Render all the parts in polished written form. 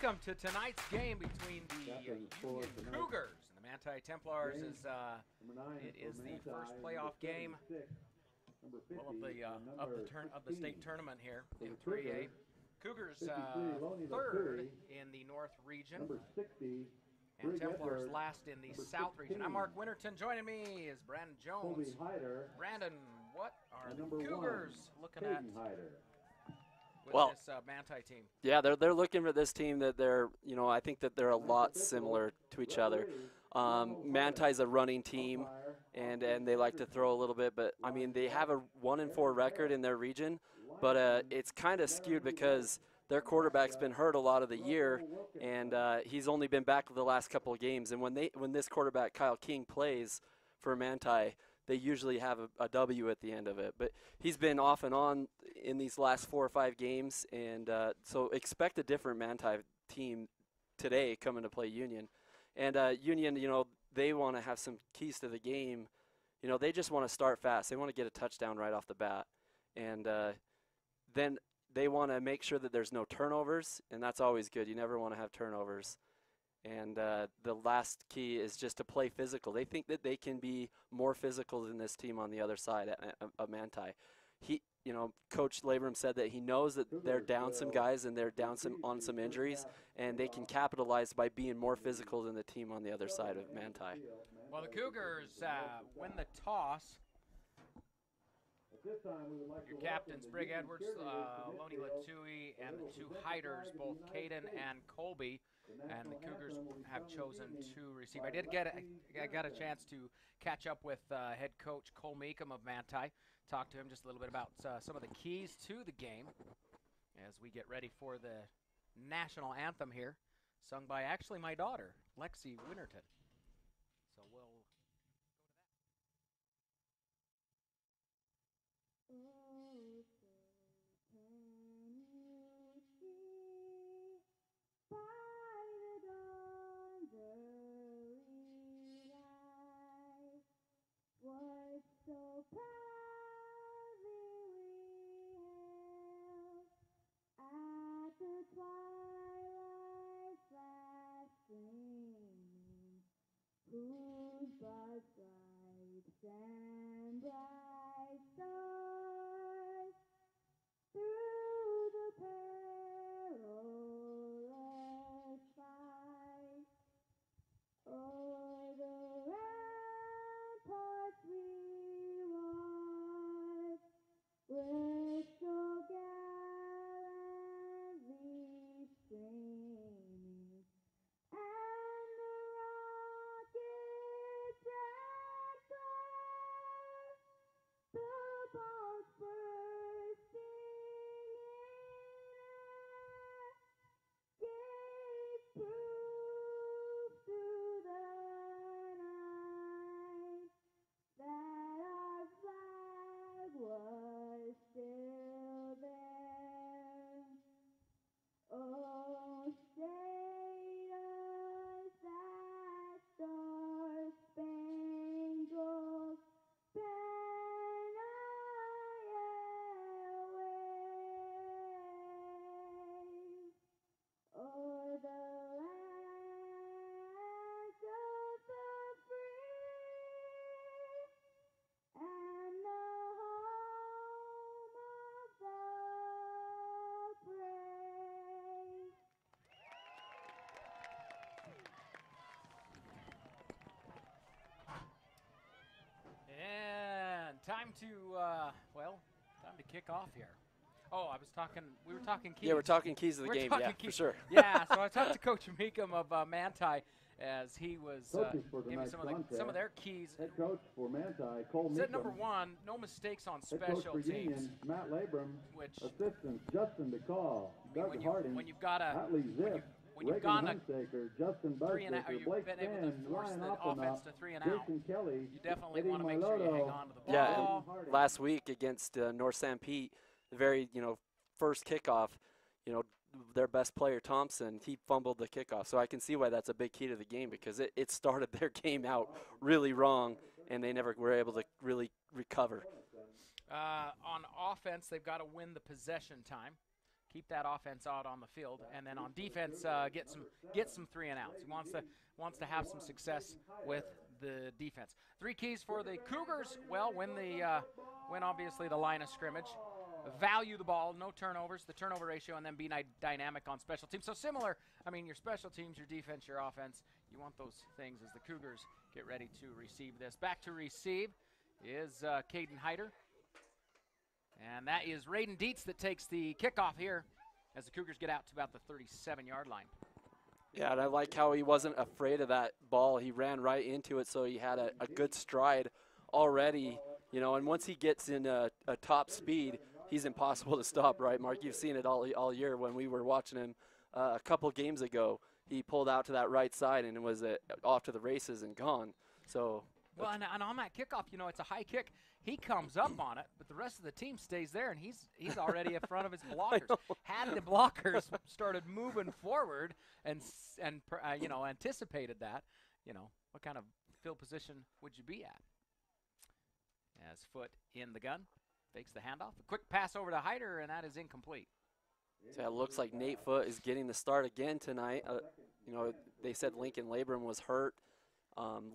welcome to tonight's game between the Union Cougars and the Manti Templars. It is the first playoff game of the state tournament here in 3A. Cougars third in the North region, and Templars last in the South region. I'm Mark Winterton. Joining me is Brandon Jones. Brandon, what are the Cougars looking at with this Manti team? Yeah, they're looking for this team that they're, I think that they're a lot similar to each other. Manti's a running team, and they like to throw a little bit, but I mean they have a 1-4 record in their region, but it's kind of skewed because their quarterback's been hurt a lot of the year, and he's only been back the last couple of games. And when this quarterback Kyle King plays for Manti, they usually have a W at the end of it. But he's been off and on in these last 4 or 5 games, and so expect a different Manti team today coming to play Union. And Union, they want to have some keys to the game. They just want to start fast. They want to get a touchdown right off the bat. And then they want to make sure that there's no turnovers, and that's always good. You never want to have turnovers. And the last key is just to play physical. They think that they can be more physical than this team on the other side of Manti. Coach Labram said that he knows that they're down some guys and they're down on some injuries, and they can capitalize by being more physical than the team on the other side of Manti. Well, the Cougars win the toss. Your captains, Brig Edwards, Lonnie Latui, and the 2 hiders, both Caden and Colby. And the Cougars have chosen to receive. I got a chance to catch up with head coach Cole Meekum of Manti. Talk to him just a little bit about some of the keys to the game as we get ready for the national anthem here, sung by actually my daughter, Lexi Winterton. So we'll go to that. So proudly we hailed at the twilight's last gleaming, whose broad stripes and bright stars through the perilous fight o'er the ramparts we with so gallantly streaming, and the rocket's red glare, the bombs bursting in air, gave proof through the night that our flag was still there. Oh, state us that star-spangled banner yet wave o'er the lands of the free and the home of the brave. And time to kick off here. Oh, we were talking keys. Yeah, we're talking keys of the game, yeah, for sure. Yeah, so I talked to Coach Meekum of Manti as he was giving some of their keys. Head coach for Manti, Cole Said Meekum. number 1, no mistakes on Head coach special for teams. Union, Matt Labram. Which assistants, Justin DeCall, Doug Harding, when you've got Hatley Zip, when you've Reagan gone Hunsaker, Justin 3 and out, or Bustaker, you've Blake been able Spann, to force Ryan the Oppenau, offense to 3 and out, Jason Kelly, you definitely Eddie want to make sure you hang Miloto, on to the Yeah, ball. and last week against North St. Pete, the very, first kickoff, their best player, Thompson, he fumbled the kickoff. So I can see why that's a big key to the game, because it started their game out really wrong, and they never were able to really recover. On offense, they've got to win the possession time. keep that offense out on the field, and then on defense, get some 3 and outs. He wants to have some success with the defense. 3 keys for the Cougars. Well, win obviously the line of scrimmage. Value the ball, no turnovers, the turnover ratio, and then be dynamic on special teams. So similar, I mean, your special teams, your defense, your offense, you want those things as the Cougars get ready to receive this. Back to receive is Caden Hyder. And that is Raiden Dietz that takes the kickoff here as the Cougars get out to about the 37-yard line. Yeah, and I like how he wasn't afraid of that ball. He ran right into it, so he had a good stride already, you know, and once he gets in a top speed, he's impossible to stop, right, Mark? You've seen it all year when we were watching him a couple games ago. He pulled out to that right side and was off to the races and gone. So. Well, and on that kickoff, you know, it's a high kick. He comes up on it, but the rest of the team stays there, and he's already in front of his blockers. Had the blockers started moving forward and you know, anticipated that, you know, what kind of field position would you be at? As Foot in the gun, fakes the handoff. A quick pass over to Hyder, and that is incomplete. So it looks like Nate Foot is getting the start again tonight. You know, they said Lincoln Labrum was hurt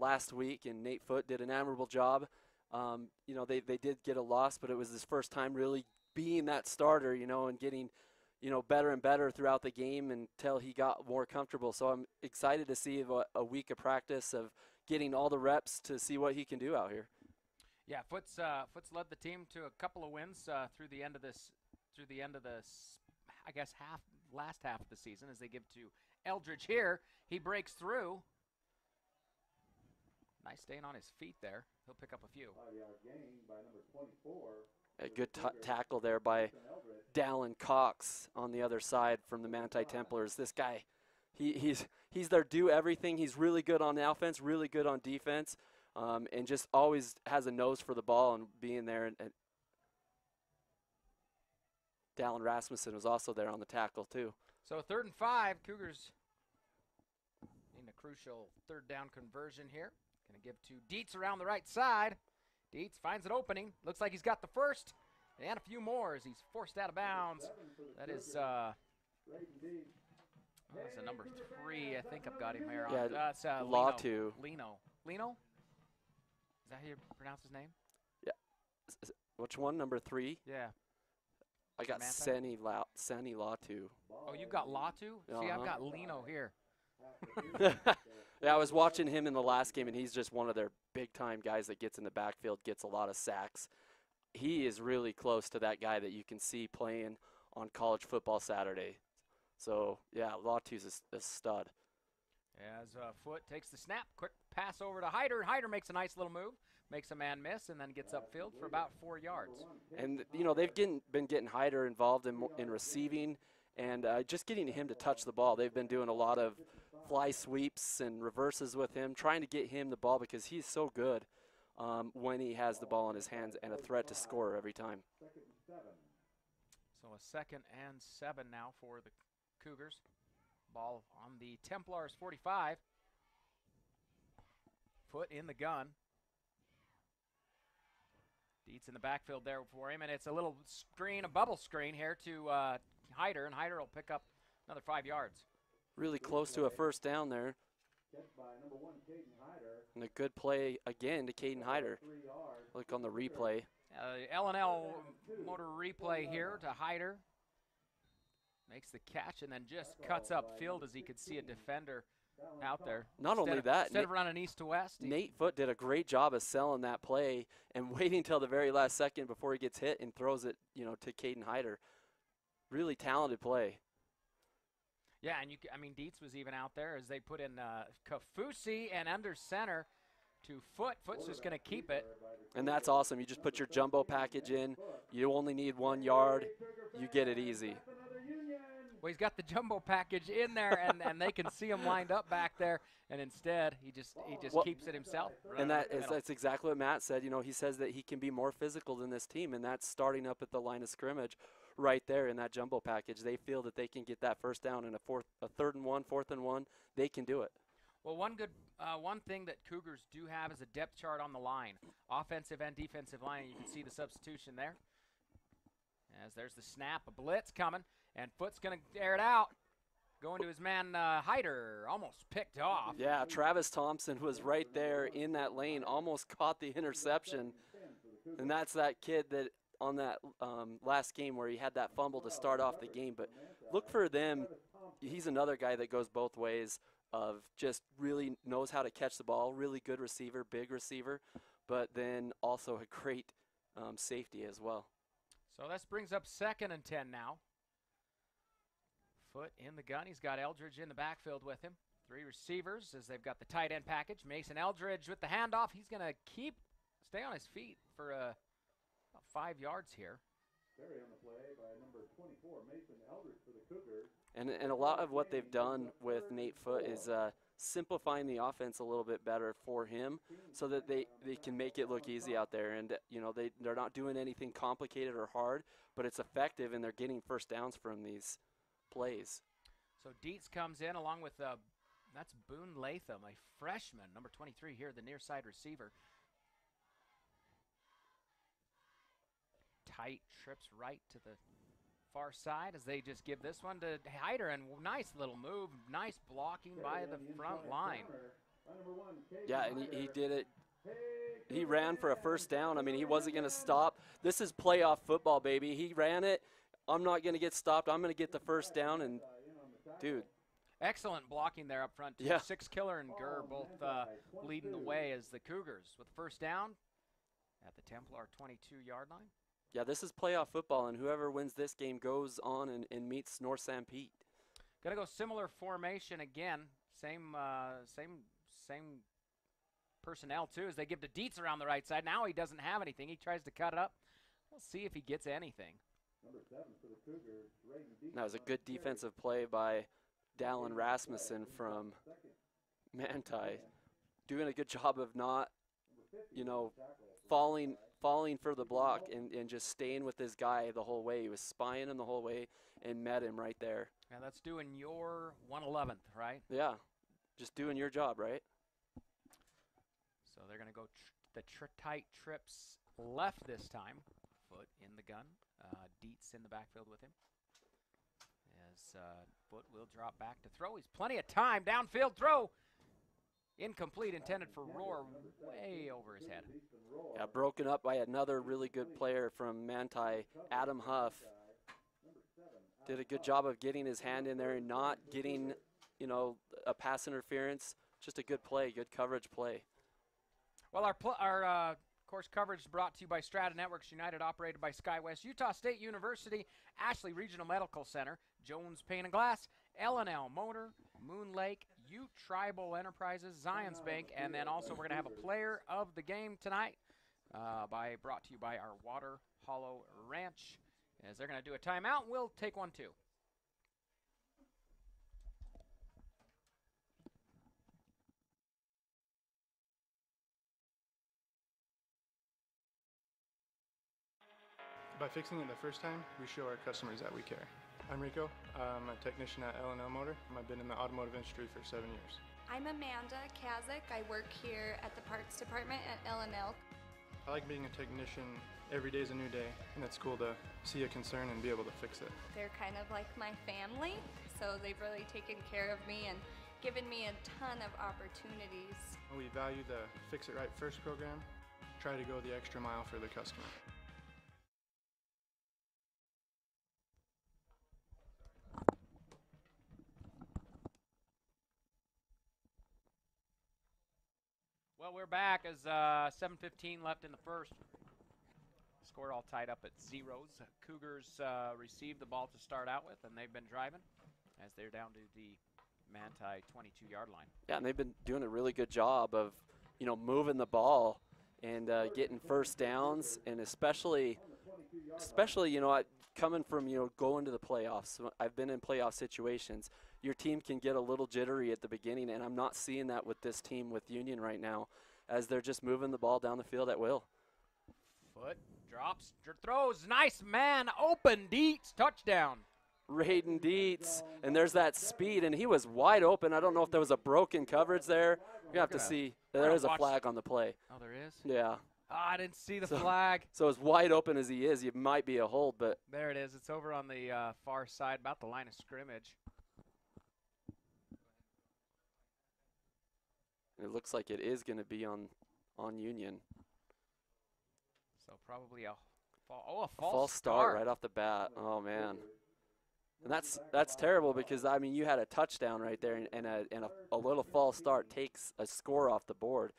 last week, and Nate Foot did an admirable job. You know, they did get a loss, but it was his first time really being that starter, you know, and getting, you know, better and better throughout the game until he got more comfortable. So I'm excited to see a week of practice of getting all the reps to see what he can do out here. Yeah, Foot's led the team to a couple of wins through the end of this, I guess last half of the season as they give to Eldridge here. He breaks through. Nice staying on his feet there. He'll pick up a few. A good tackle there by Dallin Cox on the other side from the Manti Templars. This guy, he's their do everything. He's really good on the offense, really good on defense, and just always has a nose for the ball and being there. And Dallin Rasmussen was also there on the tackle too. So 3rd and 5, Cougars need a crucial 3rd down conversion here. Going to give to Dietz around the right side. Dietz finds an opening. Looks like he's got the first and a few more as he's forced out of bounds. That is that's a number 3. I think I've got him here. Yeah, that's Latu. Lino. Lino? Is that how you pronounce his name? Yeah. Which one? Number 3? Yeah. I got Sani Latu. Oh, you got Latu? See, I've got Lino here. Yeah, I was watching him in the last game, and he's just one of their big-time guys that gets in the backfield, gets a lot of sacks. He is really close to that guy that you can see playing on College Football Saturday. So, yeah, Latu's a stud. As Foot takes the snap, quick pass over to Hyder. Hyder makes a nice little move, makes a man miss, and then gets upfield for about 4 yards. And, you know, they've been getting Hyder involved in receiving and just getting him to touch the ball. They've been doing a lot of fly sweeps and reverses with him, trying to get him the ball because he's so good when he has the ball in his hands and a threat to score every time. So a 2nd and 7 now for the Cougars. Ball on the Templars 45. Foot in the gun. Dietz in the backfield there for him, and it's a little screen, a bubble screen here to Hyder, and Hyder will pick up another 5 yards. Really close to a 1st down there. And a good play again to Caden Hyder. Look on the replay. L&L motor replay here to Hyder. Makes the catch and then just cuts upfield as he could see a defender out there. Not only that, instead of running east to west. Nate Foot did a great job of selling that play and waiting until the very last second before he gets hit and throws it, you know, to Caden Hyder. Really talented play. Yeah, and I mean, Dietz was even out there as they put in Kafusi and under center to Foot. Foot's just going to keep it. And that's awesome. You just put your jumbo package in. You only need 1 yard. You get it easy. Well, he's got the jumbo package in there, and they can see him lined up back there. And instead, he just keeps it himself. And that's exactly what Matt said. You know, he says that he can be more physical than this team, and that's starting up at the line of scrimmage right there in that jumbo package. They feel that they can get that 1st down in a 3rd and 1, 4th and 1. They can do it. Well, one thing that Cougars do have is a depth chart on the line, offensive and defensive line. You can see the substitution there. As there's the snap, a blitz coming, And Foot's going to air it out. Going to his man Hyder, almost picked off. Yeah, Travis Thompson was right there in that lane, almost caught the interception. And that's that kid that on that last game where he had that fumble to start off the game. But look for them. He's another guy that goes both ways of just really knows how to catch the ball, really good receiver, big receiver, but then also a great safety as well. So this brings up 2nd and 10 now. Foot in the gun. He's got Eldridge in the backfield with him. 3 receivers as they've got the tight end package. Mason Eldridge with the handoff. He's going to stay on his feet for about 5 yards here. Carry on the play by number 24, Mason Eldridge for the Cougars. And a lot of what they've done with Nate Foot is simplifying the offense a little bit better for him so that they can make it look easy out there. And, you know, they're not doing anything complicated or hard, but it's effective, and they're getting first downs from these plays. So Dietz comes in along with, that's Boone Latham, a freshman, number 23 here, the near side receiver. Tight trips right to the far side as they just give this one to Hyder, and nice little move, nice blocking by the front line. Yeah, and he did it. He ran for a first down. I mean, he wasn't going to stop. This is playoff football, baby. He ran it. I'm not going to get stopped. I'm going to get the first down, and dude. Excellent blocking there up front, too. Yeah. Six Killer and Gurr both leading the way as the Cougars with the first down at the Templar 22-yard line. Yeah, this is playoff football, and whoever wins this game goes on and meets North St. Pete. Gonna go similar formation again. Same personnel, too, as they give to Dietz around the right side. Now he doesn't have anything. He tries to cut it up. We'll see if he gets anything. Number 7 for the Cougars, Raiden Dietz. That was a good defensive play by Dallin Rasmussen from Manti, doing a good job of not, you know, falling for the block and just staying with this guy the whole way. He was spying him the whole way and met him right there. Yeah, that's doing your 111th, right? Yeah, just doing your job, right? So they're going to go the tight trips left this time. Foot in the gun. Dietz in the backfield with him. As Foot will drop back to throw. He's plenty of time. Downfield throw. Incomplete, intended for Roar, way over his head. Yeah, broken up by another really good player from Manti, Adam Huff. Did a good job of getting his hand in there and not getting, you know, a pass interference. Just a good play, good coverage play. Well, our course coverage is brought to you by Strata Networks United, operated by SkyWest, Utah State University, Ashley Regional Medical Center, Jones Paint and Glass, L&L Motor, Moon Lake, Ute Tribal Enterprises, Zions Bank, and then also we're going to have a player of the game tonight, brought to you by our Water Hollow Ranch. As they're going to do a timeout, we'll take one too. By fixing it the first time, we show our customers that we care. I'm Rico. I'm a technician at L&L Motor. I've been in the automotive industry for 7 years. I'm Amanda Kazik. I work here at the parts department at L&L. I like being a technician. Every day is a new day, and it's cool to see a concern and be able to fix it. They're kind of like my family, so they've really taken care of me and given me a ton of opportunities. We value the Fix It Right First program. Try to go the extra mile for the customer. Well, we're back as 7:15 left in the first. Score all tied up at zeros. Cougars received the ball to start out with, and they've been driving as they're down to the Manti 22-yard line. Yeah, and they've been doing a really good job of, you know, moving the ball and getting first downs, and especially, you know, coming from, you know, going to the playoffs. I've been in playoff situations. Your team can get a little jittery at the beginning, and I'm not seeing that with this team with Union right now, as they're just moving the ball down the field at will. Foot drops, throws, nice man, open, Dietz, touchdown. Raiden Dietz, and there's that speed, and he was wide open. I don't know if there was a broken coverage there. You have to see. There is a flag on the play. Oh, there is? Yeah. I didn't see the flag. So as wide open as he is, it might be a hold, but There it is. It's over on the far side, about the line of scrimmage. it looks like it is going to be on Union. So probably a false False start right off the bat. Oh man, and that's terrible because I mean you had a touchdown right there, and a little false start takes a score off the board.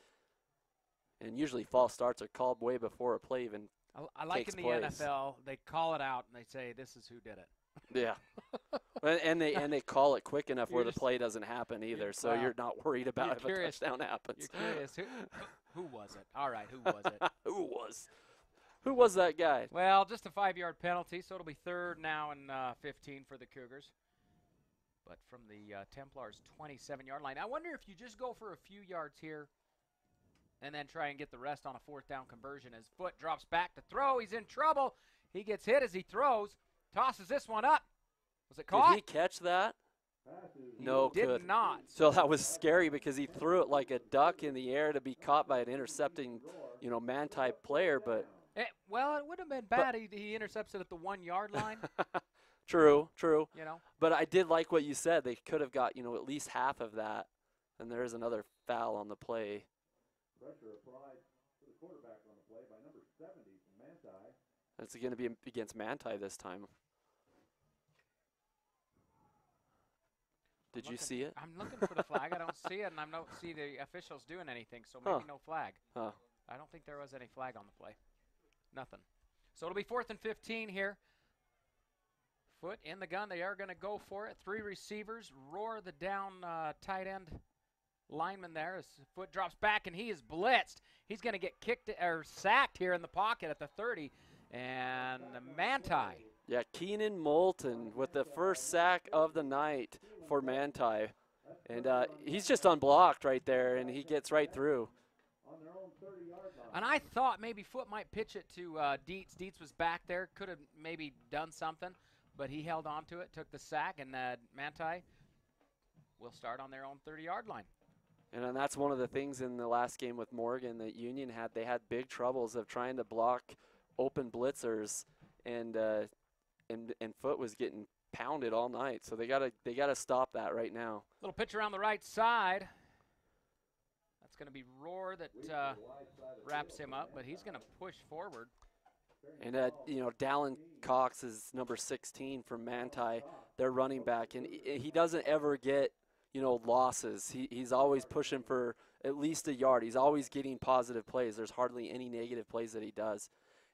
And usually false starts are called way before a play even I like takes in the place. NFL, they call it out and they say this is who did it. Yeah, and they call it quick enough where the just- play doesn't happen either, so well, you're not worried about you're if curious- a touchdown happens. You're curious who was it? All right, who was it? Who was that guy? Well, just a 5-yard penalty, so it'll be 3rd now and 15 for the Cougars. But from the Templars' 27-yard line. I wonder if you just go for a few yards here and then try and get the rest on a 4th down conversion. His foot drops back to throw. He's in trouble. He gets hit as he throws. Tosses this one up. Was it caught? Did he catch that? No, Did good. not. So that was scary because he threw it like a duck in the air to be caught by an intercepting, man-type player. But Well, it would have been bad. He intercepts it at the 1-yard line. true. But I did like what you said. They could have got at least half of that, and there is another foul on the play. Pressure applied to the quarterback on the play by number 70 from Manti. It's going to be against Manti this time. Did you see it? I'm looking for the flag. I don't see it, and I don't see the officials doing anything, so maybe no flag. Huh. I don't think there was any flag on the play. Nothing. So it'll be 4th and 15 here. Foot in the gun. They are going to go for it. 3 receivers. Roar the down tight end lineman there. His foot drops back, and he is blitzed. He's going to get kicked or sacked here in the pocket at the 30. And Manti. Yeah, Keenan Moulton with the first sack of the night for Manti. And he's just unblocked right there, and he gets right through. On their own 30-yard line. And I thought maybe Foot might pitch it to Dietz. Dietz was back there, could have maybe done something, but he held on to it, took the sack, and Manti will start on their own 30-yard line. And that's one of the things in the last game with Morgan that Union had. They had big troubles of trying to block open blitzers, and Foot was getting pounded all night. So they gotta stop that right now. Little pitch around the right side. That's going to be Roar that wraps him up, but he's going to push forward. And Dallin Cox is number 16 from Manti, their running back, and he doesn't ever get losses. He's always pushing for at least a yard. He's always getting positive plays. There's hardly any negative plays that he does.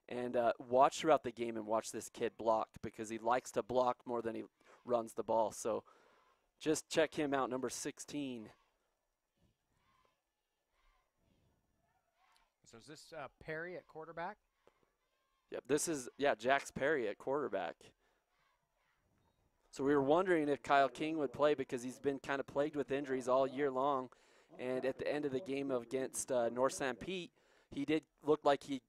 And watch throughout the game and watch this kid block because he likes to block more than he runs the ball. So just check him out, number 16. So is this Perry at quarterback? Yep, this is, Jax Perry at quarterback. So we were wondering if Kyle King would play because he's been kind of plagued with injuries all year long. And at the end of the game against North St. Pete, he did look like he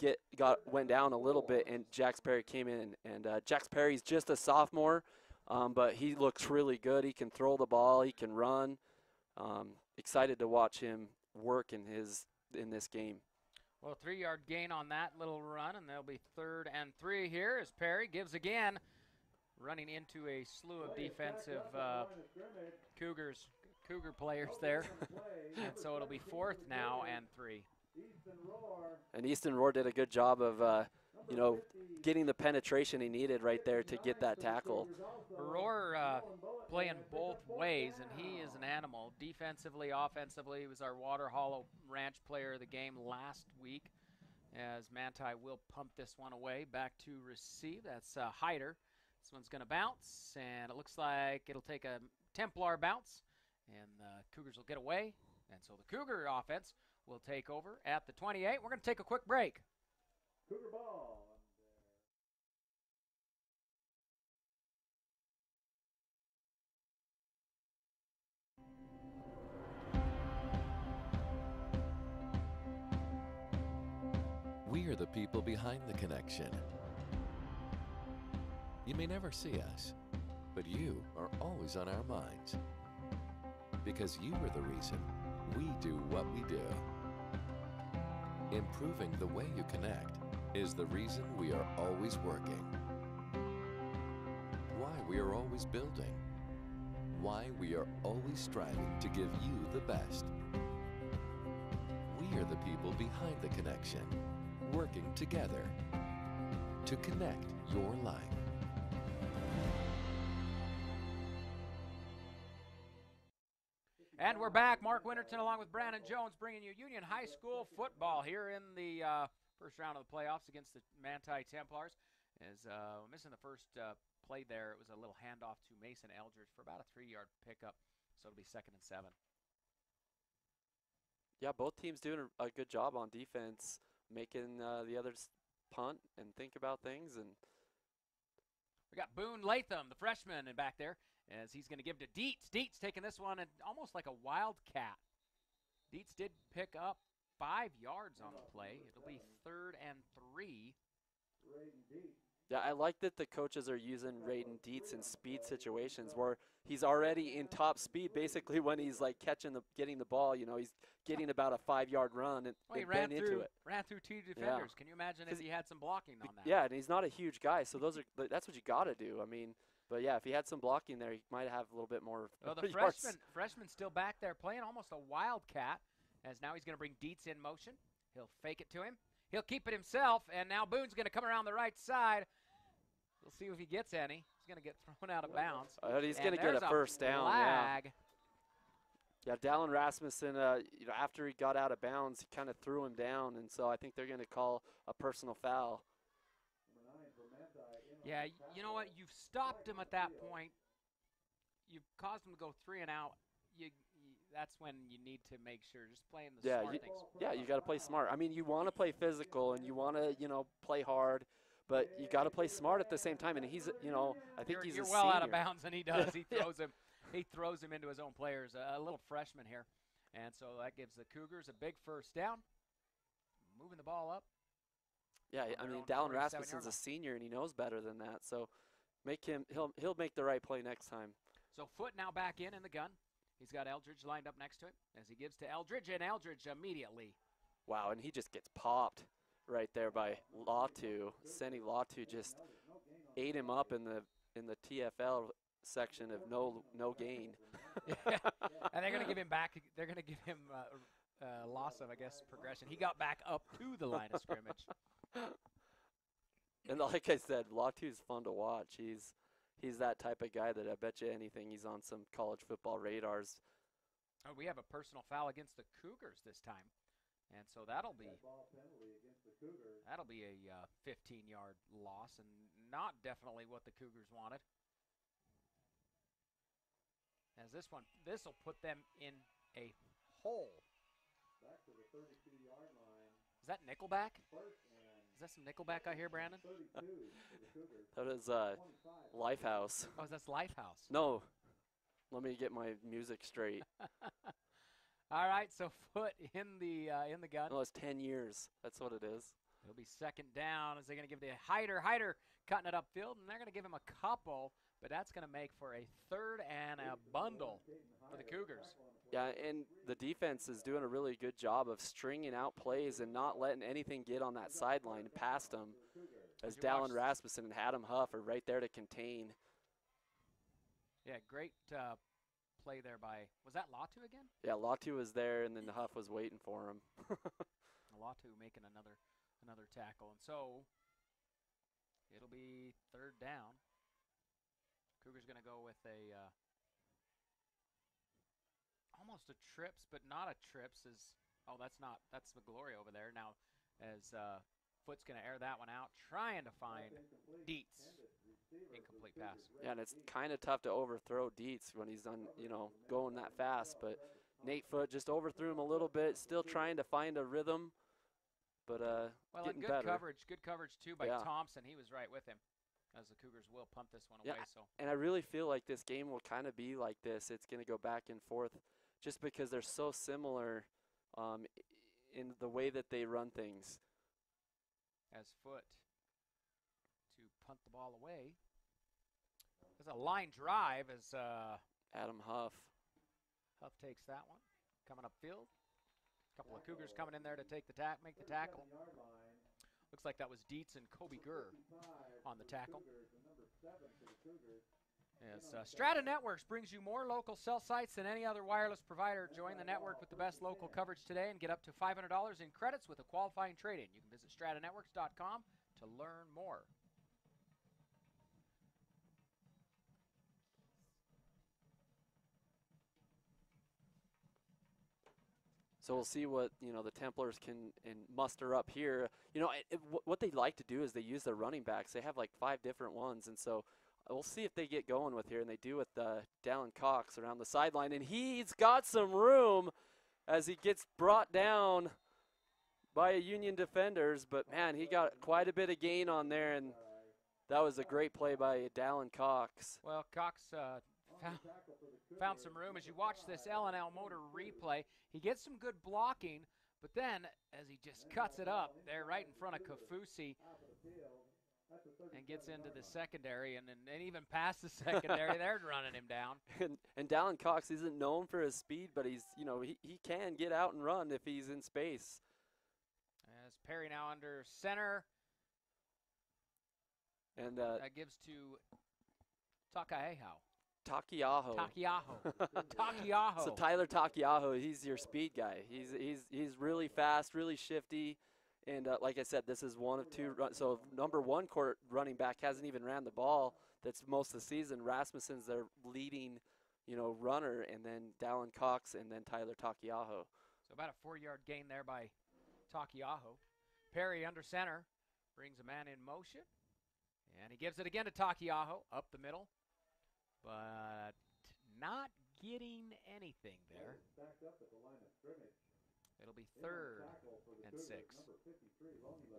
went down a little bit, and Jax Perry came in. And Jax Perry's just a sophomore, but he looks really good. He can throw the ball. He can run. Excited to watch him work in this game. Well, 3-yard gain on that little run, and there'll be 3rd and 3 here as Perry gives again, running into a slew of defensive Cougar players there. And so it'll be 4th now and 3. And Easton Roar did a good job of, getting the penetration he needed right there to get that tackle. Roar playing both ways, and he is an animal. Defensively, offensively, he was our Water Hollow Ranch player of the game last week, as Manti will pump this one away. Back to receive. That's Hyder. This one's going to bounce, and it looks like it'll take a Templar bounce, and the Cougars will get away. And so the Cougar offense will take over at the 28. We're going to take a quick break. Cougar ball. We are the people behind the connection. You may never see us, but you are always on our minds. Because you are the reason we do what we do. Improving the way you connect is the reason we are always working. Why we are always building. Why we are always striving to give you the best. We are the people behind the connection, working together to connect your life. And we're back. Mark Winterton along with Brandon Jones bringing you Union High School football here in the first round of the playoffs against the Manti Templars. As missing the first play there, it was a little handoff to Mason Eldridge for about a 3-yard pickup, so it'll be 2nd and 7. Yeah, both teams doing a good job on defense, making the others punt and think about things. And we got Boone Latham, the freshman, in back there, as he's going to give to Dietz. Dietz taking this one and almost like a wildcat. Dietz did pick up 5 yards on the play. It'll be 3rd and 3. Yeah, I like that the coaches are using Raiden Dietz in speed situations where he's already in top speed. Basically, when he's like getting the ball, you know, he's getting about a 5-yard run and he ran into it. Ran through 2 defenders. Can you imagine if he had some blocking on that? Yeah, and he's not a huge guy, so that's what you got to do. I mean, but yeah, if he had some blocking there, he might have a little bit more. Well, the freshman's still back there playing almost a wildcat, as now he's going to bring Dietz in motion. He'll fake it to him. He'll keep it himself, and now Boone's going to come around the right side. We'll see if he gets any. He's going to get thrown out of bounds. He's going to get a first down. Flag. Yeah, Dallin Rasmussen, you know, after he got out of bounds, he kind of threw him down, and so I think they're going to call a personal foul. Yeah, you know what? You've stopped him at that point. You've caused him to go 3 and out. That's when you need to make sure, just playing the smart things. Yeah, you got to play smart. I mean, you want to play physical and you want to, you know, play hard, but you got to play smart at the same time. And he's, you know, I think he's you're a well senior. out of bounds, and he does. He throws him. He throws him into his own players. A little freshman here, and so that gives the Cougars a big first down. Moving the ball up. Yeah, I mean, Dallin Rasmussen's a senior, and he knows better than that. So he'll make the right play next time. So Foote now back in the gun. He's got Eldridge lined up next to him as he gives to Eldridge, and Eldridge immediately. Wow, and he just gets popped right there by Latu. Senny Latu just ate him up in the TFL section of no gain. Yeah. And they're going to give him back. They're going to give him loss of, I guess, progression. He got back up to the line of scrimmage. And like I said, Latu's fun to watch. He's that type of guy that I bet you anything he's on some college football radars. Oh, we have a personal foul against the Cougars this time, and so that'll be a 15-yard loss, and not definitely what the Cougars wanted. As this will put them in a hole. Back to the 32-yard line. Is that Nickelback? Is that some Nickelback I hear, Brandon? That is Lifehouse. Oh, that's Lifehouse. No, let me get my music straight. All right, so Foote in the gun. No, it's 10 years. That's what it is. It'll be 2nd down as they're going to give the Hyder cutting it upfield, and they're going to give him a couple, but that's going to make for a 3rd and a bundle for the Cougars. Yeah, and the defense is doing a really good job of stringing out plays and not letting anything get on that sideline past them, as Dallin Rasmussen and Adam Huff are right there to contain. Yeah, great play there by, was that Latu again? Yeah, Latu was there, and then Huff was waiting for him. Latu making another tackle, and so it'll be 3rd down. Cougars going to go with a almost a trips, but not a trips. That's McGlory over there now, as Foote's going to air that one out, trying to find Dietz. Incomplete pass. Yeah, and it's kind of tough to overthrow Dietz when he's going that fast, but Nate Foote just overthrew him a little bit, still trying to find a rhythm, but getting better. Good coverage too by Thompson. He was right with him, as the Cougars will punt this one away. So, and I really feel like this game will kind of be like this. It's going to go back and forth, just because they're so similar in the way that they run things. As Foote to punt the ball away. There's a line drive as Adam Huff. Huff takes that one. Coming upfield. couple of Cougars coming in there to take the make the tackle. Looks like that was Dietz and Kobe Gurr on the tackle. Yes, Strata Networks brings you more local cell sites than any other wireless provider. Join the network with the best local coverage today and get up to $500 in credits with a qualifying trade-in. You can visit stratanetworks.com to learn more. So we'll see what, you know, the Templars can muster up here. You know, what they like to do is they use their running backs. They have like 5 different ones, and so we'll see if they get going with here, and they do with Dallin Cox around the sideline, and he's got some room as he gets brought down by a Union defenders, but man, he got quite a bit of gain on there, and that was a great play by Dallin Cox. Well, Cox found some room. As you watch this L&L Motor replay, he gets some good blocking, but then as he just cuts it up there right in front of Kafusi and gets into the secondary and even past the secondary, they're running him down. And Dallin Cox isn't known for his speed, but he's, you know, he can get out and run if he's in space. As Perry now under center. And that gives to Takiaho. So Tyler Takiaho, he's your speed guy. He's really fast, really shifty, and like I said, this is one of 2. So number 1 court running back hasn't even ran the ball. That's most of the season. Rasmussen's their leading, you know, runner, and then Dallin Cox, and then Tyler Takiaho. So about a 4-yard gain there by Takiaho. Perry under center brings a man in motion, and he gives it again to Takiaho up the middle. But not getting anything there. It'll be 3rd and 6.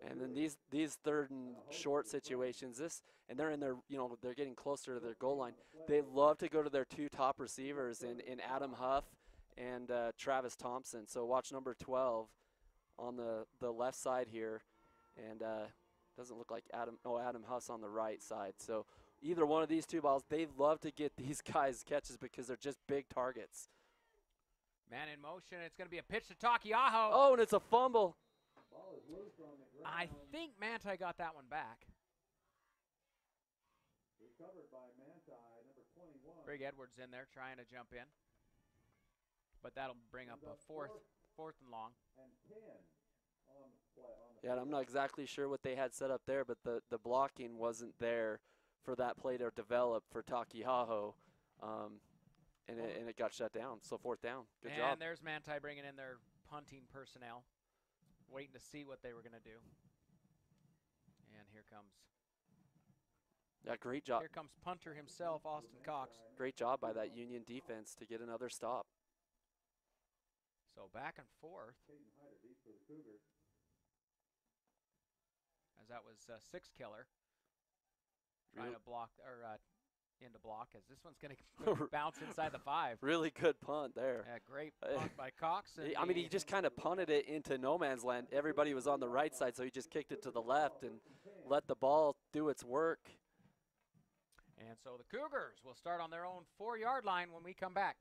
And then these 3rd and short situations, and they're in their, you know, they're getting closer to their goal line. They love to go to their 2 top receivers in Adam Huff and Travis Thompson. So watch number 12 on the left side here, and doesn't look like Adam Huss on the right side. So either one of these 2 balls, they love to get these guys catches because they're just big targets. Man in motion. It's going to be a pitch to Takiaho. Oh, and it's a fumble. I think Manti got that one back. Recovered by Manti, number 21. Greg Edwards in there trying to jump in. But that'll bring up a fourth and long. And 10 on the play. Yeah, I'm not exactly sure what they had set up there, but the blocking wasn't there for that play to develop for Takiaho, and it got shut down. So 4th down. Good job. And there's Manti bringing in their punting personnel, waiting to see what they were going to do. And here comes. Yeah, great job. Here comes punter himself, Austin Cox. Great job by that Union defense to get another stop. So back and forth. As that was 6 Killer trying to block or into block, as this one's going to bounce inside the 5. Really good punt there. Yeah, great punt by Cox. And I mean, he just kind of punted it into no man's land. Everybody was on the right side, so he just kicked it to the left and let the ball do its work. And so the Cougars will start on their own 4-yard line when we come back.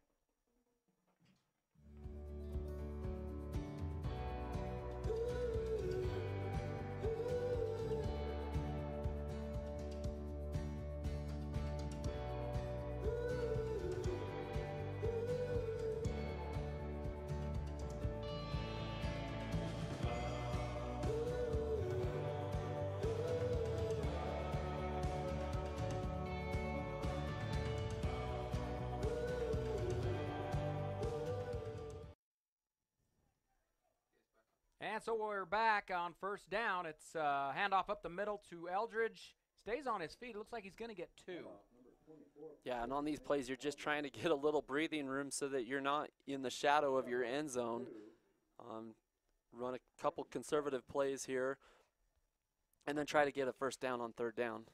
And so we're back on 1st down. It's handoff up the middle to Eldridge. Stays on his feet. It looks like he's going to get 2. Yeah, and on these plays, you're just trying to get a little breathing room so that you're not in the shadow of your end zone. Run a couple conservative plays here, and then try to get a 1st down on 3rd down.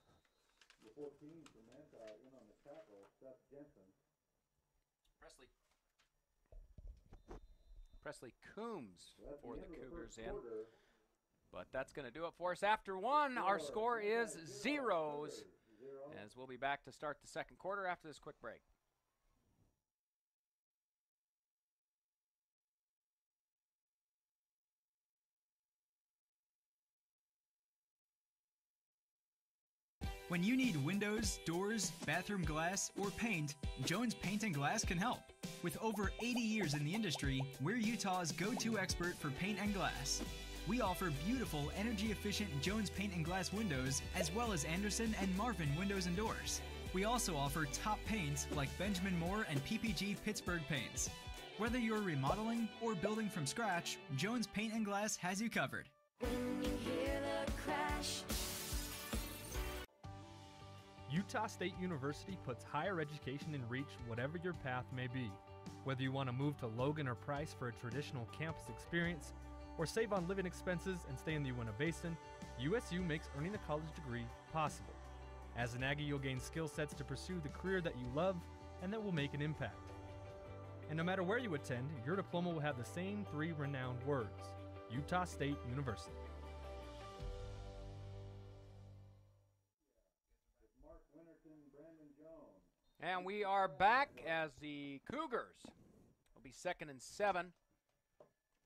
Presley Coombs for the Cougars in. But that's going to do it for us. After 1, our score is 0s, as we'll be back to start the 2nd quarter after this quick break. When you need windows, doors, bathroom glass, or paint, Jones Paint and Glass can help. With over 80 years in the industry, we're Utah's go-to expert for paint and glass. We offer beautiful, energy-efficient Jones Paint and Glass windows, as well as Anderson and Marvin windows and doors. We also offer top paints like Benjamin Moore and PPG Pittsburgh paints. Whether you're remodeling or building from scratch, Jones Paint and Glass has you covered. When you hear the crash. Utah State University puts higher education in reach whatever your path may be. Whether you want to move to Logan or Price for a traditional campus experience, or save on living expenses and stay in the Uinta Basin, USU makes earning a college degree possible. As an Aggie, you'll gain skill sets to pursue the career that you love and that will make an impact. And no matter where you attend, your diploma will have the same 3 renowned words: Utah State University. And we are back as the Cougars will be 2nd and 7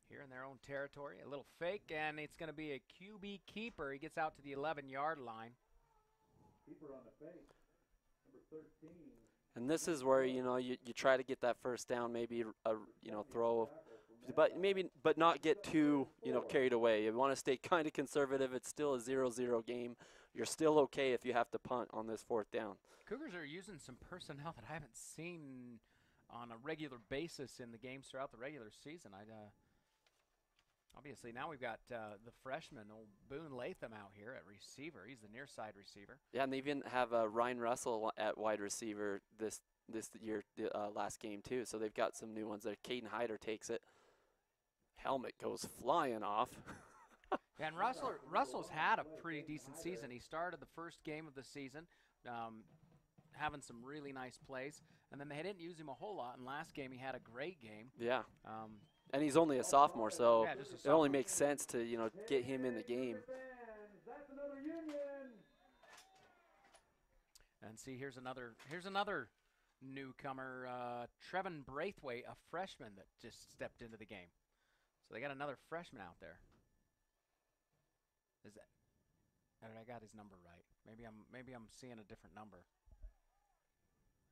here in their own territory. A little fake, and it's going to be a QB keeper. He gets out to the 11-yard line. Keeper on the fake, number 13. And this is where, you know, you try to get that first down, maybe throw, but not get too, carried away. You want to stay kind of conservative. It's still a 0-0 game. You're still okay if you have to punt on this 4th down. Cougars are using some personnel that I haven't seen on a regular basis in the games throughout the regular season. Obviously, now we've got the freshman, old Boone Latham, out here at receiver. He's the near side receiver. Yeah, and they even have Ryan Russell at wide receiver this year, last game too. So they've got some new ones there. Caden Hyder takes it. Helmet goes flying off. Yeah, and Russell's had a pretty decent season. He started the first game of the season, having some really nice plays, and then they didn't use him a whole lot. And last game he had a great game. Yeah. And he's only a sophomore, so it only makes sense to get him in the game. And see, here's another newcomer, Trevin Braithwaite, a freshman that just stepped into the game. So they got another freshman out there. I got his number right. Maybe I'm seeing a different number.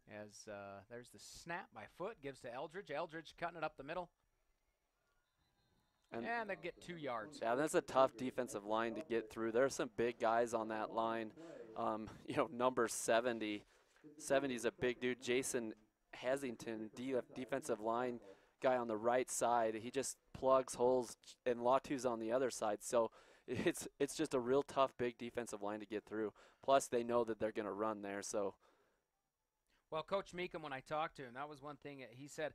As there's the snap by Foot, gives to Eldridge. Eldridge cutting it up the middle. And they get 2 yards. Yeah, that's a tough defensive line to get through. There are some big guys on that line. Number 70. 70 is a big dude. Jason Hennington, defensive line guy on the right side. He just plugs holes, and Latu's on the other side. So it's just a real tough, big defensive line to get through. Plus, they know that they're going to run there. So. Well, Coach Meekum, when I talked to him, that was one thing he said.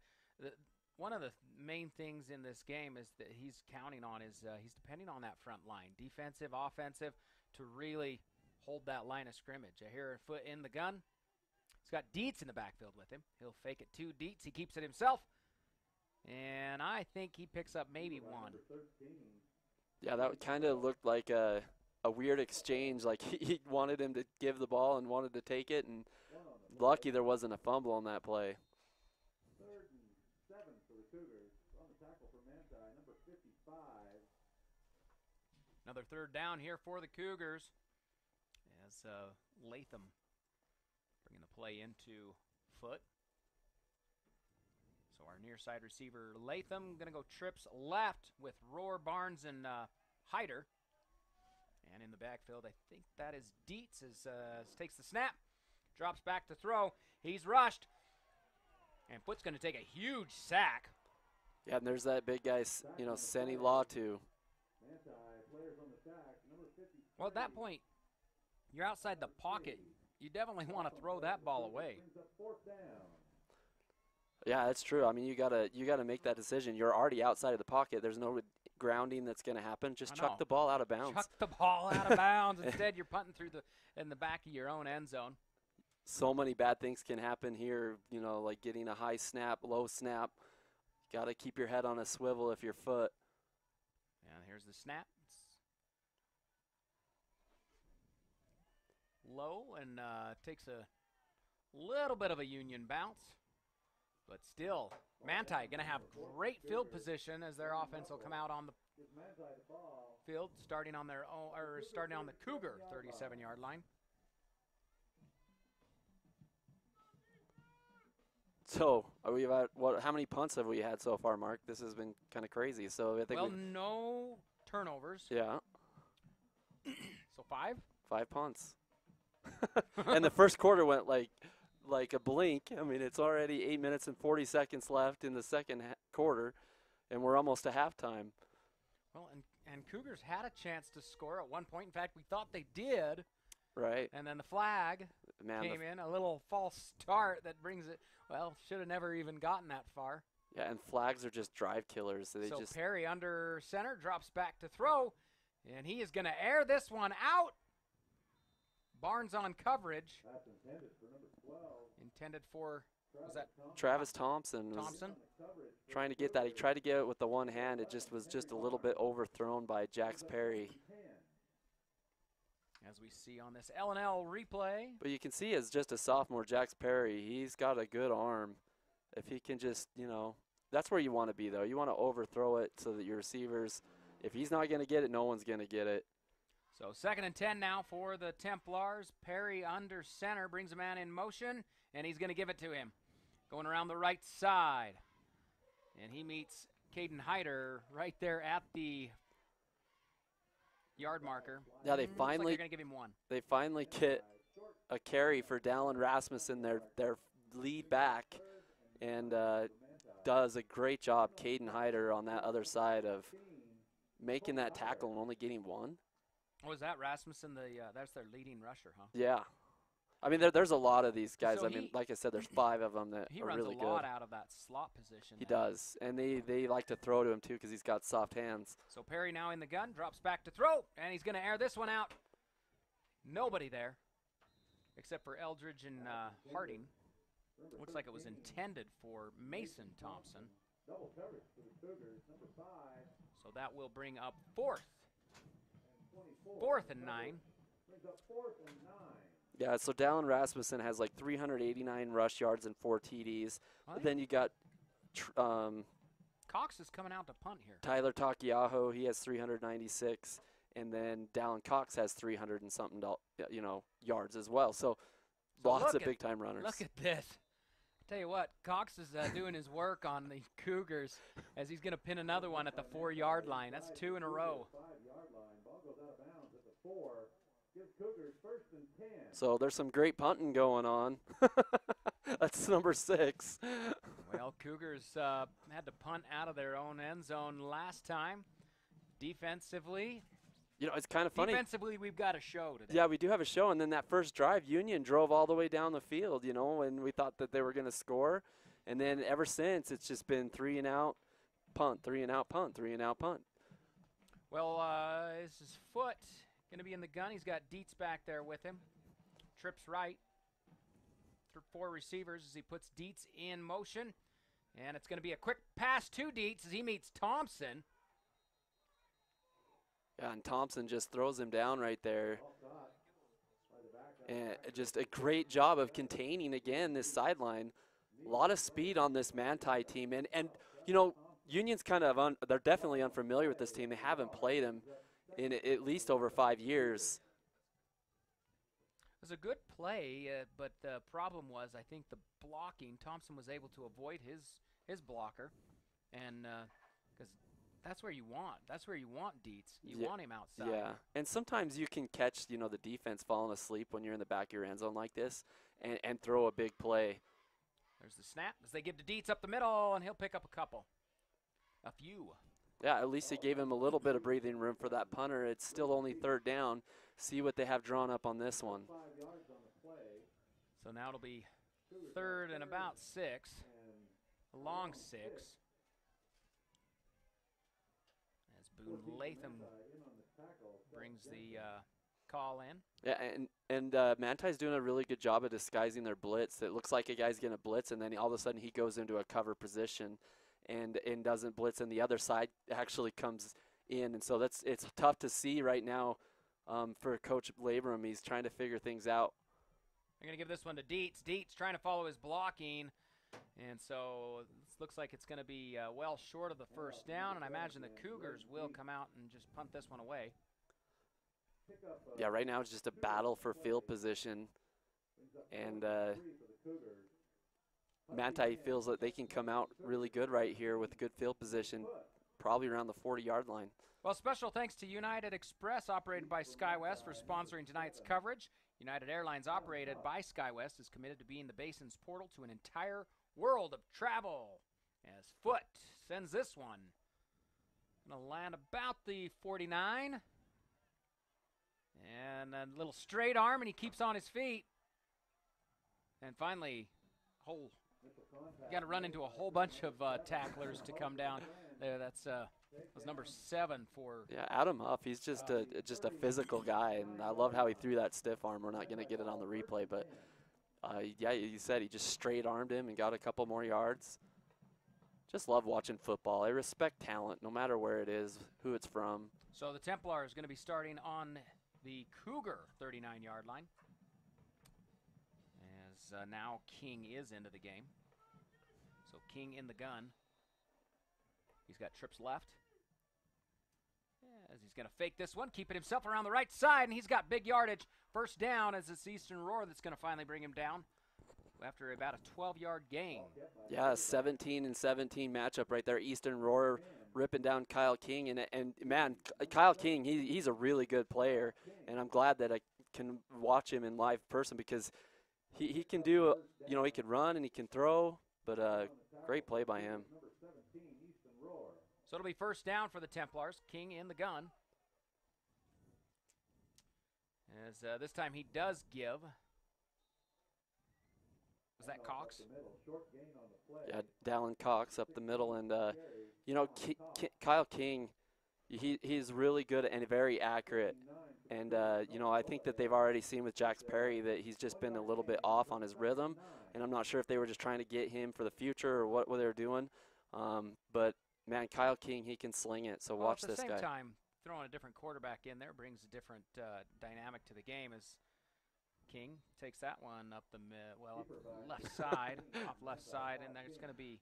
One of the main things in this game is that he's counting on is he's depending on that front line, defensive, offensive, to really hold that line of scrimmage. I hear a Foot in the gun. He's got Dietz in the backfield with him. He'll fake it to Dietz. He keeps it himself. And I think he picks up maybe 1. Yeah, that kind of looked like a weird exchange. Like he wanted him to give the ball and wanted to take it, and lucky there wasn't a fumble on that play. 3rd and 7 for the Cougars. On the tackle for Manti, number 55. Another 3rd down here for the Cougars as Latham bringing the play into Foot. So our near side receiver Latham going to go trips left with Rohr, Barnes, and Hyder. And in the backfield, I think that is Dietz as takes the snap, drops back to throw. He's rushed, and Foot's going to take a huge sack. Yeah, and there's that big guy, Senny Latu. Well, at that point, you're outside the pocket. You definitely want to throw that ball away. Yeah, that's true. I mean, you gotta make that decision. You're already outside of the pocket. There's no grounding that's going to happen. Just chuck the ball out of bounds. Chuck the ball out of bounds. Instead, you're punting in the back of your own end zone. So many bad things can happen here. Like getting a high snap, low snap. Got to keep your head on a swivel if you're Foot. And here's the snap. It's low and takes a little bit of a Union bounce. But still, Manti going to have great field position as their offense will come out on the field, starting on the Cougar 37-yard line. So we've had how many punts have we had so far, Mark? This has been kind of crazy. So I think Well, no turnovers. yeah, So 5? 5 punts. And the first quarter went like a blink. I mean, it's already 8 minutes and 40 seconds left in the second quarter, and we're almost to halftime. Well, and Cougars had a chance to score at one point. In fact, we thought they did. Right. And then the flag came in, a little false start that brings it. Well, should have never even gotten that far. Yeah, and flags are just drive killers. So So Perry under center drops back to throw, and he is going to air this one out. Barnes on coverage. That's intended for number 12. Intended for, was that Travis Thompson was trying to get that. He tried to get it with the one hand. It just was just a little bit overthrown by Jax Perry. As we see on this L&L replay. But you can see as just a sophomore, Jax Perry, he's got a good arm. If he can just, that's where you want to be, though. You want to overthrow it so that your receivers, if he's not going to get it, no one's going to get it. So 2nd and 10 now for the Templars. Perry under center brings a man in motion, and he's going to give it to him. Going around the right side. And he meets Caden Hyder right there at the yard marker. Yeah, they Looks like finally they're going to give him 1. They finally get a carry for Dallin Rasmussen, their lead back, and does a great job, Caden Hyder, on that other side of making that tackle and only getting 1. Was that Rasmussen? That's their leading rusher, huh? Yeah. I mean, there's a lot of these guys. So I mean, like I said, there's 5 of them that he are runs really a good. lot out of that slot position. He does, and they like to throw to him, too, because he's got soft hands. So Perry now in the gun, drops back to throw, and he's going to air this one out. Nobody there, except for Eldridge and Harding. Looks like it was intended for Mason Thompson. Double coverage for the Cougars, number 5. So that will bring up 4th. 24. 4th and 9. Brings up 4th and 9. Yeah, so Dallin Rasmussen has like 389 rush yards and 4 TDs. Well, Then you got Cox is coming out to punt here. Tyler Takiaho, he has 396, and then Dallin Cox has 300 and something, yards as well. So lots of big-time runners. Look at this. Tell you what, Cox is doing his work on the Cougars as he's going to pin another one at the 4-yard line. That's 2 in a row. 5-yard line. Ball goes out of bounds at the 4. Gives Cougars 1st and 10. So there's some great punting going on. That's number 6. Well, Cougars had to punt out of their own end zone last time. Defensively, It's kind of funny. Defensively, we've got a show today. Yeah, we do have a show. And then that first drive, Union drove all the way down the field, and we thought that they were going to score. And then ever since, it's just been 3 and out, punt, 3 and out, punt, 3 and out, punt. Well, this is Foot going to be in the gun. He's got Dietz back there with him. Trips right. 4 receivers as he puts Dietz in motion. And it's going to be a quick pass to Dietz as he meets Thompson. Yeah, and Thompson just throws him down right there. And just a great job of containing, again, this sideline. A lot of speed on this Manti team. And Union's kind of, they're definitely unfamiliar with this team. They haven't played him in at least over 5 years. It was a good play, but the problem was, I think, the blocking. Thompson was able to avoid his blocker, and because that's where you want Dietz. You want him outside. Yeah, and sometimes you can catch, the defense falling asleep when you're in the back of your end zone like this, and throw a big play. There's the snap as they give to Dietz up the middle, and he'll pick up a few. Yeah, at least it gave him a little bit of breathing room for that punter. It's still only 3rd down. See what they have drawn up on this one. So now it'll be 3rd and about 6, a long 6. As Boone Latham brings the call in. Yeah, and Manti's doing a really good job of disguising their blitz. It looks like a guy's going to blitz, and then all of a sudden he goes into a cover position and doesn't blitz, and the other side actually comes in. And so it's tough to see right now for Coach Labram. He's trying to figure things out. They're going to give this one to Dietz. Dietz trying to follow his blocking. And so this looks like it's going to be well short of the 1st down, and I imagine the Cougars will come out and just punt this one away. Yeah, right now it's just a battle for field position. And Manti feels that they can come out really good right here with good field position, probably around the 40-yard line. Well, special thanks to United Express, operated by SkyWest, for sponsoring tonight's coverage. United Airlines, operated by SkyWest, is committed to being the basin's portal to an entire world of travel. As Foot sends this one. Going to land about the 49. And a little straight arm, and he keeps on his feet. And finally, got to run into a whole bunch of tacklers to come down there. That's was number 7 for. Yeah, Adam Huff. He's just a physical guy, and I love how he threw that stiff arm. We're not going to get it on the replay, but yeah, you said he just straight armed him and got a couple more yards. Just love watching football. I respect talent, no matter where it is, who it's from. So the Templar is going to be starting on the Cougar 39-yard line, as now King is into the game. So King in the gun. He's got trips left. As he's going to fake this one, keeping himself around the right side, and he's got big yardage. First down, as it's Eastern Roar that's going to finally bring him down after about a 12-yard gain. Yeah, 17-17 matchup right there. Eastern Roar ripping down Kyle King, and man, Kyle King, he's a really good player, and I'm glad that I can watch him in live person because he can do, you know, he can run and he can throw, but great play by him. So it'll be first down for the Templars. King in the gun. As this time he does give. Was that Cox? Yeah, Dallin Cox up the middle, and you know, Kyle King, he's really good and very accurate. And you know, I think that they've already seen with Jax Perry that he's just been a little bit off on his rhythm, and I'm not sure if they were just trying to get him for the future or what they were doing. But man, Kyle King, he can sling it. So watch this guy. At the same time, throwing a different quarterback in there brings a different dynamic to the game. As King takes that one up the up left side, off left side, and there's going to be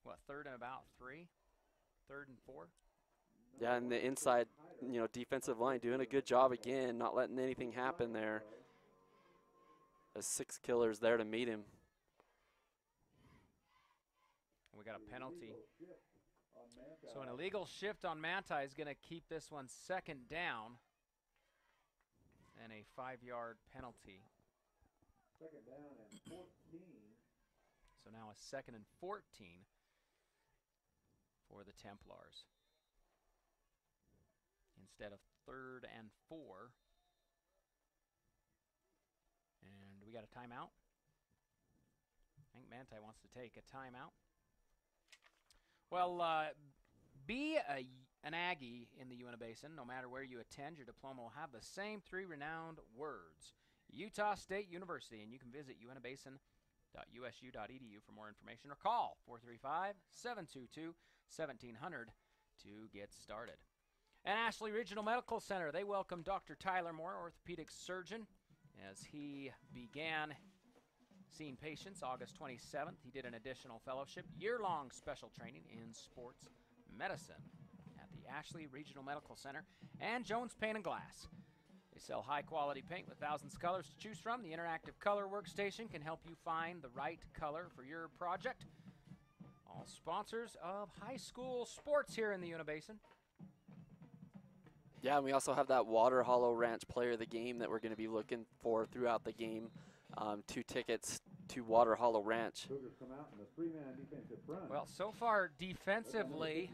what, third and about 3, 3rd and 4. Yeah, and the inside, you know, defensive line doing a good job again, not letting anything happen there. There's 6 killers there to meet him. We got a penalty. So an illegal shift on Manti is going to keep this one second down, and a 5-yard penalty. Second down and 14. So now a 2nd and 14 for the Templars instead of 3rd and 4. And we got a timeout. I think Manti wants to take a timeout. Well, be an Aggie in the Uinta Basin. No matter where you attend, your diploma will have the same 3 renowned words: Utah State University. And you can visit uintabasin.usu.edu for more information, or call 435-722-1700 to get started. And Ashley Regional Medical Center, they welcome Dr. Tyler Moore, orthopedic surgeon, as he began seeing patients August 27th. He did an additional fellowship, year-long special training in sports medicine at the Ashley Regional Medical Center. And Jones Paint and Glass. They sell high-quality paint with thousands of colors to choose from. The interactive color workstation can help you find the right color for your project. All sponsors of high school sports here in the Uinta Basin. Yeah, and we also have that Water Hollow Ranch player of the game that we're going to be looking for throughout the game. 2 tickets to Water Hollow Ranch. Cougars come out in the 3-man defensive front. Well, so far defensively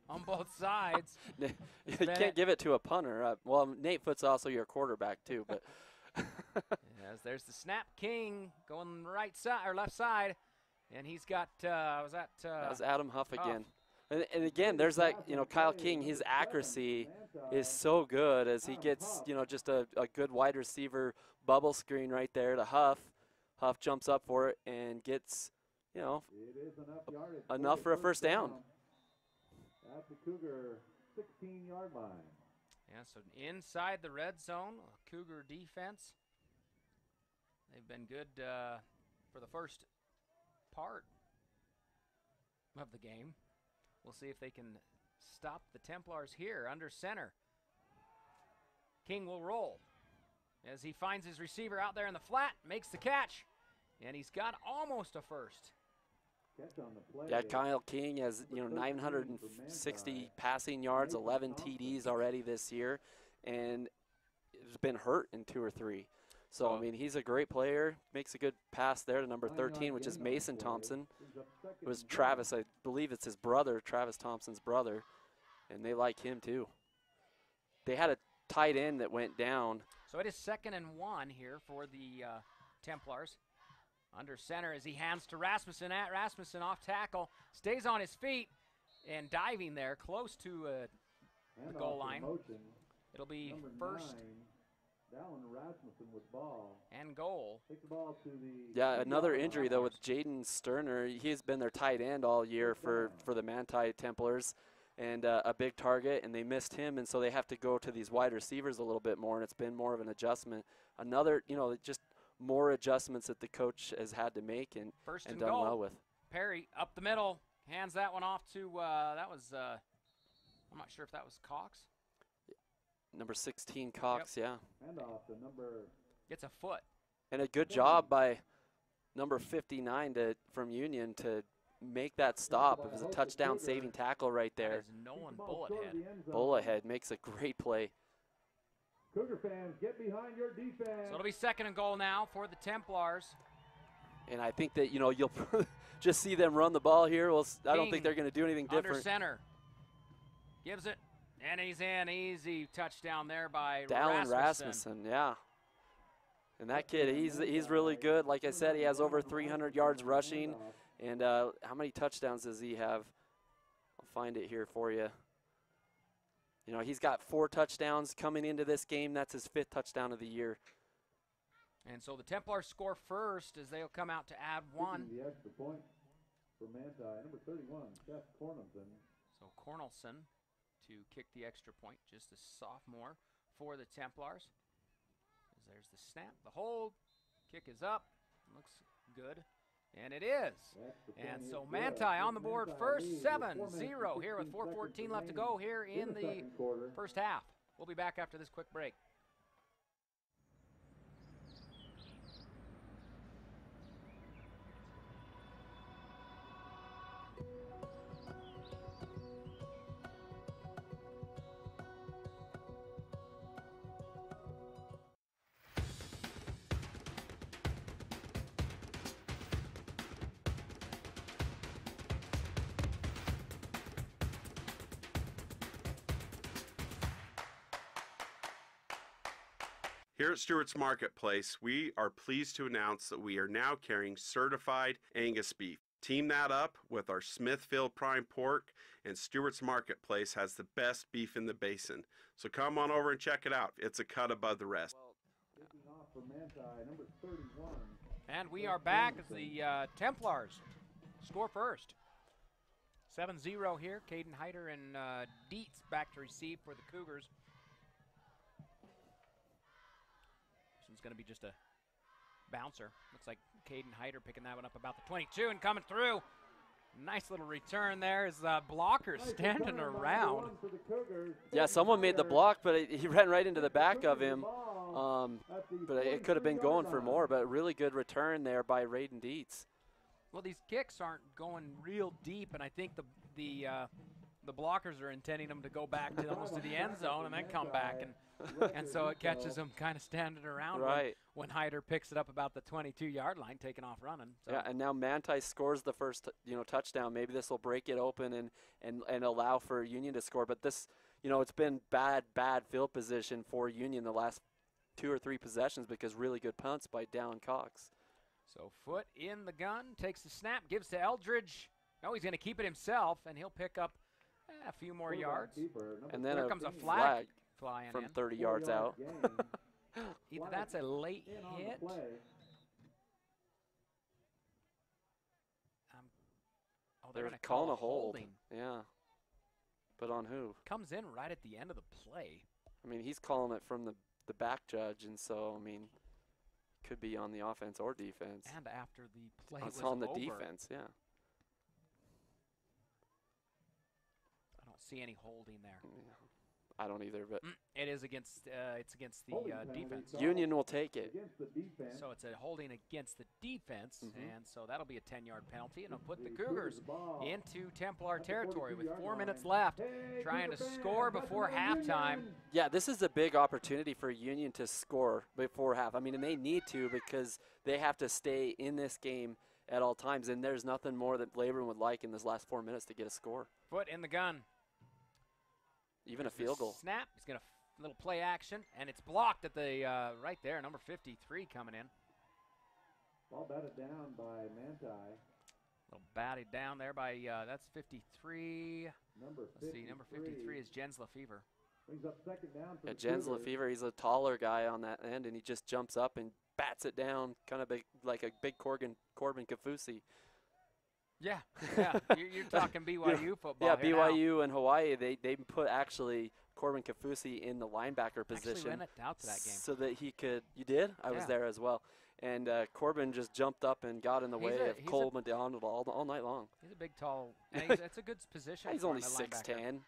on both sides. You can't give it to a punter. Well, Nate Foot's also your quarterback too, but yes, there's the snap. King going right side or left side, and he's got that was Adam Huff again. And again, there's that, you know, Kyle King, his accuracy is so good as he gets, you know, just a good wide receiver bubble screen right there to Huff. Huff jumps up for it and gets, you know, enough for a first down. At the Cougar 16-yard line. Yeah, so inside the red zone, Cougar defense. They've been good for the first part of the game. We'll see if they can stop the Templars here under center. King will roll as he finds his receiver out there in the flat, makes the catch, And he's got almost a first. Catch on the play. Yeah, Kyle King has 960 passing yards, 11 TDs already this year, and has been hurt in 2 or 3. So, I mean, he's a great player. Makes a good pass there to number 13, which is Mason Thompson. It was Travis, I believe it's his brother, Travis Thompson's brother, and they like him too. They had a tight end that went down. So it is 2nd and 1 here for the Templars. Under center as he hands to Rasmussen. Rasmussen off tackle, stays on his feet and diving there close to the goal line. It'll be first and goal. Yeah, another injury though with Jaden Sterner. He's been their tight end all year for the Manti Templars, and a big target, and they missed him, and so they have to go to these wide receivers a little bit more, and it's been more of an adjustment. Another, just more adjustments that the coach has had to make and done goal. Well with. Perry up the middle, hands that one off to, that was, I'm not sure if that was Cox. Number 16, Cox, yep. Yeah. And off the number. Gets a foot. And a good job by number 59 from Union to make that stop. It was a touchdown saving tackle right there. That is Nolan Bullethead. Bullethead makes a great play. Cougar fans, get behind your defense. So it'll be 2nd and goal now for the Templars. And I think that, you'll just see them run the ball here. Well, I don't think they're going to do anything different. Under center. Gives it, and he's in. Easy touchdown there by Dallin Rasmussen, yeah. And that kid, he's really good. Like I said, he has over 300 yards rushing. And how many touchdowns does he have? I'll find it here for you. He's got 4 touchdowns coming into this game. That's his 5th touchdown of the year. And so the Templars score first as they'll come out to add 1. The extra point for Manti, number 31, Seth Cornelson. So Cornelson to kick the extra point, just a sophomore for the Templars. As there's the snap, the hold, kick is up, looks good. And it is. And so Manti on the board first, 7-0 here with 4:14 left to go here in the first half. We'll be back after this quick break. Here at Stewart's Marketplace, we are pleased to announce that we are now carrying certified Angus beef. Team that up with our Smithfield prime pork, and Stewart's Marketplace has the best beef in the basin. So come on over and check it out. It's a cut above the rest. And we are back as the Templars score first. 7-0 here. Caden Hyder and Dietz back to receive for the Cougars. It's going to be just a bouncer. Looks like Caden Hyder picking that one up about the 22 and coming through. Nice little return there as blockers standing around. Yeah, someone made the block, but he ran right into the back of him. But it could have been going for more, but really good return there by Raiden Dietz. Well, these kicks aren't going real deep, and I think the blockers are intending them to go back to almost to the end zone and then come back, and so it catches them kind of standing around when Hyder picks it up about the 22-yard line, taking off running. So. Yeah, and now Manti scores the first touchdown. Maybe this will break it open and allow for Union to score. But this, it's been bad field position for Union the last 2 or 3 possessions because really good punts by Dallin Cox. So Foot in the gun, takes the snap, gives to Eldridge. No, he's going to keep it himself, and he'll pick up a few more yards. And then there comes a flag flying from in. 30 yards out. Either that's a late hit. They're going to call a holding. Yeah. But on who? Comes in right at the end of the play. I mean, he's calling it from the back judge, and so, I mean, could be on the offense or defense. And after the play was on the defense, yeah. I don't see any holding there. Yeah. I don't either, but It is against it's against the defense. Union will take it. So it's a holding against the defense, and so that'll be a 10-yard penalty, and it'll put the Cougars into Templar territory with 4 minutes left, trying to score before halftime. Yeah, this is a big opportunity for Union to score before half. I mean, and they need to because they have to stay in this game at all times, and there's nothing more that Labourne would like in this last 4 minutes to get a score. Foot in the gun. Even a field goal. Snap. He's going to little play action, and it's blocked at the right there. Number 53 coming in. Ball batted down by Manti. Little batted down there by that's 53. Number Let's see. Number 53 is Jens Lefevre. Brings up second down for Yeah, the Jens Cougars. Lefevre, he's a taller guy on that end, and he just jumps up and bats it down, kind of big, like a big Corbin Kafusi. Yeah, yeah. You're talking BYU football. Yeah, here BYU and Hawaii, they put actually Corbin Kafusi in the linebacker position. Actually went out to that game. So that he could, you did? I was there as well. And Corbin just jumped up and got in the way of Cole McDonald all night long. He's a big, tall, and it's a good position. He's for only him, a linebacker. 6'10".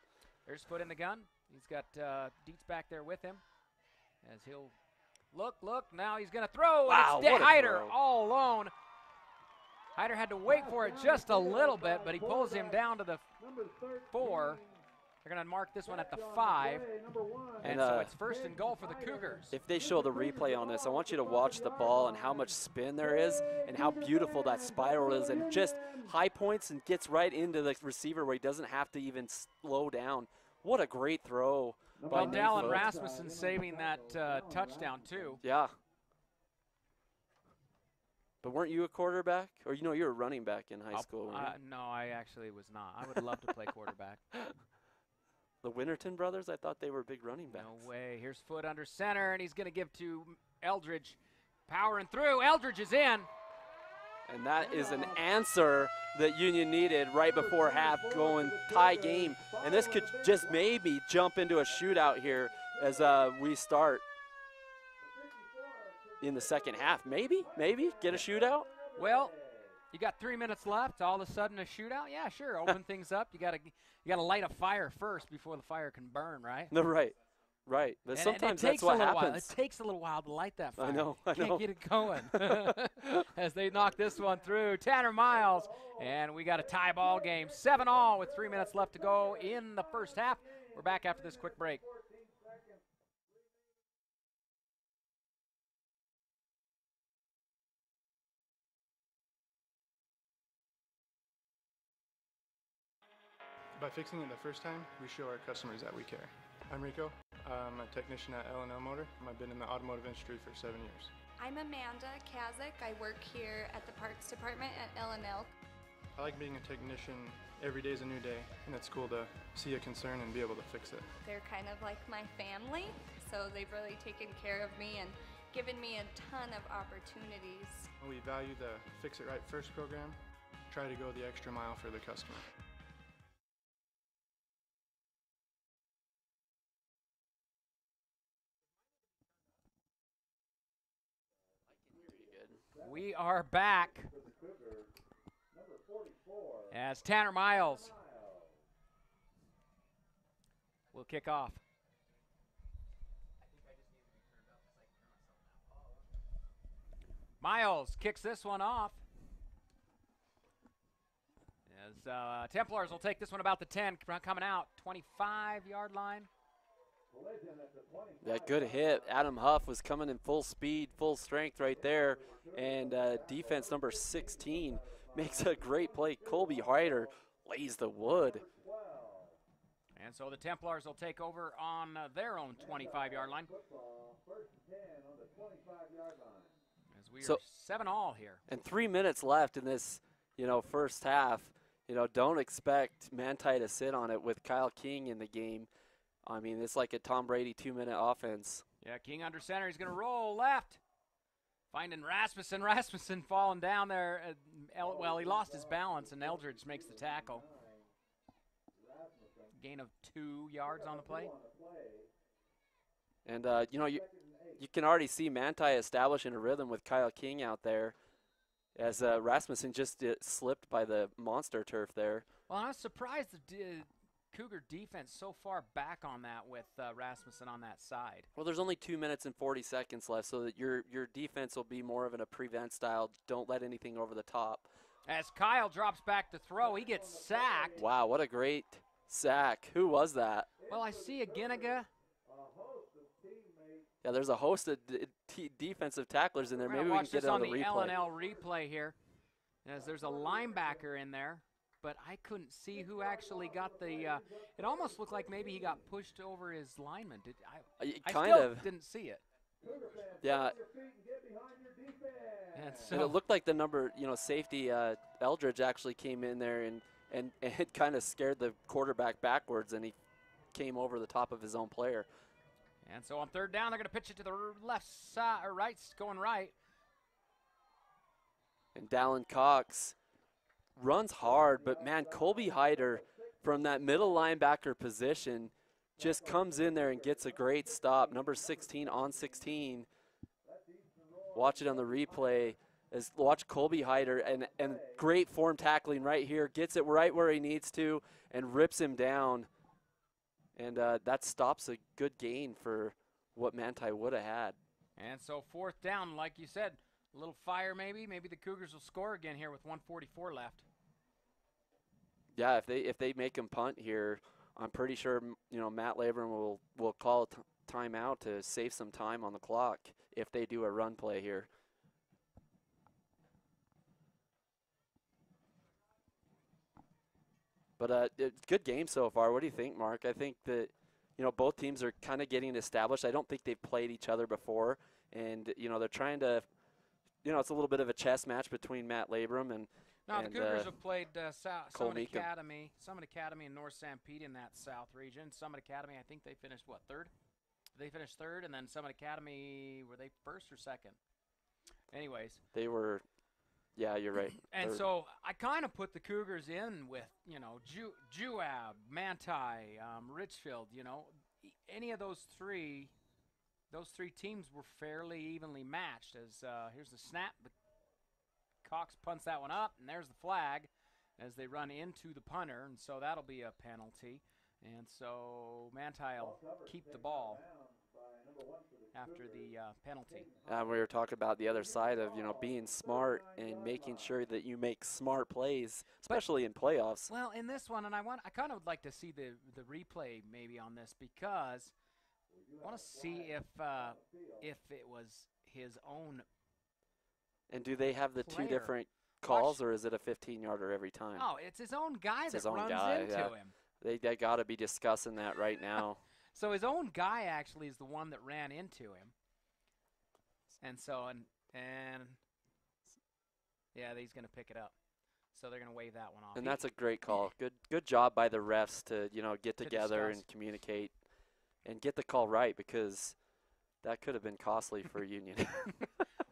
There's foot in the gun. He's got Dietz back there with him. As he'll look, now he's going to throw. Wow, and it's what a Hyder throw. all alone. Hyder had to wait for it just a little bit, but he pulls him down to the 4. They're going to mark this one at the 5. And so it's first and goal for the Cougars. If they show the replay on this, I want you to watch the ball and how much spin there is and how beautiful that spiral is, and just high points and gets right into the receiver where he doesn't have to even slow down. What a great throw by Dallin Mayfoot. Rasmussen saving that touchdown, too. Yeah. But weren't you a quarterback? Or, you were a running back in high school, weren't you? No, I actually was not. I would love to play quarterback. The Winterton brothers, I thought they were big running backs. No way. Here's foot under center, and he's going to give to Eldridge. Powering through. Eldridge is in. And that is an answer that Union needed right before half, going tie game. And this could just maybe jump into a shootout here as we start in the second half. Maybe get a shootout. Well, you got 3 minutes left. All of a sudden, a shootout. Yeah, sure. Open things up. You got to light a fire first before the fire can burn, right? No, right. But and sometimes it takes that's what a little happens. While. It takes a little while to light that fire. I know. Can't get it going. As they knock this one through, Tanner Miles, and we got a tie ball game, 7-all with 3 minutes left to go in the first half. We're back after this quick break. By fixing it the first time, we show our customers that we care. I'm Rico. I'm a technician at L&L Motor. I've been in the automotive industry for 7 years. I'm Amanda Kazik. I work here at the parts department at L&L. I like being a technician. Every day is a new day, and it's cool to see a concern and be able to fix it. They're kind of like my family, so they've really taken care of me and given me a ton of opportunities. We value the Fix It Right First program. Try to go the extra mile for the customer. We are back as Tanner Miles will kick off. Miles kicks this one off. As Templars will take this one about the 10, coming out, 25-yard line. Yeah, good hit. Adam Huff was coming in full speed, full strength right there. And defense number 16 makes a great play. Colby Hyder lays the wood. And so the Templars will take over on their own 25-yard line. As we are 7-all here. And 3 minutes left in this, first half. Don't expect Manti to sit on it with Kyle King in the game. I mean, it's like a Tom Brady 2-minute offense. Yeah, King under center. He's going to roll left. Finding Rasmussen. Rasmussen falling down there. Well, he lost his balance, and Eldridge makes the tackle. Gain of 2 yards on the play. And, you can already see Manti establishing a rhythm with Kyle King out there as Rasmussen just slipped by the monster turf there. Well, I was surprised Cougar defense so far back on that with Rasmussen on that side. Well, there's only 2 minutes and 40 seconds left, so that your defense will be more of a prevent style. Don't let anything over the top. As Kyle drops back to throw, he gets sacked. Wow, what a great sack. Who was that? Well, I see a Ginniga. Yeah, there's a host of defensive tacklers in there. We're Maybe we gonna can watch get this it on on the the replay. L&L replay here. As there's a linebacker in there, but I couldn't see who actually got the. It almost looked like maybe he got pushed over his lineman. I Kind still of. didn't see it. Yeah. And And it looked like the number, safety Eldridge actually came in there and it kind of scared the quarterback backwards, and he came over the top of his own player. And so on third down, they're going to pitch it to the left side, or right, going right. And Dallin Cox runs hard, but man, Colby Hyder from that middle linebacker position just comes in there and gets a great stop. Number 16 on 16. Watch it on the replay. Watch Colby Hyder and great form tackling right here. Gets it right where he needs to and rips him down. And that stops a good gain for what Manti would have had. And so fourth down, like you said, a little fire maybe. Maybe the Cougars will score again here with 1:44 left. Yeah, if they make him punt here, I'm pretty sure Matt Labrum will call a timeout to save some time on the clock if they do a run play here. But good game so far. What do you think, Mark? I think that both teams are kind of getting established. I don't think they've played each other before, and they're trying to. It's a little bit of a chess match between Matt Labrum and. No, the Cougars have played Summit Meekum. Academy and North Sanpete in that south region. Summit Academy, I think they finished, third? They finished third, and then Summit Academy, were they first or second? Anyways. They were, yeah, you're right. And third. so I kind of put the Cougars in with, Juab, Manti, Richfield, any of those three teams were fairly evenly matched. As here's the snap. Cox punts that one up, and there's the flag as they run into the punter, and so that'll be a penalty. And so Manti will keep the ball after the penalty. We were talking about the other side of being smart and making sure that you make smart plays, especially in playoffs. Well, in this one, and I kind of would like to see the replay maybe on this, because I want to see if it was his own. And do they have the two different calls, or is it a 15-yarder every time? Oh, it's his own guy that runs into him. They got to be discussing that right now. So his own guy actually is the one that ran into him. And so, yeah, he's going to pick it up. So they're going to wave that one off. And that's a great call. Good job by the refs to, get together and communicate and get the call right, because that could have been costly for Union.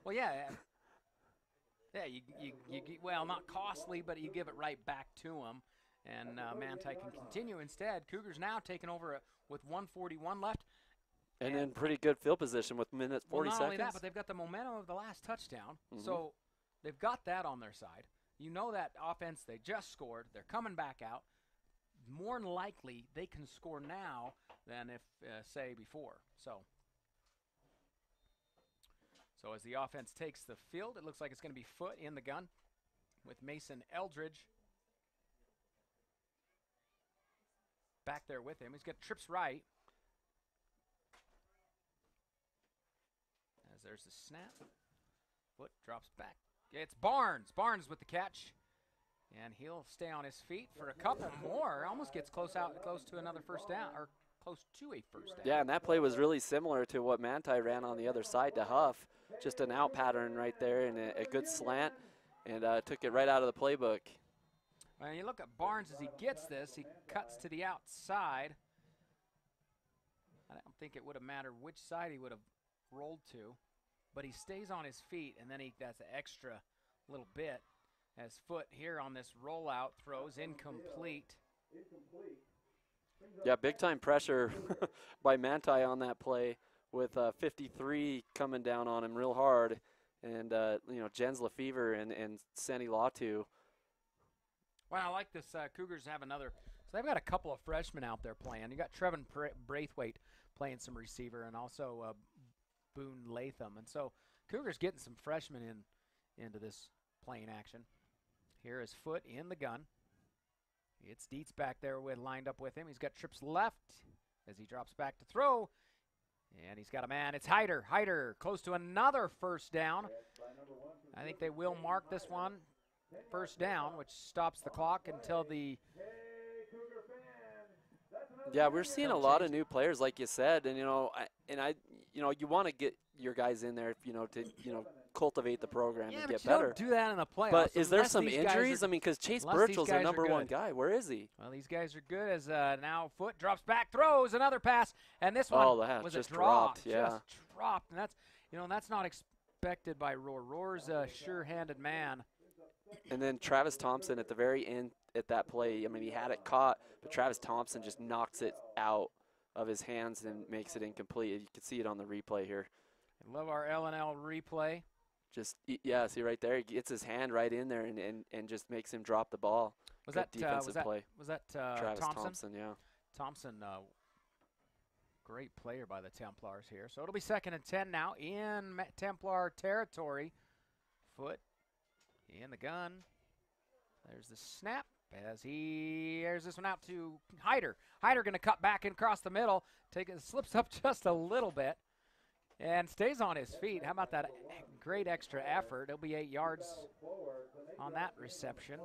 Well, yeah. Yeah, you well, not costly, but you give it right back to him. And Manti can continue instead. Cougars now taking over with 1:41 left. And in pretty good field position with minute 40 not seconds. Only that, but they've got the momentum of the last touchdown. So they've got that on their side. That offense they just scored. They're coming back out. More than likely, they can score now than if, say, before. So as the offense takes the field, it looks like it's going to be Foot in the gun with Mason Eldridge back there with him. He's got trips right. As there's the snap. Foot drops back. It's Barnes. Barnes with the catch. And he'll stay on his feet for a couple more. Almost gets close to another first down, or close to a first down. Yeah, and that play was really similar to what Manti ran on the other side to Huff. Just an out pattern right there and a good slant, and took it right out of the playbook. When you look at Barnes as he gets this, he cuts to the outside. I don't think it would have mattered which side he would have rolled to, but he stays on his feet, and then he does an extra little bit as Foot here on this rollout throws incomplete. Yeah, big-time pressure by Manti on that play with 53 coming down on him real hard. And, Jens Lefevre and Sandy Latu. Well, I like this. Cougars have another So they've got a couple of freshmen out there playing. You got Trevin Braithwaite playing some receiver, and also Boone Latham. And so Cougars getting some freshmen into this playing action. Here is Foote in the gun. It's Dietz back there lined up with him. He's got trips left as he drops back to throw. And he's got a man. It's Hyder. Hyder close to another first down. I think they will mark this one first down, which stops the clock until the... Yeah, we're seeing a lot of new players, like you said, and you want to get your guys in there, to cultivate the program and get better. Don't do that in the playoffs. But is there some injuries? I mean, because Chase Burchell's their number one guy. Where is he? Well, these guys are good. As now Foote drops back, throws another pass, and this one was just a drop. dropped. Yeah, just dropped, and that's not expected by Roar. Roar's a sure-handed man. And then Travis Thompson at the very end at that play. I mean, he had it caught, but Travis Thompson just knocks it out of his hands and makes it incomplete. You can see it on the replay here. I love our L&L replay. Just, yeah, see right there, he gets his hand right in there and just makes him drop the ball. Was Good that defensive play? Was that Travis Thompson? Yeah. Thompson, great player by the Templars here. So it'll be 2nd and 10 now in Templar territory. Foote in the gun. There's the snap as he airs this one out to Hyder. Hyder going to cut back and across the middle. Slips up just a little bit and stays on his feet. How about that great extra effort? It'll be 8 yards on that reception.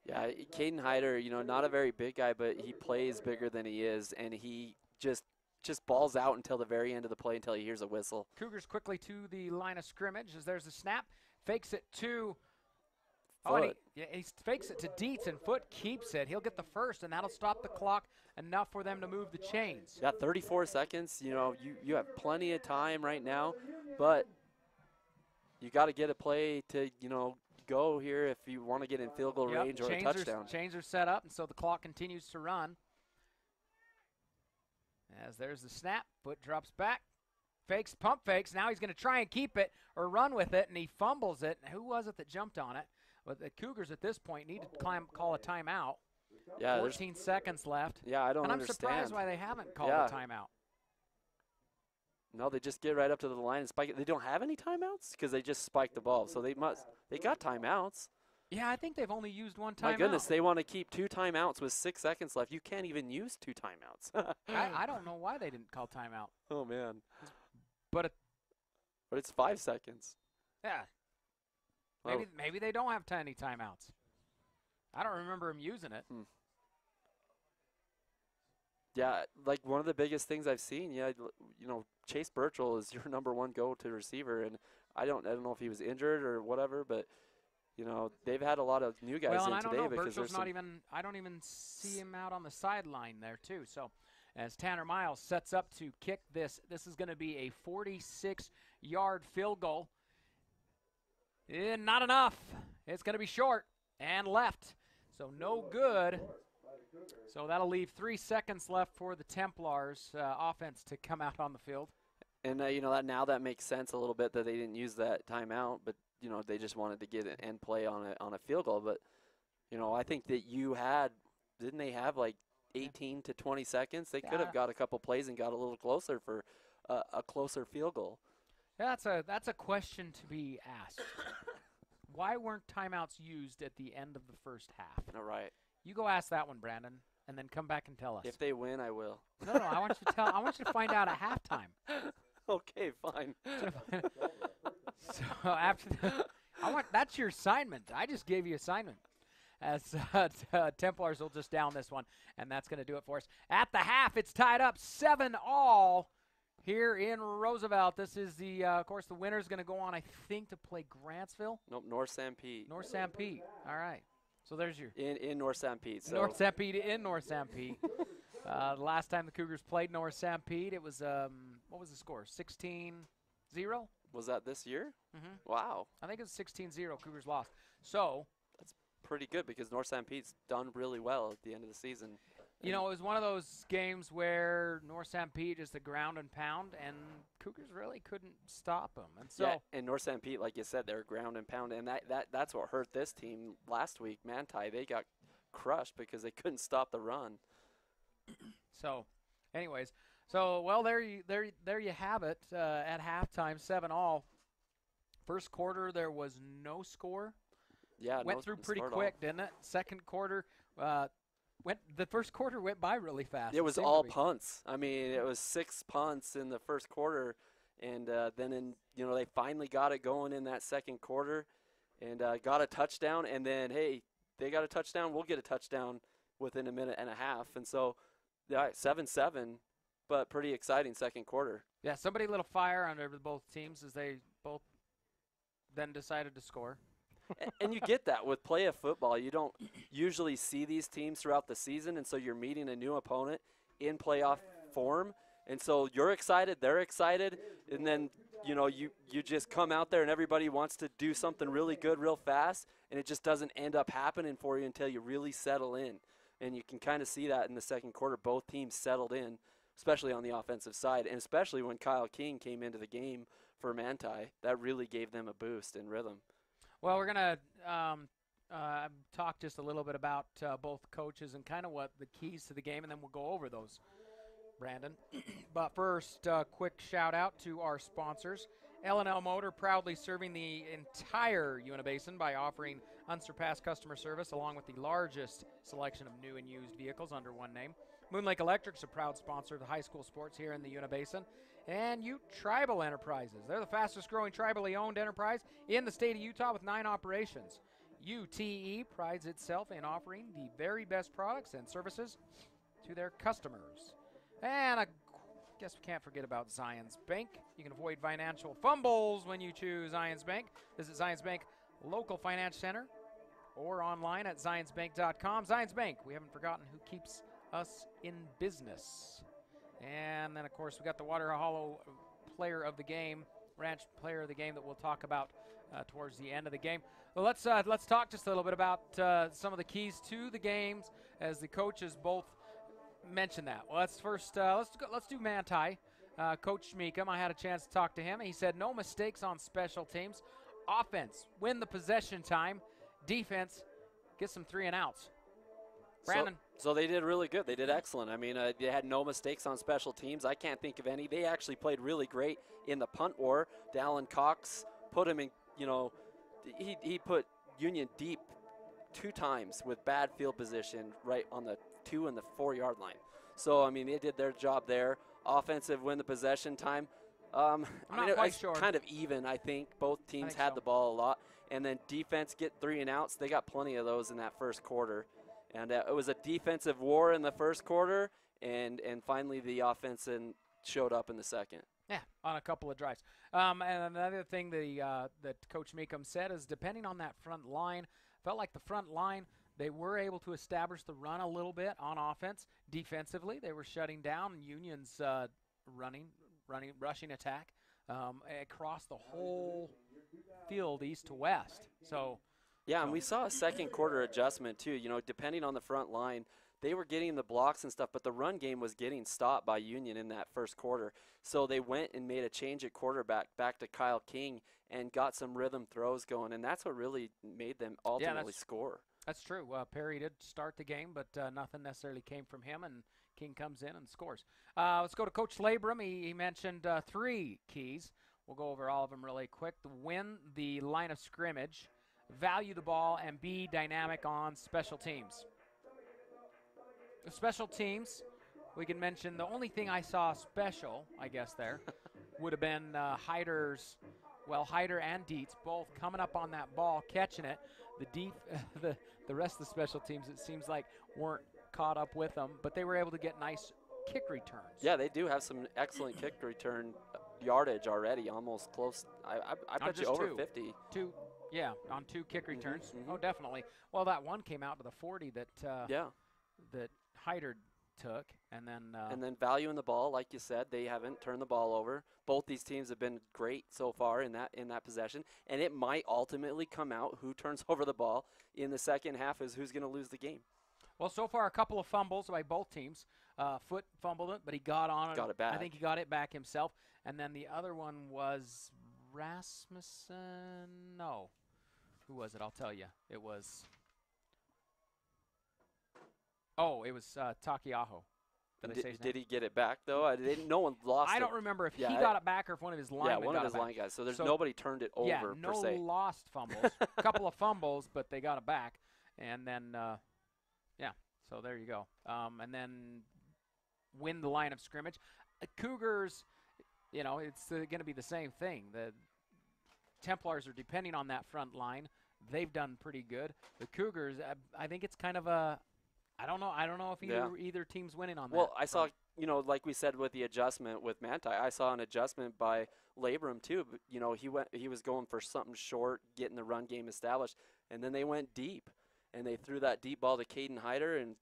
Yeah, Caden Hyder, not a very big guy, but he plays bigger than he is, and he just balls out until the very end of the play until he hears a whistle. Cougars quickly to the line of scrimmage as there's the snap. Fakes it to Foote. he fakes it to Dietz, and Foote keeps it. He'll get the first, and that'll stop the clock enough for them to move the chains. Yeah, 34 seconds. You have plenty of time right now, but you got to get a play to, go here if you want to get in field goal range or a touchdown. Chains are set up, and so the clock continues to run. As there's the snap, Foote drops back. Fakes, pump fakes. Now he's going to try and keep it or run with it, and he fumbles it. Who was it that jumped on it? But the Cougars at this point need to call a timeout. Yeah, 14 seconds left. Yeah, I don't and understand. I'm surprised why they haven't called a timeout. No, they just get right up to the line and spike it. They don't have any timeouts because they just spiked the ball. So they got timeouts. Yeah, I think they've only used one timeout. My goodness, they want to keep 2 timeouts with 6 seconds left. You can't even use 2 timeouts. I don't know why they didn't call timeout. Oh, man. But it's 5 seconds. Yeah. Maybe they don't have any timeouts. I don't remember him using it. Yeah, like one of the biggest things I've seen. Yeah, Chase Burchell is your number one go-to receiver, and I don't know if he was injured or whatever, but they've had a lot of new guys in today because there's I don't even see him out on the sideline there too. So as Tanner Miles sets up to kick this is going to be a 46-yard field goal. Not enough. It's going to be short and left. So no good. So that'll leave 3 seconds left for the Templars offense to come out on the field. And that makes sense a little bit that they didn't use that timeout, but they just wanted to get it and play on a field goal. But I think that didn't they have like 18 to 20 seconds? They could have got a couple plays and got a little closer for a closer field goal. That's a question to be asked. Why weren't timeouts used at the end of the first half? All right. You go ask that one, Brandon, and then come back and tell us. If they win, I will. No, I want you to I want you to find out at halftime. Okay, fine. So after that's your assignment. I just gave you assignment. As Templars will just down this one, and that's going to do it for us. At the half, it's tied up 7-all here in Roosevelt. This is of course, the winner's going to go on, I think, to play Grantsville. Nope, North Sanpete. North Sanpete. All right. So there's your in North Sanpete. So North Sanpete in North Sanpete. The last time the Cougars played North Sanpete, it was what was the score? 16-0. Was that this year? Mm-hmm. Wow. I think it was 16-0. Cougars lost. So that's pretty good because North Sanpete's done really well at the end of the season. It was one of those games where North Sanpete is the ground and pound, and Cougars really couldn't stop them. And so, and North Sanpete, like you said, they're ground and pound, and that's what hurt this team last week. Manti, they got crushed because they couldn't stop the run. So, anyways, well, there you have it. At halftime, 7-all. First quarter, there was no score. Yeah, went through pretty quick, didn't it? Second quarter, the first quarter went by really fast. It was all punts. I mean, it was 6 punts in the first quarter, and then they finally got it going in that second quarter, and got a touchdown. And then, hey, they got a touchdown, we'll get a touchdown within a minute and a half, and so 7-7, but pretty exciting second quarter. Yeah, somebody lit a fire under both teams as they both then decided to score. And you get that with play of football. You don't usually see these teams throughout the season, and so you're meeting a new opponent in playoff form. And so you're excited, they're excited, and then you just come out there and everybody wants to do something really good real fast, and it just doesn't end up happening for you until you really settle in. And you can kind of see that in the second quarter. Both teams settled in, especially on the offensive side, and especially when Kyle King came into the game for Manti. That really gave them a boost in rhythm. Well, we're going to talk just a little bit about both coaches and kind of what the keys to the game, and then we'll go over those, Brandon. But first, quick shout-out to our sponsors. L&L Motor, proudly serving the entire Uinta Basin by offering unsurpassed customer service along with the largest selection of new and used vehicles under one name. Moon Lake Electric's a proud sponsor of the high school sports here in the Uinta Basin. And Ute Tribal Enterprises. They're the fastest growing tribally owned enterprise in the state of Utah with 9 operations. UTE prides itself in offering the very best products and services to their customers. And I guess we can't forget about Zions Bank. You can avoid financial fumbles when you choose Zions Bank. Visit Zions Bank local finance center or online at zionsbank.com. Zions Bank, we haven't forgotten who keeps us in business. And then, of course, we got the Water Hollow player of the game, ranch player of the game that we'll talk about towards the end of the game. Well, let's talk just a little bit about some of the keys to the games as the coaches both mentioned that. Well, let's do Manti. Coach Schmeekum, I had a chance to talk to him. He said no mistakes on special teams. Offense, win the possession time. Defense, get some 3 and outs. Brandon. So they did really good. They did excellent. I mean, they had no mistakes on special teams. I can't think of any. They actually played really great in the punt war. Dallin Cox put him in, he put Union deep 2 times with bad field position right on the 2 and the 4 yard line. So, I mean, they did their job there. Offensive win the possession time. I'm not quite sure. Kind of even, I think. Both teams had the ball a lot. And then defense get 3 and outs. They got plenty of those in that first quarter. And it was a defensive war in the first quarter, and finally the offense showed up in the second. Yeah, on a couple of drives. And another thing that Coach Meekum said is depending on that front line, felt like the front line, they were able to establish the run a little bit on offense. Defensively, they were shutting down Union's rushing attack across the whole field east to west. So. Yeah, and we saw a second quarter adjustment too. Depending on the front line, they were getting the blocks and stuff, but the run game was getting stopped by Union in that first quarter. So they went and made a change at quarterback back to Kyle King and got some rhythm throws going, and that's what really made them ultimately score. That's true. Perry did start the game, but nothing necessarily came from him, and King comes in and scores. Let's go to Coach Labrum. He mentioned 3 keys. We'll go over all of them really quick. Win the line of scrimmage, value the ball, and be dynamic on special teams. The special teams, we can mention the only thing I saw special, I guess there, would have been Hyder and Dietz both coming up on that ball, catching it. The rest of the special teams, it seems like, weren't caught up with them, but they were able to get nice kick returns. Yeah, they do have some excellent kick return yardage already, almost close. I bet you over 50. Yeah, on 2 kick returns. Oh, definitely. Well, that one came out to the 40 that Hyder took, and then valuing the ball, like you said, they haven't turned the ball over. Both these teams have been great so far in that possession, and it might ultimately come out who turns over the ball in the second half is who's going to lose the game. Well, so far a couple of fumbles by both teams. Foot fumbled it, but he got on it. Got it back. I think he got it back himself, and then the other one was Rasmussen. No. Who was it? I'll tell you. It was Oh, it was Takiaho. Did I say his name? Did he get it back though? No one lost it. I don't remember if he Yeah, got it back or if one of his linemen Yeah, one got of his it back. line guys. So there's nobody turned it over yeah, per se. no lost fumbles. A couple of fumbles, but they got it back. And then, yeah, so there you go. And then win the line of scrimmage. Cougars, you know, it's going to be the same thing. The Templars are depending on that front line. They've done pretty good. The Cougars, I think it's kind of a, I don't know if either team's winning on that. Well, I saw, you know, like we said with the adjustment with Manti, I saw an adjustment by Labrum too. But, you know, he was going for something short, getting the run game established, and then they went deep, and they threw that deep ball to Caden Hyder and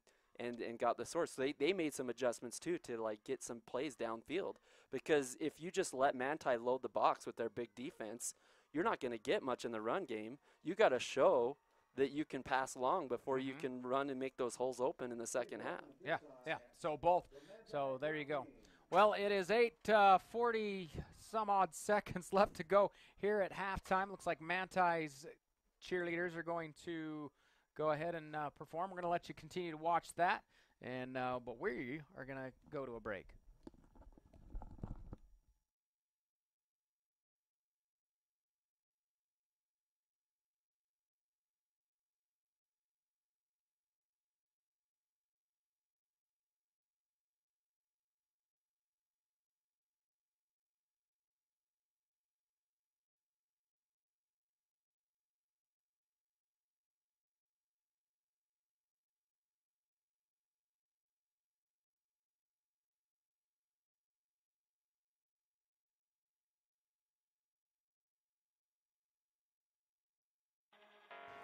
got the source. So they made some adjustments too to like get some plays downfield, because if you just let Manti load the box with their big defense, you're not going to get much in the run game. You got to show that you can pass long before you can run and make those holes open in the second half. Yeah, yeah. So both. So there you go. Well, it is 8:40 some odd seconds left to go here at halftime. Looks like Manti's cheerleaders are going to go ahead and perform. We're going to let you continue to watch that, and but we are going to go to a break.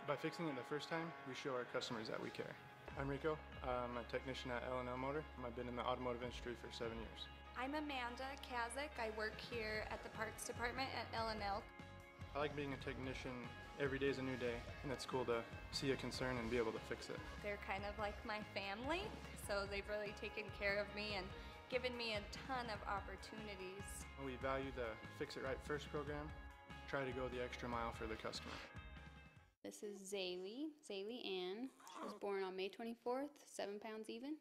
By fixing it the first time, we show our customers that we care. I'm Rico. I'm a technician at L&L Motor. I've been in the automotive industry for 7 years. I'm Amanda Kazik. I work here at the parts department at L&L. I like being a technician. Every day is a new day, and it's cool to see a concern and be able to fix it. They're kind of like my family, so they've really taken care of me and given me a ton of opportunities. We value the Fix It Right First program. Try to go the extra mile for the customer. This is Zaylee Ann. She was born on May 24th, 7 pounds even.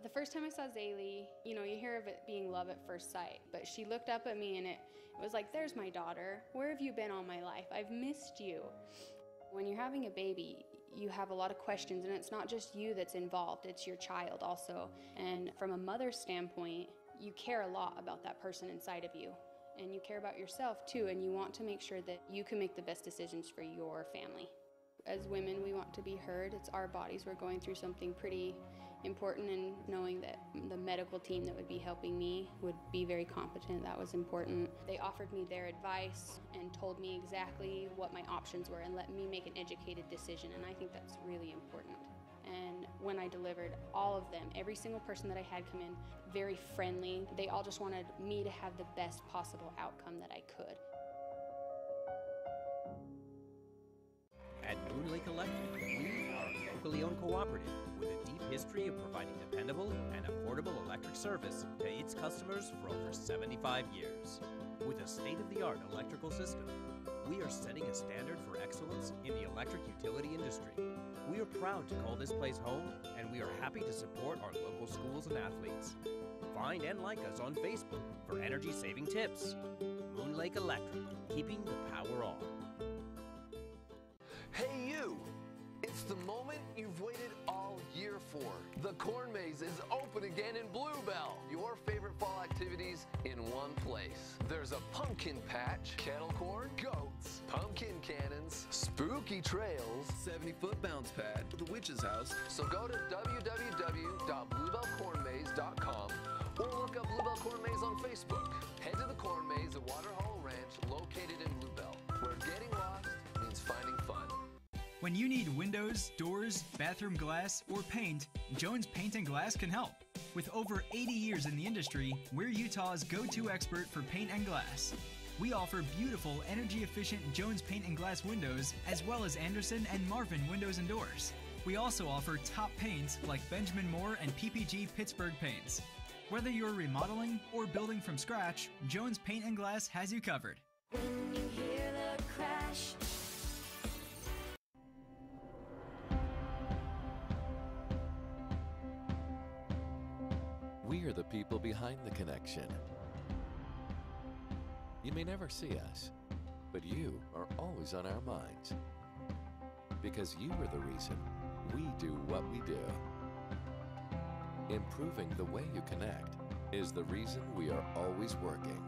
The first time I saw Zaylee, you know, you hear of it being love at first sight, but she looked up at me and it was like, there's my daughter. Where have you been all my life? I've missed you. When you're having a baby, you have a lot of questions, and it's not just you that's involved, it's your child also. And from a mother's standpoint, you care a lot about that person inside of you. And you care about yourself too, and you want to make sure that you can make the best decisions for your family. As women, we want to be heard. It's our bodies. We're going through something pretty important, and knowing that the medical team that would be helping me would be very competent, that was important. They offered me their advice and told me exactly what my options were and let me make an educated decision, and I think that's really important. And when I delivered, all of them, every single person that I had come in, very friendly. They all just wanted me to have the best possible outcome that I could. At Moon Lake Electric, we are a locally owned cooperative with a deep history of providing dependable and affordable electric service to its customers for over 75 years. With a state-of-the-art electrical system, we are setting a standard for excellence in the electric utility industry. We are proud to call this place home, and we are happy to support our local schools and athletes. Find and like us on Facebook for energy-saving tips. Moon Lake Electric, keeping the power on. Hey you! It's the moment you've waited all year for. The Corn Maze is open again in Bluebell. Your favorite fall activities in one place. There's a pumpkin patch, kettle corn, goats, pumpkin cannons, spooky trails, 70-foot bounce pad, the witch's house. So go to www.bluebellcornmaze.com or look up Bluebell Corn Maze on Facebook. Head to the Corn Maze at Waterhollow Ranch, located in Bluebell, where getting lost means finding fun. When you need windows, doors, bathroom glass, or paint, Jones Paint and Glass can help. With over 80 years in the industry, we're Utah's go-to expert for paint and glass. We offer beautiful, energy-efficient Jones Paint and Glass windows, as well as Anderson and Marvin windows and doors. We also offer top paints like Benjamin Moore and PPG Pittsburgh paints. Whether you're remodeling or building from scratch, Jones Paint and Glass has you covered. When you hear the crash, people behind the connection. You may never see us, but you are always on our minds. Because you are the reason we do what we do. Improving the way you connect is the reason we are always working.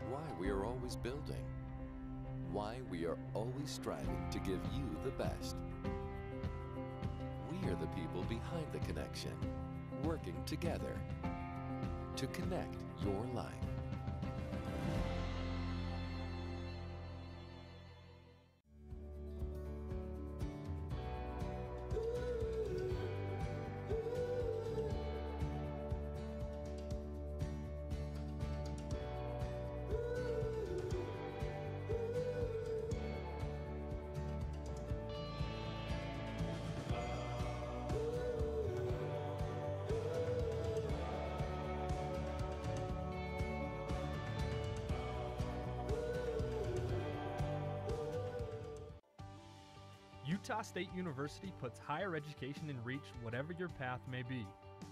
Why we are always building. Why we are always striving to give you the best. We are the people behind the connection, working together to connect your life. Utah State University puts higher education in reach whatever your path may be.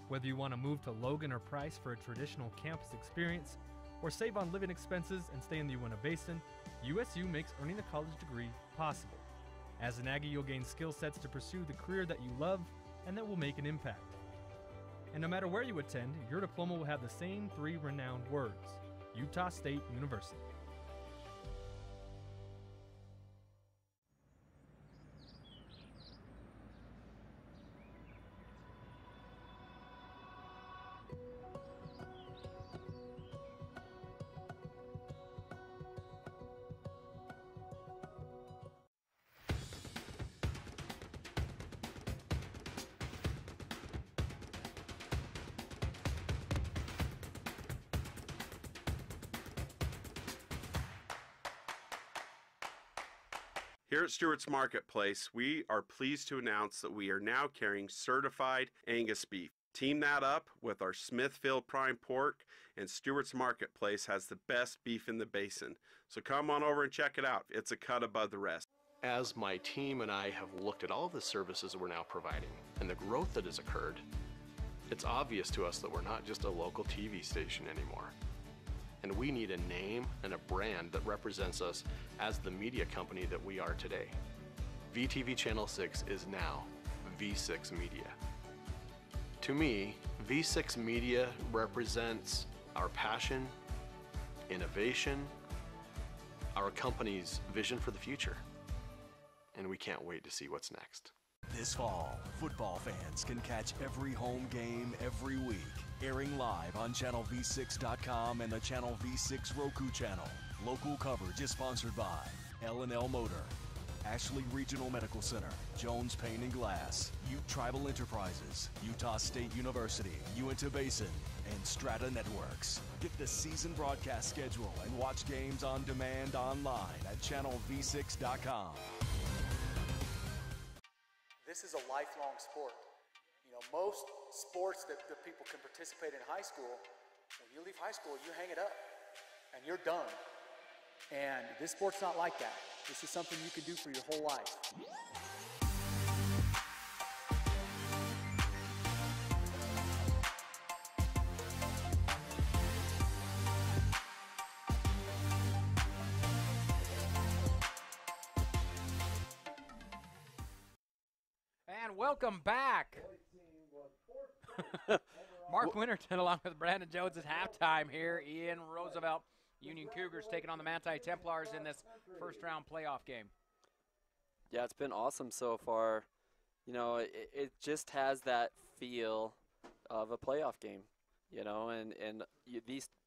Whether you want to move to Logan or Price for a traditional campus experience, or save on living expenses and stay in the Uinta Basin, USU makes earning a college degree possible. As an Aggie, you'll gain skill sets to pursue the career that you love and that will make an impact. And no matter where you attend, your diploma will have the same 3 renowned words: Utah State University. Here at Stewart's Marketplace, we are pleased to announce that we are now carrying certified Angus beef. Team that up with our Smithfield prime pork, and Stewart's Marketplace has the best beef in the basin. So come on over and check it out. It's a cut above the rest. As my team and I have looked at all of the services we're now providing and the growth that has occurred, it's obvious to us that we're not just a local TV station anymore. And we need a name and a brand that represents us as the media company that we are today. VTV Channel 6 is now V6 Media. To me, V6 Media represents our passion, innovation, our company's vision for the future. And we can't wait to see what's next. This fall, football fans can catch every home game every week, airing live on channelv6.com and the Channel V6 Roku channel. Local coverage is sponsored by L&L Motor, Ashley Regional Medical Center, Jones Paint and Glass, Ute Tribal Enterprises, Utah State University, Uinta Basin, and Strata Networks. Get the season broadcast schedule and watch games on demand online at channelv6.com. This is a lifelong sport. You know, most sports that people can participate in high school, when you leave high school, you hang it up and you're done. And this sport's not like that. This is something you can do for your whole life. And welcome back. Mark Winterton along with Brandon Jones at halftime here in Roosevelt. Union Cougars taking on the Manti Templars in this first-round playoff game. Yeah, it's been awesome so far. You know, it just has that feel of a playoff game, you know, and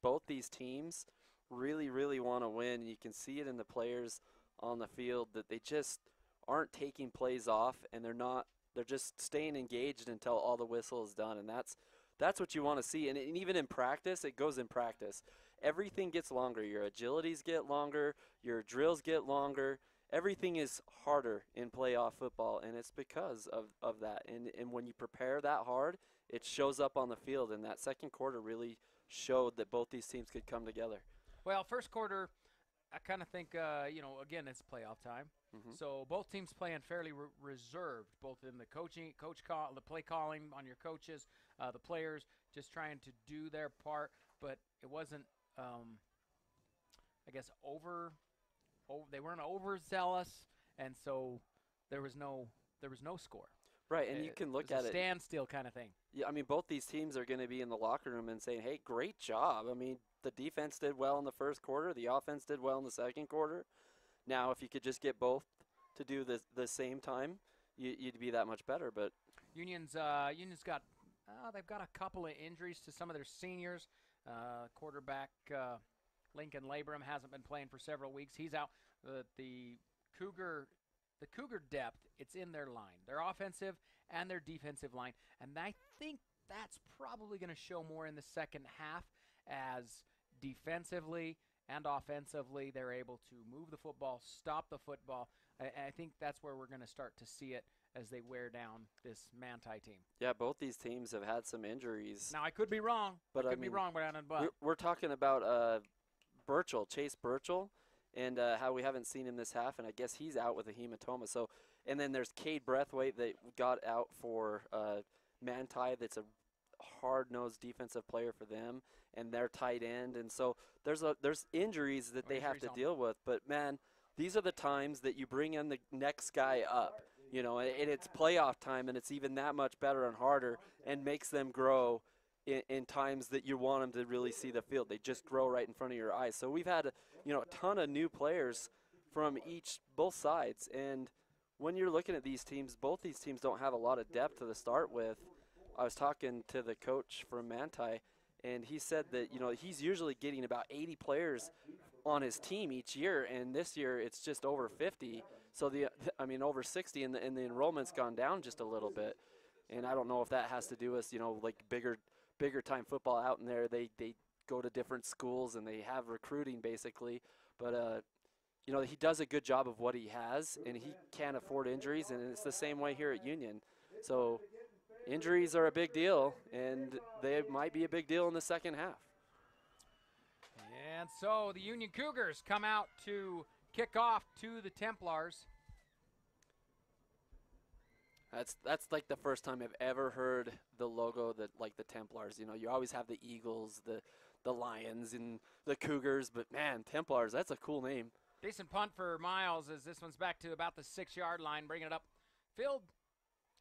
both these teams really, really want to win. You can see it in the players on the field that they just aren't taking plays off, and they're just staying engaged until all the whistle is done, and that's what you want to see. And even in practice, it goes in practice. Everything gets longer. Your agilities get longer. Your drills get longer. Everything is harder in playoff football, and it's because of that. And when you prepare that hard, it shows up on the field, and that second quarter really showed that both these teams could come together. Well, first quarter, I kind of think, again, it's playoff time. Mm-hmm. So both teams playing fairly reserved, both in the the play calling on your coaches, The players just trying to do their part, but it wasn't, I guess, they weren't overzealous, and so there was no score. Right, and you can look at it. Standstill kind of thing. Yeah, I mean, both these teams are going to be in the locker room and saying, hey, great job. I mean, the defense did well in the first quarter. The offense did well in the second quarter. Now, if you could just get both to do the same time, you'd be that much better. But Union's got they've got a couple of injuries to some of their seniors. Quarterback Lincoln Labram hasn't been playing for several weeks. He's out. The Cougar depth, it's in their line, their offensive and their defensive line, and I think that's probably going to show more in the second half as defensively and offensively they're able to move the football, stop the football. I think that's where we're going to start to see it as they wear down this Manti team. Yeah, both these teams have had some injuries. Now, I could be wrong. But I could be wrong, but we're talking about Chase Burchell, and how we haven't seen him this half, and I guess he's out with a hematoma. So, and then there's Cade Breathwaite that got out for Manti. That's a hard-nosed defensive player for them, and their tight end. And so there's injuries that they have to deal with. But man, these are the times that you bring in the next guy up. You know, and it's playoff time, and it's even that much better and harder, and makes them grow in times that you want them to really see the field. They just grow right in front of your eyes. So we've had a ton of new players from both sides, and when you're looking at these teams, both these teams don't have a lot of depth to start with. I was talking to the coach from Manti, and he said that he's usually getting about 80 players on his team each year, and this year it's just over 50. So over 60, and the enrollment's gone down just a little bit. And I don't know if that has to do with like bigger time football out in there. They go to different schools and they have recruiting basically. But he does a good job of what he has, and he can't afford injuries, and it's the same way here at Union. So injuries are a big deal, and they might be a big deal in the second half. And so the Union Cougars come out to kick off to the Templars. That's like the first time I've ever heard the logo that like the Templars. You always have the Eagles, the Lions, and the Cougars, but man, Templars, that's a cool name. Decent punt for Miles as this one's back to about the 6-yard line, bringing it up field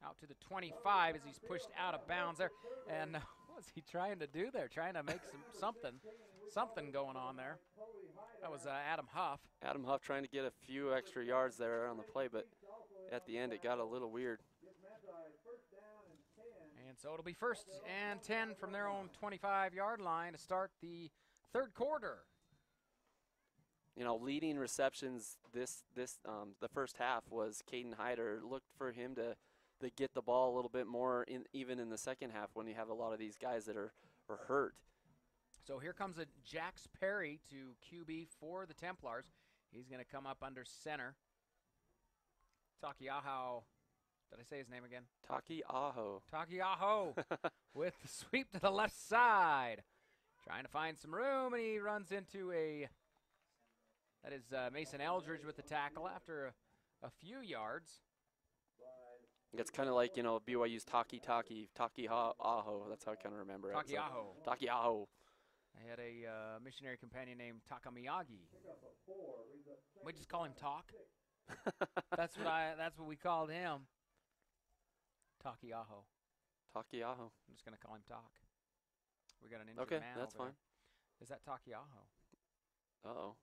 out to the 25 as he's pushed out of bounds there. And what's he trying to do there? Trying to make something going on there. That was Adam Huff. Adam Huff trying to get a few extra yards there on the play, but at the end it got a little weird. And so it'll be 1st and 10 from their own 25-yard line to start the third quarter. Leading receptions the first half was Caden Hyder. Looked for him to get the ball a little bit more even in the second half when you have a lot of these guys that are hurt. So here comes a Jax Perry to QB for the Templars. He's going to come up under center. Takiaho. Did I say his name again? Takiaho with the sweep to the left side. Trying to find some room, and he runs into that is Mason Eldridge with the tackle after a few yards. It's kind of like, BYU's Takiaho. That's how I kind of remember it. Takiaho. I had a missionary companion named Takamiyagi. We just call him Talk. That's what we called him. Takiaho. I'm just gonna call him Talk. We got an injured man. Okay, that's fine. Is that Takiaho? Uh-oh.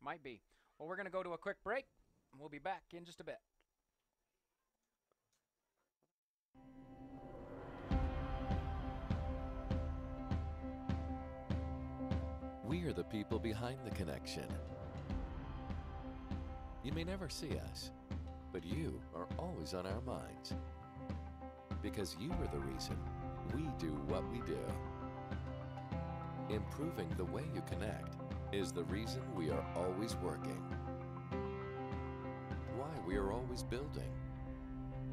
Might be. Well, we're gonna go to a quick break, and we'll be back in just a bit. We are the people behind the connection. You may never see us, but you are always on our minds. Because you are the reason we do what we do. Improving the way you connect is the reason we are always working. Why we are always building.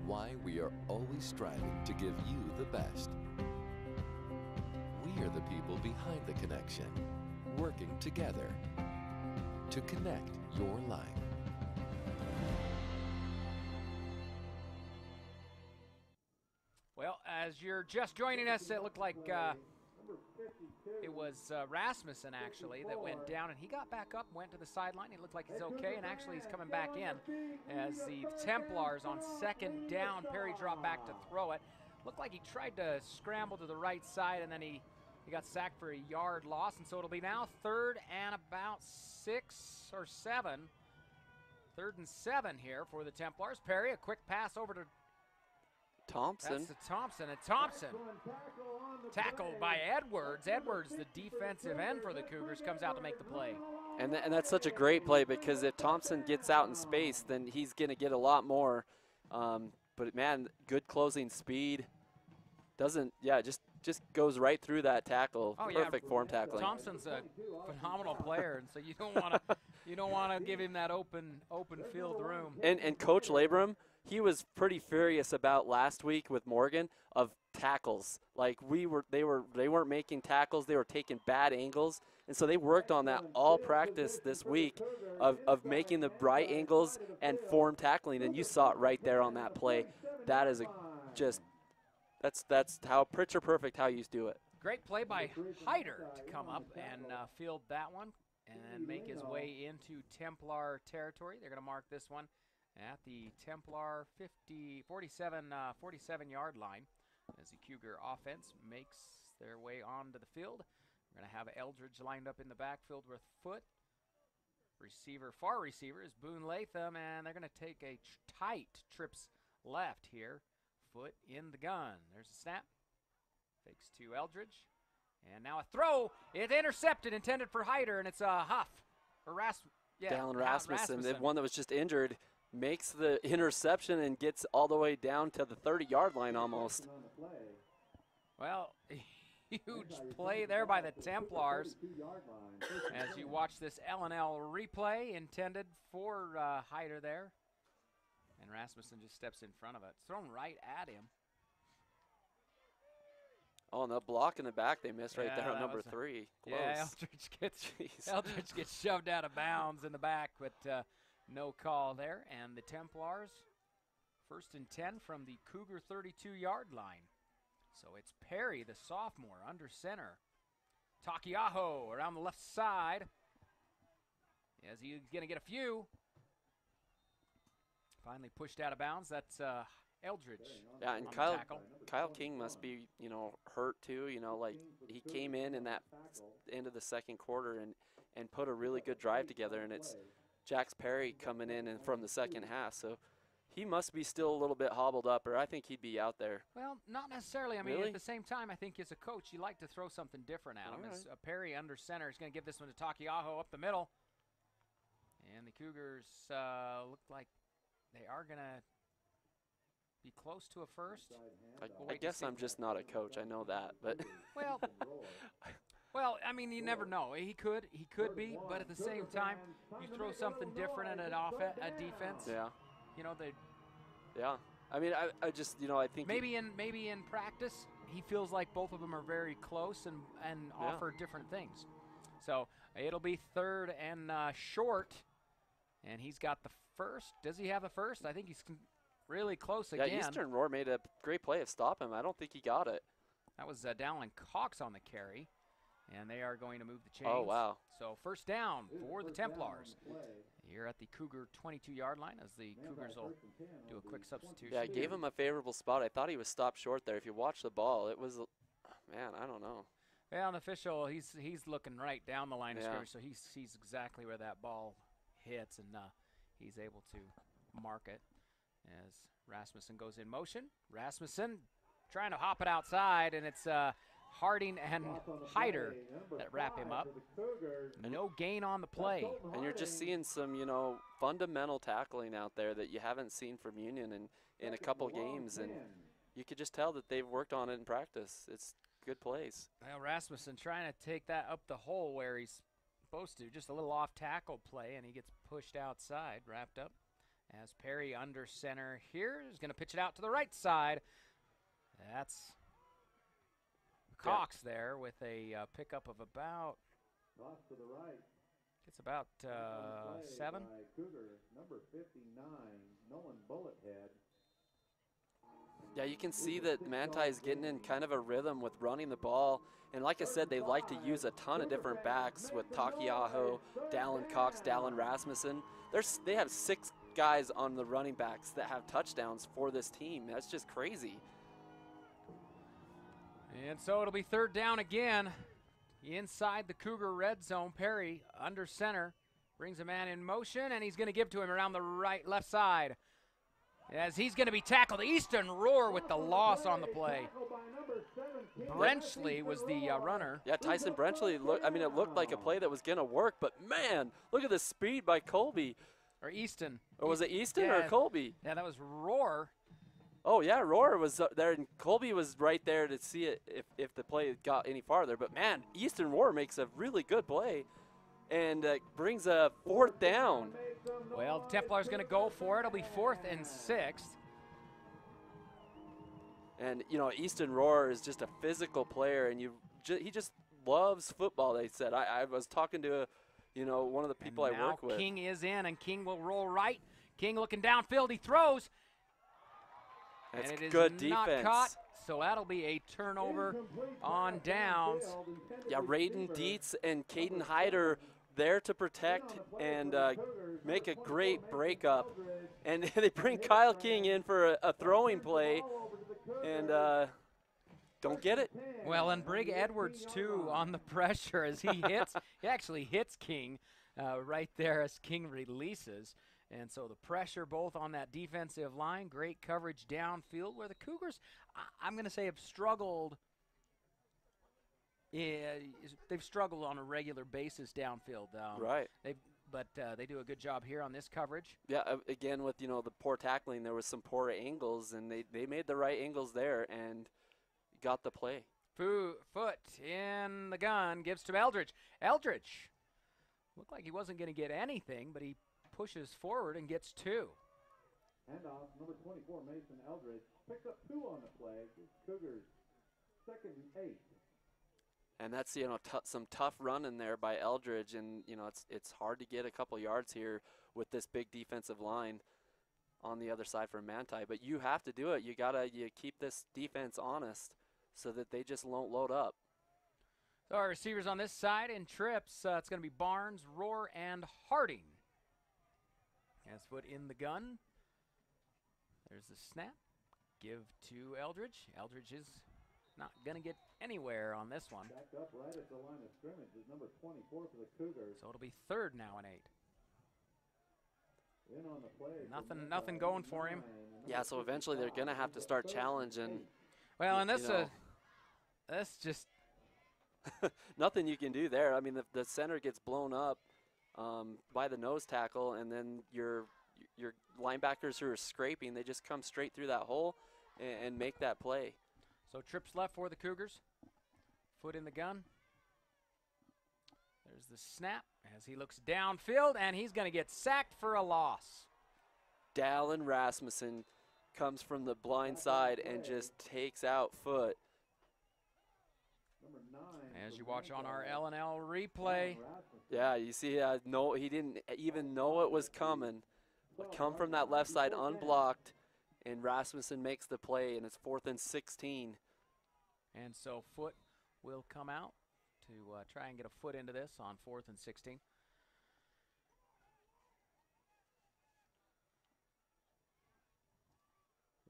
Why we are always striving to give you the best. We are the people behind the connection, working together to connect your life. Well, as you're just joining us, it looked like it was Rasmussen, actually, that went down, and he got back up, went to the sideline. He looked like he's okay, and actually he's coming back in as the Templars on second down. Perry dropped back to throw it. Looked like he tried to scramble to the right side, and then he got sacked for a yard loss, and so it'll be now 3rd and about 6 or 7. 3rd and 7 here for the Templars. Perry, a quick pass over to Thompson. That's to Thompson, and Thompson tackled by Edwards. Edwards, the defensive end for the Cougars, comes out to make the play. And that's such a great play, because if Thompson gets out in space, then he's going to get a lot more. But, man, good closing speed. Just goes right through that tackle. Oh, Perfect form tackling. Thompson's a phenomenal player, and so you don't want to give him that open field room. And Coach Labrum, he was pretty furious about last week with Morgan of tackles. Like they weren't making tackles, they were taking bad angles, and so they worked on that all practice this week of making the right angles and form tackling, and you saw it right there on that play. That is that's how picture perfect how you do it. Great play by Hyder to come up and field that one and make his way into Templar territory. They're going to mark this one at the Templar 47-yard line as the Cougar offense makes their way onto the field. We're going to have Eldridge lined up in the backfield with Foot. Far receiver is Boone Latham, and they're going to take a tight trips left here. Foot in the gun. There's a snap. Fakes to Eldridge. And now a throw. It's intercepted, intended for Hyder, and it's a Huff. Or Dallin Rasmussen, the one that was just injured, makes the interception and gets all the way down to the 30-yard line almost. Well, huge play there by the Templars as you watch this L&L replay intended for Hyder there. And Rasmussen just steps in front of it. It's thrown right at him. Oh, and the block in the back they missed right there on number 3. Close. Yeah, Eldridge gets shoved out of bounds in the back, but no call there. And the Templars, 1st and 10 from the Cougar 32-yard line. So it's Perry, the sophomore, under center. Takiaho around the left side as he's going to get a few. Finally pushed out of bounds. That's Eldridge. Yeah, and Kyle King must be, hurt too. Like he came in that end of the second quarter and put a really good drive together, and it's Jax Perry coming in and from the second half. So he must be still a little bit hobbled up, or I think he'd be out there. Well, not necessarily. I mean, really? At the same time, I think as a coach, you like to throw something different at him. As Perry under center is going to give this one to Takiaho up the middle. And the Cougars look like they are going to be close to a first. I guess I'm just not a coach. I know that, but well, I mean, you never know. He could be, but at the same time, you throw something different at a defense. Yeah. They. Yeah. I mean, I just, I think maybe in practice he feels like both of them are very close and offer different things. So it'll be 3rd and short, and he's got the first. Does he have the first? I think he's really close again. Yeah, Eastern Roar made a great play of stop him. I don't think he got it. That was Dallin Cox on the carry, and they are going to move the chains. Oh, wow. So 1st down for the Templars. Here at the Cougar 22-yard line as the Cougars will do a quick substitution. Yeah, I gave him a favorable spot. I thought he was stopped short there. If you watch the ball, it was, man, I don't know. Yeah, an official, he's looking right down the line of scrimmage, so he sees exactly where that ball hits, and he's able to mark it as Rasmussen goes in motion. Rasmussen trying to hop it outside, and it's Harding and Hyder that wrap him up. No gain on the play. And you're just seeing some, fundamental tackling out there that you haven't seen from Union in a couple games, and you could just tell that they've worked on it in practice. It's good plays. Well, Rasmussen trying to take that up the hole where he's supposed to. Just a little off-tackle play, and he gets pushed outside, wrapped up. As Perry under center here is going to pitch it out to the right side. That's Cox there with a pickup of about. Off to the right. It's about 7. Cougar number 59, Nolan Bullethead. Yeah, you can see that Manti is getting in kind of a rhythm with running the ball. And like I said, they like to use a ton of different backs with Takiaho, Dallin Cox, Dallin Rasmussen. They have 6 guys on the running backs that have touchdowns for this team. That's just crazy. And so it'll be 3rd down again. Inside the Cougar red zone, Perry under center brings a man in motion, and he's going to give to him around the left side. As he's going to be tackled. Easton Roar with the loss on the play. Brenchley was the runner. Yeah, Tyson Brenchley, it looked like a play that was going to work, but man, look at the speed by Colby. Or Easton. Or was it Easton or Colby? Yeah, that was Roar. Oh, yeah, Roar was there, and Colby was right there to see it if the play got any farther. But, man, Easton Roar makes a really good play and brings a 4th down. Well, the Templars going to go for it. It'll be 4th and 6th. And, Easton Roar is just a physical player, and he just loves football, they said. I was talking to, one of the people I work with. King is in, and King will roll right. King looking downfield. He throws. That's and it good is defense. Not caught, so that'll be a turnover on downs. Yeah, Raiden Dietz and Caden Hyder there to protect and make a great breakup. And they bring Kyle King in for a throwing play and don't get it. Well, and Brig Edwards, too, on the pressure as he hits. He actually hits King right there as King releases. And so the pressure both on that defensive line, great coverage downfield where the Cougars, I'm going to say, have struggled. They've struggled on a regular basis downfield. Right. But they do a good job here on this coverage. Yeah, again with, the poor tackling, there was some poor angles, and they made the right angles there and got the play. Foot in the gun, gives to Eldridge. Eldridge looked like he wasn't going to get anything, but he pushes forward and gets 2. Handoff, number 24, Mason Eldridge. Picks up 2 on the play. Cougars, 2nd and 8. And that's, some tough running there by Eldridge, and, it's hard to get a couple yards here with this big defensive line on the other side for Manti. But you have to do it. You keep this defense honest so that they just won't load up. So our receivers on this side in trips, it's going to be Barnes, Roar, and Harding. Has foot in the gun. There's the snap. Give to Eldridge. Eldridge is not going to get anywhere on this one. Backed up right at the line of scrimmage is number 24 for the Cougars. So it'll be 3rd now and 8. In on the play. Nothing going for him. Yeah, so eventually they're going to have to start challenging. Well, and that's just nothing you can do there. I mean, the center gets blown up by the nose tackle, and then your linebackers who are scraping, they just come straight through that hole and make that play. So trips left for the Cougars. Foot in the gun. There's the snap as he looks downfield, and he's going to get sacked for a loss. Dallin Rasmussen comes from the blind side and just takes out Foot. As you watch on our L&L replay. Yeah, you see, no, he didn't even know it was coming. But come from that left side unblocked, and Rasmussen makes the play, and it's 4th and 16. And so Foot will come out to try and get a foot into this on 4th and 16.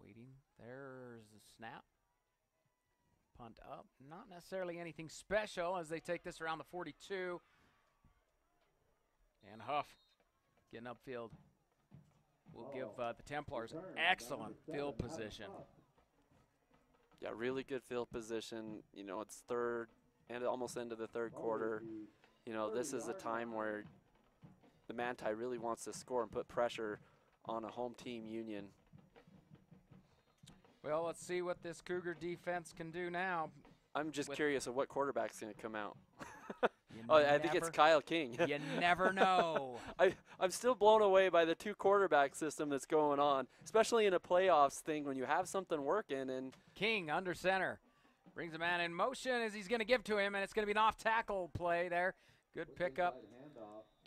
Waiting. There's the snap. Punt up. Not necessarily anything special as they take this around the 42. And Huff getting upfield will give the Templars excellent field position. Yeah, really good field position. It's 3rd and almost into the 3rd quarter. This is a time where the Manti really wants to score and put pressure on a home team Union. Well, let's see what this Cougar defense can do now. I'm just curious of what quarterback's going to come out. I think it's Kyle King. You never know. I'm still blown away by the 2 quarterback system that's going on, especially in a playoffs thing when you have something working. And King under center. Brings a man in motion as he's going to give to him, and it's going to be an off-tackle play there. Good pickup.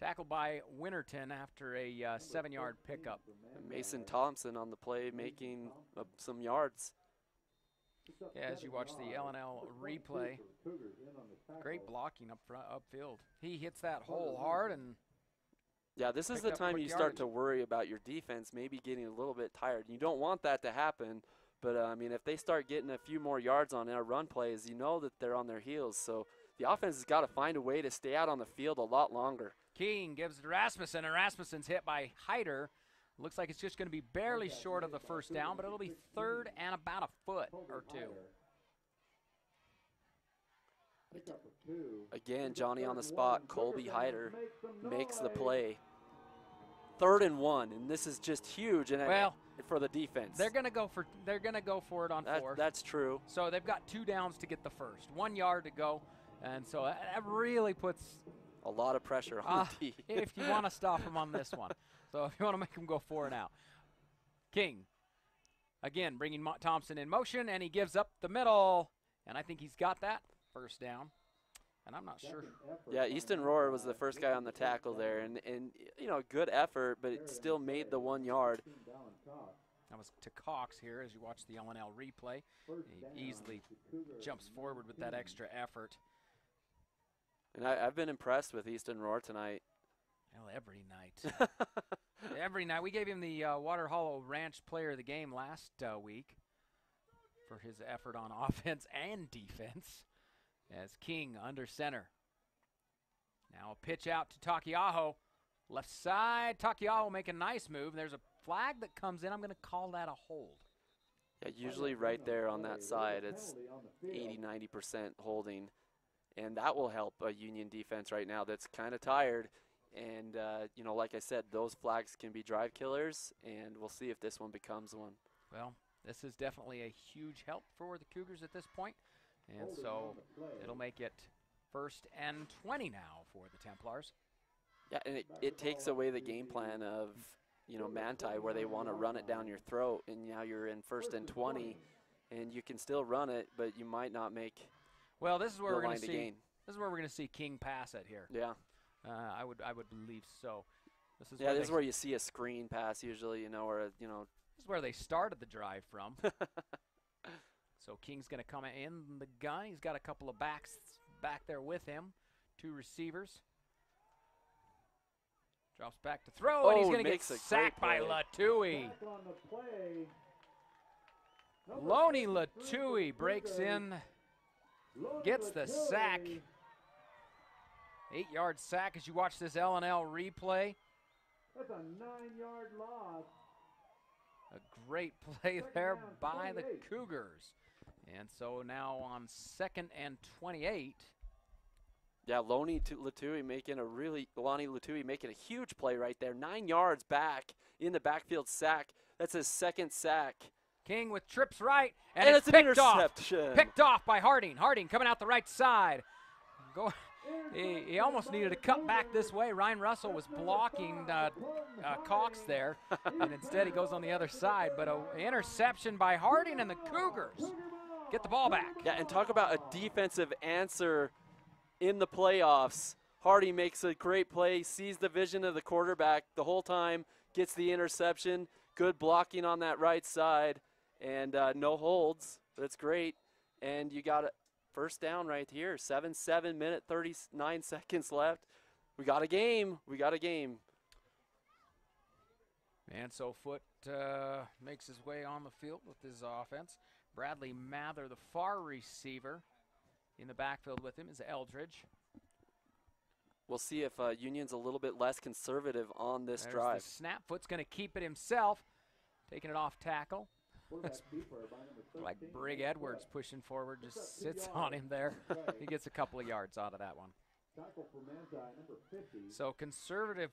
Tackled by Winterton after a 7-yard pickup. Mason Thompson on the play making some yards. as you watch the L&L replay. Great blocking up front, upfield. He hits that hole hard, and yeah, this is the time you start to worry about your defense maybe getting a little bit tired. You don't want that to happen, but I mean, if they start getting a few more yards on their run plays, you know that they're on their heels. So the offense has got to find a way to stay out on the field a lot longer. King gives it to Rasmussen, and Rasmussen's hit by Hyder. Looks like it's just going to be barely short of the first down, but it'll be 3rd and about a foot or 2. Again, Johnny on the spot. Colby Hyder makes the play. 3rd and 1, and this is just huge. And well, for the defense, they're going to go for it on 4th. That's true. So they've got 2 downs to get the first, 1 yard to go, and so that really puts a lot of pressure on the D. If you want to stop them on this one. So if you want to make them go 4 and out. King, again, bringing Thompson in motion, and he gives up the middle. And I think he's got that first down. And I'm not sure. Yeah, Easton Rohr was the first guy on the tackle there. And you know, good effort, but it still made the 1 yard. That was to Cox here as you watch the L&L replay. He easily jumps forward with that extra effort. And I've been impressed with Easton Rohr tonight. Well, every night. Every night. We gave him the Water Hollow Ranch Player of the Game last week for his effort on offense and defense as King under center. Now a pitch out to Takiaho. Left side, Takiaho make a nice move. There's a flag that comes in. I'm going to call that a hold. Yeah, usually right there on that side, it's 80-90% holding. And that will help a Union defense right now that's kind of tired. And, you know, like I said, those flags can be drive killers, and we'll see if this one becomes one. Well, this is definitely a huge help for the Cougars at this point. And so it'll make it 1st and 20 now for the Templars. Yeah, and it takes away the game plan of, you know, Manti, where they want to run it down your throat, and now you're in 1st and 20, and you can still run it, but you might not make. Well, this is where we're going to see. Gain. This is where we're going to see King pass it here. Yeah. I would believe so. This is where you see a screen pass usually, you know, or you know. This is where they started the drive from. So King's going to come in the gun. He's got a couple of backs back there with him, 2 receivers. Drops back to throw, and he's going to get sacked by Latui. Loney Latui breaks in, gets the sack. 8-yard sack as you watch this L&L replay. That's a 9-yard loss. A great play there by the Cougars. And so now on 2nd and 28. Yeah, Loney Latui making a huge play right there. 9 yards back in the backfield sack. That's his 2nd sack. King with trips right, and it's an interception. Picked off by Harding. Harding coming out the right side. He almost needed to cut back this way. Ryan Russell was blocking Cox there, and instead he goes on the other side. But an interception by Harding, and the Cougars get the ball back. Yeah, and talk about a defensive answer in the playoffs. Harding makes a great play, sees the vision of the quarterback the whole time, gets the interception. Good blocking on that right side, and no holds. That's great. And you got it. First down right here, 7 minute, 39 seconds left. We got a game. We got a game. And so Foote makes his way on the field with his offense. Bradley Mather, the far receiver. In the backfield with him is Eldridge. We'll see if Union's a little bit less conservative on this There's drive. The snap. Foote's going to keep it himself, taking it off tackle. Like Brig Edwards pushing forward, just sits on him there. He gets a couple of yards out of that one. So conservative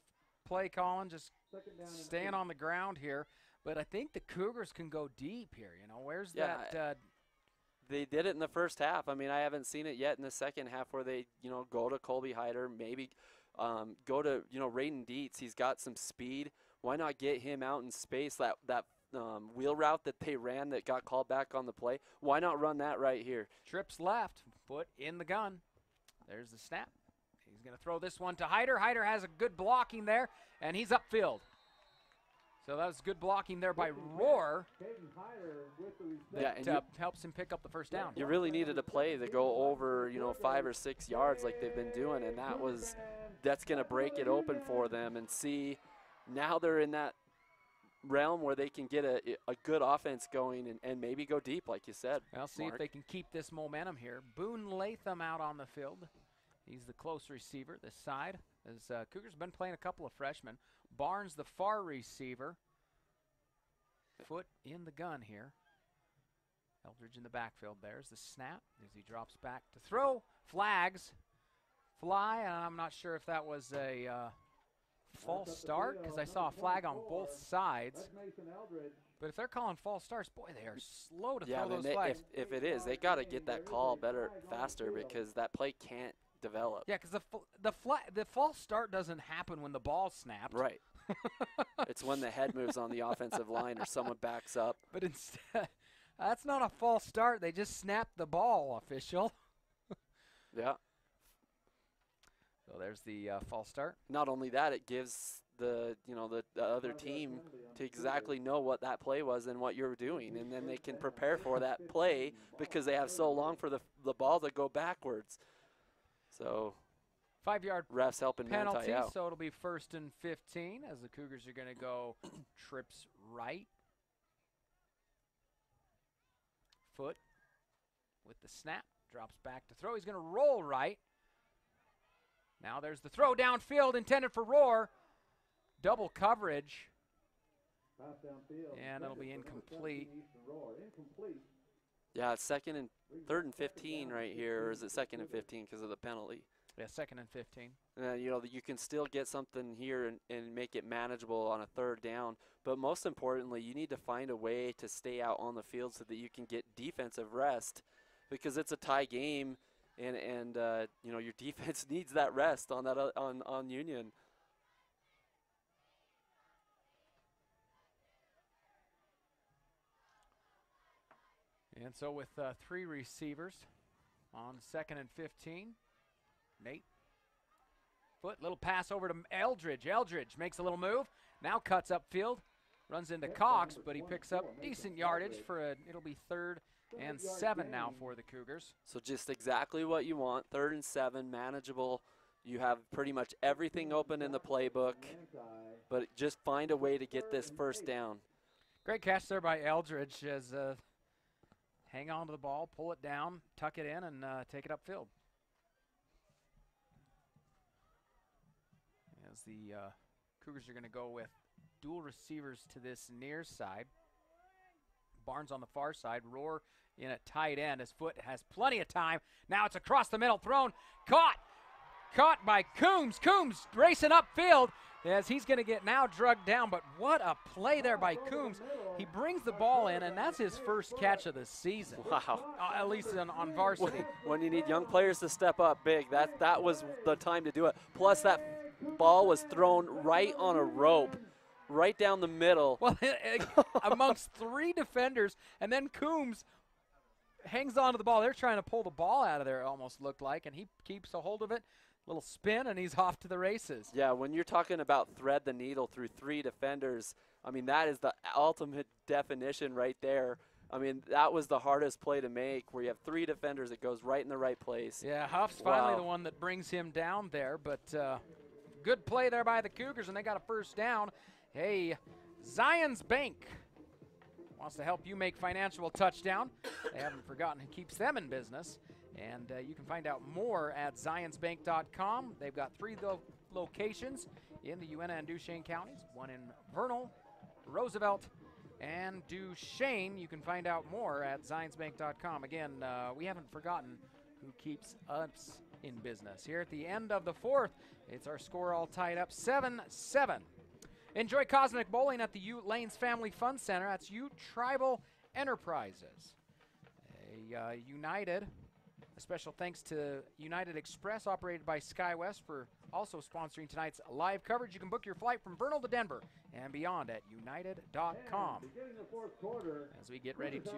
play calling, just staying on the ground here. But I think the Cougars can go deep here. You know, where's that? They did it in the first half. I mean, I haven't seen it yet in the second half where they, you know, go to Colby Hyder, maybe go to, you know, Raiden Dietz. He's got some speed. Why not get him out in space? That wheel route that they ran that got called back on the play. Why not run that right here? Trips left, Foote in the gun. There's the snap. He's going to throw this one to Hyder. Hyder has a good blocking there, and he's upfield. So that was good blocking there by Roar. Yeah, That helps him pick up the first down. You really needed a play to go over, 5 or 6 yards like they've been doing, and that's going to break it open for them. And see, now they're in that realm where they can get a good offense going and maybe go deep, like you said. Well, see if they can keep this momentum here. Boone Latham out on the field. He's the close receiver this side. As Cougars been playing a couple of freshmen. Barnes, the far receiver. Foot in the gun here. Eldridge in the backfield. There's the snap as he drops back to throw. Flags fly, and I'm not sure if that was a false start because I saw a flag on both sides. But if they're calling false starts, boy, they are slow to throw those flags. If it is, they got to get that call faster because that play can't develop. Yeah, because the false start doesn't happen when the ball snaps. Right. It's when the head moves on the offensive line or someone backs up. But instead, that's not a false start. They just snapped the ball, official. Yeah. So there's the false start. Not only that, it gives the other team to exactly know what that play was and what you're doing, and then they can prepare for that play because they have so long for the ball to go backwards. So 5-yard refs helping penalty, Manti out. So it'll be 1st and 15 as the Cougars are going to go trips right. Foot with the snap, drops back to throw. He's going to roll right. Now there's the throw downfield intended for Roar. Double coverage. And it'll be incomplete. Yeah, it's 3rd and 15 right here, or is it 2nd and 15 because of the penalty? Yeah, 2nd and 15. You can still get something here and make it manageable on a 3rd down. But most importantly, you need to find a way to stay out on the field so that you can get defensive rest because it's a tie game, and your defense needs that rest on on Union. And so with 3 receivers on 2nd and 15, Nate. Foot, little pass over to Eldridge. Eldridge makes a little move, now cuts upfield, runs into Cox, but he picks up decent yardage for it'll be 3rd and 7 now for the Cougars. So just exactly what you want, 3rd and 7, manageable. You have pretty much everything open in the playbook, but just find a way to get this first down. Great catch there by Eldridge as hang on to the ball, pull it down, tuck it in, and take it upfield. As the Cougars are going to go with dual receivers to this near side. Barnes on the far side, Roar in at tight end. His foot has plenty of time. Now it's across the middle, thrown, caught by Coombs. Coombs racing upfield as he's going to get now drugged down, but what a play there by Coombs. He brings the ball in, and that's his first catch of the season. Wow. At least on varsity. When you need young players to step up big, that was the time to do it. Plus, that ball was thrown right on a rope, right down the middle. Well, amongst 3 defenders, and then Coombs hangs on to the ball. They're trying to pull the ball out of there, it almost looked like, and he keeps a hold of it. Little spin, and he's off to the races. Yeah, when you're talking about thread the needle through 3 defenders, I mean, that is the ultimate definition right there. I mean, that was the hardest play to make, where you have 3 defenders. It goes right in the right place. Yeah, Huff's finally the one that brings him down there, but good play there by the Cougars, and they got a first down. Hey, Zions Bank wants to help you make financial touchdown. They haven't forgotten who keeps them in business. And you can find out more at zionsbank.com. They've got 3 locations in the Uintah and Duchesne counties, one in Vernal, Roosevelt, and Duchesne. You can find out more at zionsbank.com. Again, we haven't forgotten who keeps us in business. Here at the end of the 4th, it's our score all tied up 7-7. Enjoy Cosmic Bowling at the Ute Lanes Family Fun Center. That's Ute Tribal Enterprises. United. A special thanks to United Express, operated by SkyWest, for also sponsoring tonight's live coverage. You can book your flight from Vernal to Denver and beyond at united.com. As we get ready to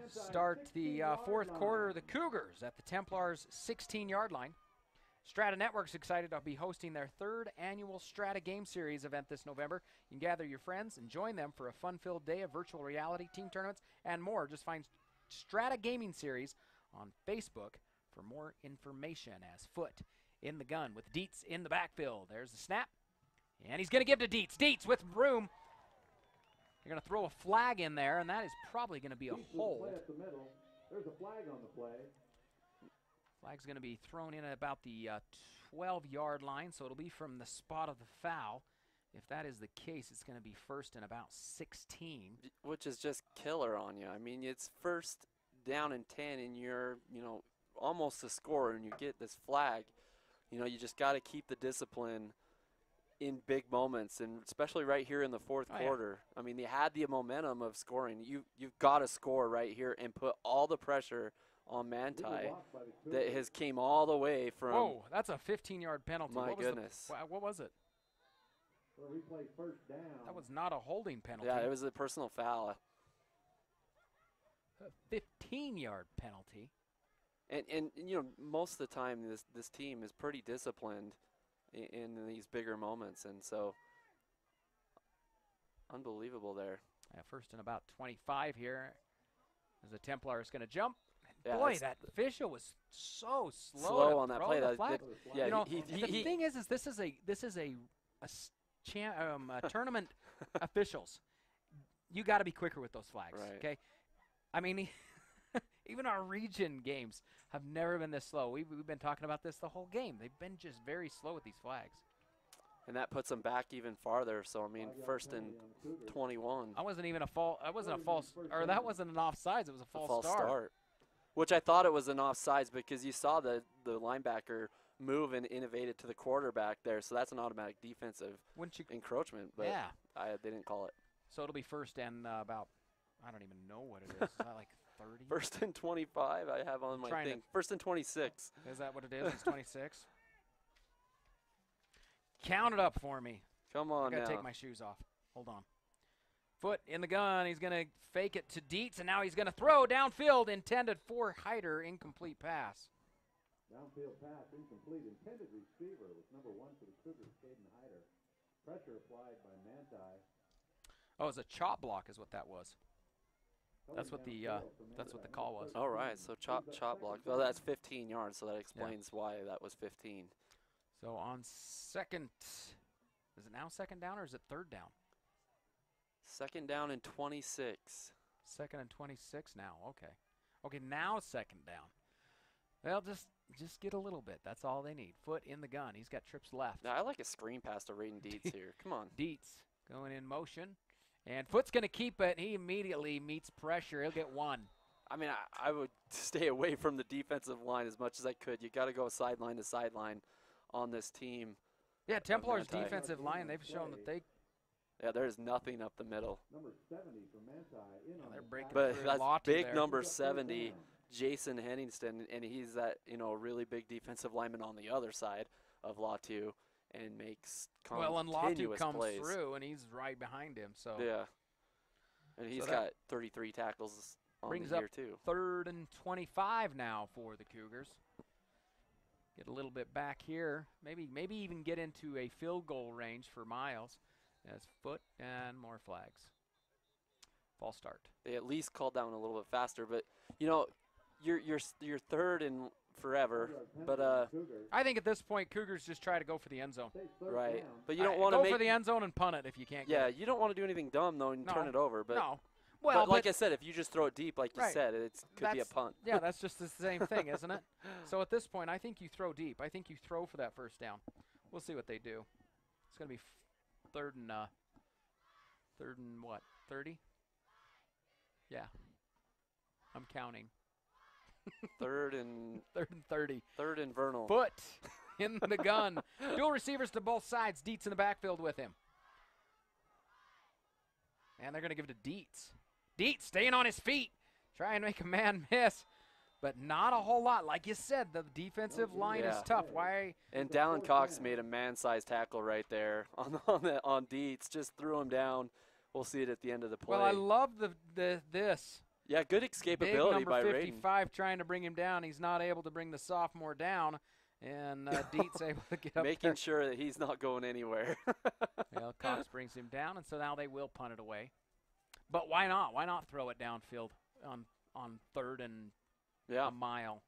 start the 4th quarter, the Cougars at the Templars' 16-yard line. Strata Network's excited to be hosting their 3rd annual Strata Game Series event this November. You can gather your friends and join them for a fun-filled day of virtual reality, team tournaments, and more. Just find Strata Gaming Series on Facebook for more information. As Foot in the gun with Dietz in the backfield. There's the snap, and he's going to give to Dietz. Dietz with room. They're going to throw a flag in there, and that is probably going to be a hold. There's a flag on the play. Flag's going to be thrown in at about the 12-yard line, so it'll be from the spot of the foul. If that is the case, it's going to be first and about 16. Which is just killer on you. I mean, it's first down and 10, and you're, almost a scorer, and you get this flag. You just got to keep the discipline in big moments, and especially right here in the fourth quarter. I mean, they had the momentum of scoring. You've got to score right here and put all the pressure on Manti that has came all the way from. Whoa, that's a 15-yard penalty. My goodness. What was it? Replay first down. That was not a holding penalty. Yeah, it was a personal foul. A 15-yard penalty. And most of the time this team is pretty disciplined in these bigger moments, and so unbelievable there. Yeah, first and about 25 here. As the Templar is going to jump. Yeah, boy, that official was so slow on that play. Yeah, the thing is this is a tournament officials. You got to be quicker with those flags. Right. Okay, I mean, even our region games have never been this slow. We've been talking about this the whole game. They've been just very slow with these flags. And that puts them back even farther. So I mean, first and 21. That wasn't even a false. That wasn't a false, or that wasn't an offsides. It was a false start. Which I thought it was an offsides because you saw the linebacker move and innovate it to the quarterback there. So that's an automatic defensive encroachment. But yeah, they didn't call it. So it'll be first and about, I don't even know what it is. Is that like 30? First and 25 I have on my thing. First and 26. Is that what it is? It's 26? Count it up for me. Come on now. I got to take my shoes off. Hold on. Foot in the gun. He's going to fake it to Dietz, and now he's going to throw downfield, intended for Hyder, incomplete pass. Downfield pass, incomplete. Intended receiver was number 1 for the Cougars, Caden Hyder. Pressure applied by Manti. Oh, it was a chop block is what that was. That's what the call was. All right, so chop block. Well, that's 15 yards, so that explains why that was 15. So on second, is it now second down or is it third down? Second down and 26. Second and 26 now. Okay. Okay, now second down. Well, just get a little bit. That's all they need. Foot in the gun. He's got trips left. Now, I like a screen pass to Raiden Dietz here. Come on. Dietz going in motion. And Foot's going to keep it. He immediately meets pressure. He'll get 1. I mean, I would stay away from the defensive line as much as I could. You got to go sideline to sideline on this team. Yeah, Templar's defensive line, they've shown that they. Yeah, there's nothing up the middle. Number 70 for Manti. They're breaking but through that's Lottie big there. number 70, Jason Hennington, and he's that really big defensive lineman on the other side of Latu, and makes Latu comes plays. through, and he's right behind him. So yeah, and he's got 33 tackles on the year too. Third and 25 now for the Cougars. Get a little bit back here. Maybe even get into a field goal range for Miles. As Foot and more flags. False start. They at least called down a little bit faster, but you're third and forever. But I think at this point Cougars just try to go for the end zone. Right, but you don't want to go for the end zone and punt it if you can't. Yeah, you don't want to do anything dumb though and turn it over. But no. Well, but like I said, if you just throw it deep, like you said, it could be a punt. Yeah, that's just the same thing, isn't it? So at this point, I think you throw deep. I think you throw for that first down. We'll see what they do. It's going to be third and what? 30? Yeah. I'm counting. Third and 30. Third and Vernal. Foot in the gun. Dual receivers to both sides. Dietz in the backfield with him. And they're going to give it to Dietz. Dietz staying on his feet. Try and make a man miss. But not a whole lot. Like you said, the defensive line is tough. Why? And Dallin Cox made a man-sized tackle right there on Dietz. Just threw him down. We'll see it at the end of the play. Well, I love this. Yeah, good escapability Big number by 55 Raiden. trying to bring him down. He's not able to bring the sophomore down. and Dietz able to get up Making there. sure that he's not going anywhere. Well, Cox brings him down, and so now they will punt it away. But why not? Why not throw it downfield on third and a mile?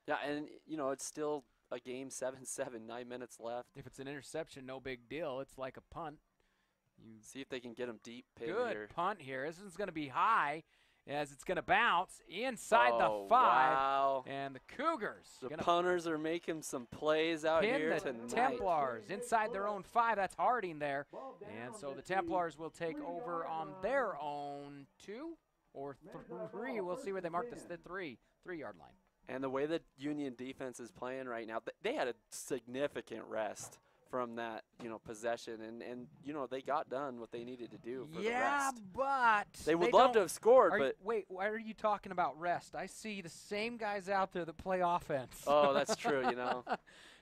Yeah, and, you know, it's still a game 7-7, 9 minutes left. If it's an interception, no big deal. It's like a punt. You see if they can get him deep. Good here. punt here. This one's going to be high as it's going to bounce inside the 5. Wow. And the Cougars. The punters are making some plays out Pin here the tonight. Templars inside their own 5. That's Harding there. And so the Templars will take over on their own 2 or 3. We'll see where they mark the 3-yard line. And the way that Union defense is playing right now, they had a significant rest from that, you know, possession. And you know, they got done what they needed to do for the rest. But They would love to have scored, but wait, why are you talking about rest? I see the same guys out there that play offense. Oh, that's true, you know.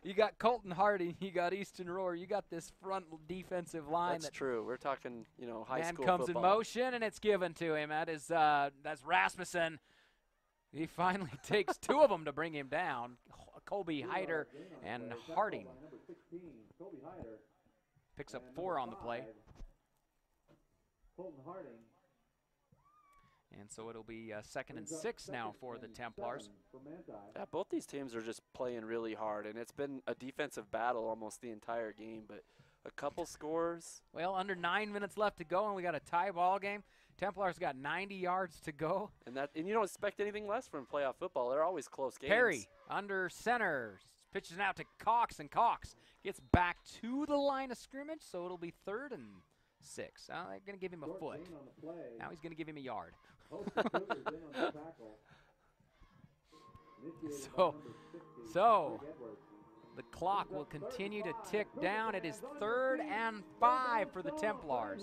You got Colton Harding, you got Easton Rohr, you got this front defensive line. That's true. We're talking, you know, high man school comes football. in motion, and it's given to him. That's Rasmussen. He finally takes 2 of them to bring him down. Colby Hyder and Harding. Picks up 4 on the play. And so it'll be 2nd and 6 now for the Templars. Yeah, both these teams are just playing really hard, and it's been a defensive battle almost the entire game, but a couple scores. Well, under 9 minutes left to go, and we got a tie ball game. Templars got 90 yards to go. And you don't expect anything less from playoff football. They're always close games. Perry under center. Pitches out to Cox, and Cox gets back to the line of scrimmage, so it'll be 3rd and 6. They're going to give him a foot. Now he's going to give him a yard. So the clock will continue to tick down. It is 3rd and 5 for the Templars.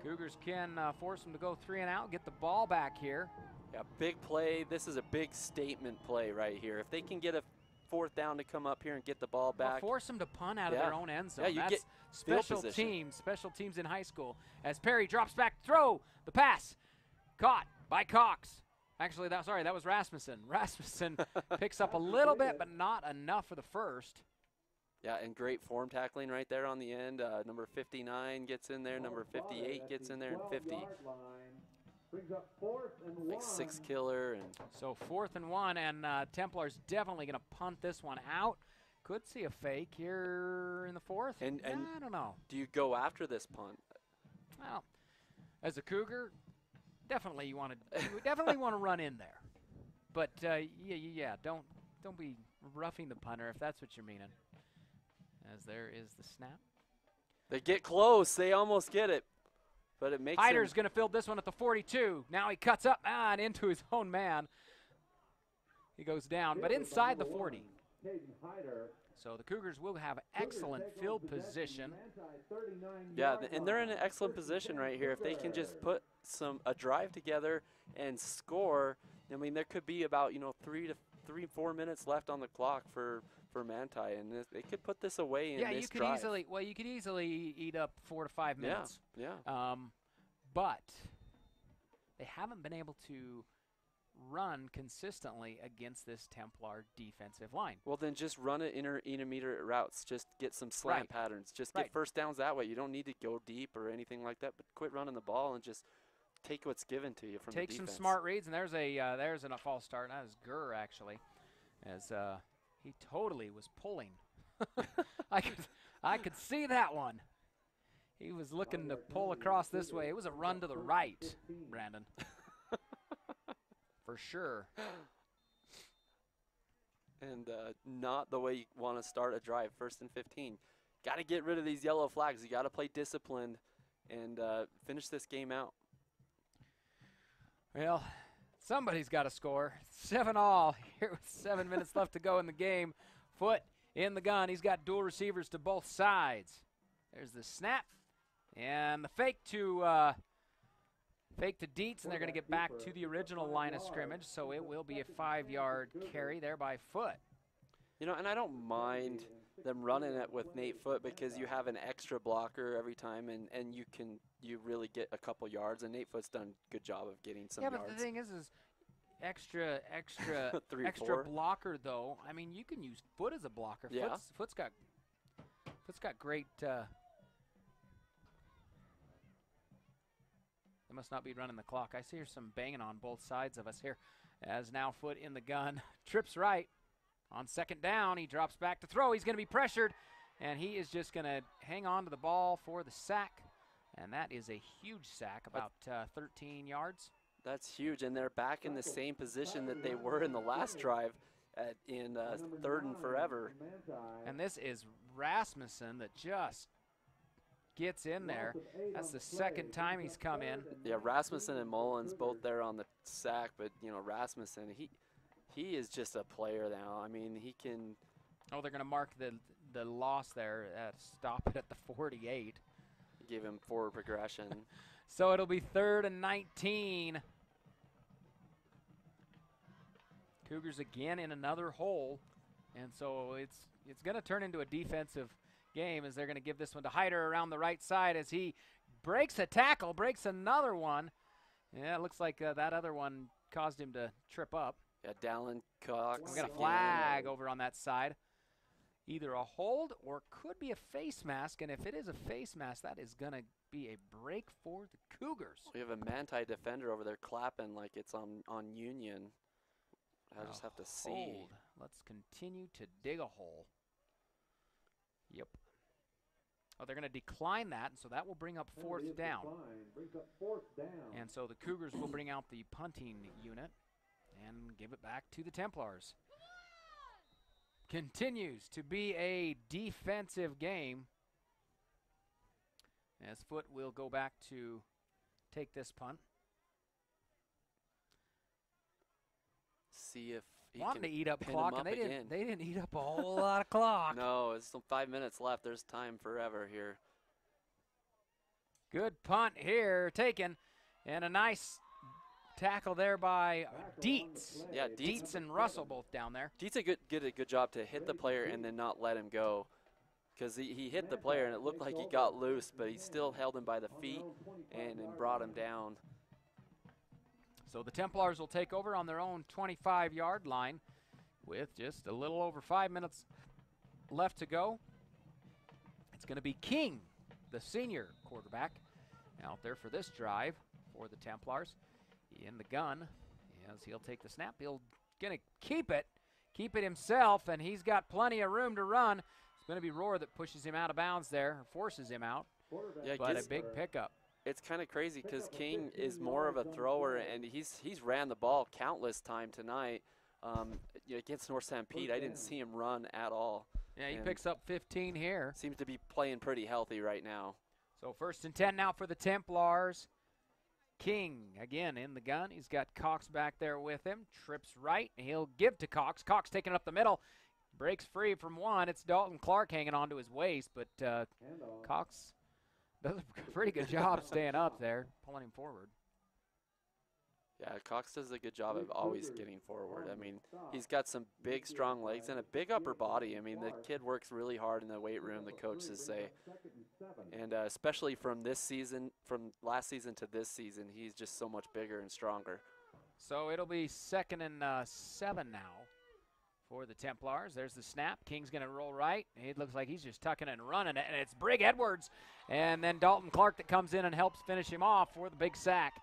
Cougars can force them to go 3 and out, get the ball back here. Yeah, big play. This is a big statement play right here. If they can get a 4th down to come up here and get the ball back. Or force them to punt out of their own end zone. Yeah, you That's get special teams in high school. As Perry drops back, throw the pass. Caught by Cox. Actually, that was Rasmussen. Rasmussen picks up a little bit, but not enough for the first. Yeah, and great form tackling right there on the end. Number 59 gets in there. Number 58 gets in there, and 50. Like 6 killer. And so 4th and 1, and Templars definitely going to punt this one out. Could see a fake here in the 4th. And I don't know. Do you go after this punt? Well, as a Cougar, definitely you definitely want to run in there. But yeah, don't be roughing the punter if that's what you're meaning. As there is the snap. They get close. They almost get it. But it makes Hyder's going to field this one at the 42. Now he cuts up and into his own man. He goes down, but inside the 40. So the Cougars will have excellent field position. Yeah, and they're in an excellent position right here. If they can just put a drive together and score, I mean, there could be about 3-4 minutes left on the clock for Manti, and they could put this away in this drive. You could easily eat up 4 to 5 minutes. Yeah. But they haven't been able to run consistently against this Templar defensive line. Well, then just run it intermediate routes. Just get some slant patterns. Just get first downs that way. You don't need to go deep or anything like that, but quit running the ball and just take what's given to you from the defense. Take some smart reads, and there's a false start. That was Gurr, actually, as he totally was pulling. I could see that one. He was looking to pull across this way. It was a run to the right, Brandon. For sure. And not the way you want to start a drive, 1st and 15. Got to get rid of these yellow flags. You got to play disciplined and finish this game out. Well, somebody's got to score. 7-all here with 7 minutes left to go in the game. Foot in the gun. He's got dual receivers to both sides. There's the snap and the fake to Dietz, and they're going to get back to the original line of scrimmage, so it will be a 5-yard carry there by Foot. And I don't mind them running it with Nate Foot because you have an extra blocker every time, and you really get a couple yards, and Nate Foot's done a good job of getting some yards. But the thing is extra 3-4. blocker though. I mean, you can use Foot as a blocker. Yeah. Foot's got great. They must not be running the clock. I see here's some banging on both sides of us here. As now Foot in the gun, trips right on second down. He drops back to throw. He's going to be pressured, and he is just going to hang on to the ball for the sack. And that is a huge sack, about 13 yards. That's huge, and they're back in the same position that they were in the last drive in 3rd and forever. And this is Rasmussen that just gets in there. That's the second time he's come in. Yeah, Rasmussen and Mullins both there on the sack, but Rasmussen, he is just a player now. I mean, he can. Oh, they're going to mark the loss there. Stop it at the 48. Give him forward progression. So it'll be 3rd and 19. Cougars again in another hole, and so it's going to turn into a defensive game as they're going to give this one to Hyder around the right side as he breaks a tackle, breaks another one. Yeah, it looks like that other one caused him to trip up. Yeah, Dallin Cox. We got a flag over on that side. Either a hold or could be a face mask, and if it is a face mask, that is going to be a break for the Cougars. We have a Manti defender over there clapping like it's on Union. I just have to see. Hold. Let's continue to dig a hole. Yep. Oh, they're going to decline that, and so that will bring up 4th down. And so the Cougars will bring out the punting unit and give it back to the Templars. Continues to be a defensive game as Foot will go back to take this punt. See if he wanted can to eat up pin clock, him and up they again. didn't eat up a whole lot of clock. No, it's still 5 minutes left. There's time forever here. Good punt here taken, and a nice tackle there by Dietz. Yeah, Dietz and Russell both down there. Dietz did a good job to hit the player and then not let him go, because he hit the player and it looked like he got loose, but he still held him by the feet and brought him down. So the Templars will take over on their own 25-yard line with just a little over 5 minutes left to go. It's going to be King, the senior quarterback, out there for this drive for the Templars. In the gun, as he'll take the snap. He'll going to keep it himself, and he's got plenty of room to run. It's going to be Rohr that pushes him out of bounds there, or forces him out. Yeah, but a big pickup. It's kind of crazy because King is more of a thrower, and he's ran the ball countless time tonight. Against North Stampede, I didn't see him run at all. Yeah, he picks up 15 here. Seems to be playing pretty healthy right now. So 1st and 10 now for the Templars. King again in the gun. He's got Cox back there with him. Trips right. He'll give to Cox. Cox taking it up the middle. Breaks free from one. It's Dalton Clark hanging onto his waist, but Cox does a pretty good job staying up there, pulling him forward. Yeah, Cox does a good job of always getting forward. I mean, he's got some big, strong legs and a big upper body. I mean, the kid works really hard in the weight room, the coaches say. And especially from this season, from last season to this season, he's just so much bigger and stronger. So it'll be 2nd and 7 now for the Templars. There's the snap. King's going to roll right. It looks like he's just tucking and running it, and it's Brig Edwards. And then Dalton Clark that comes in and helps finish him off for the big sack.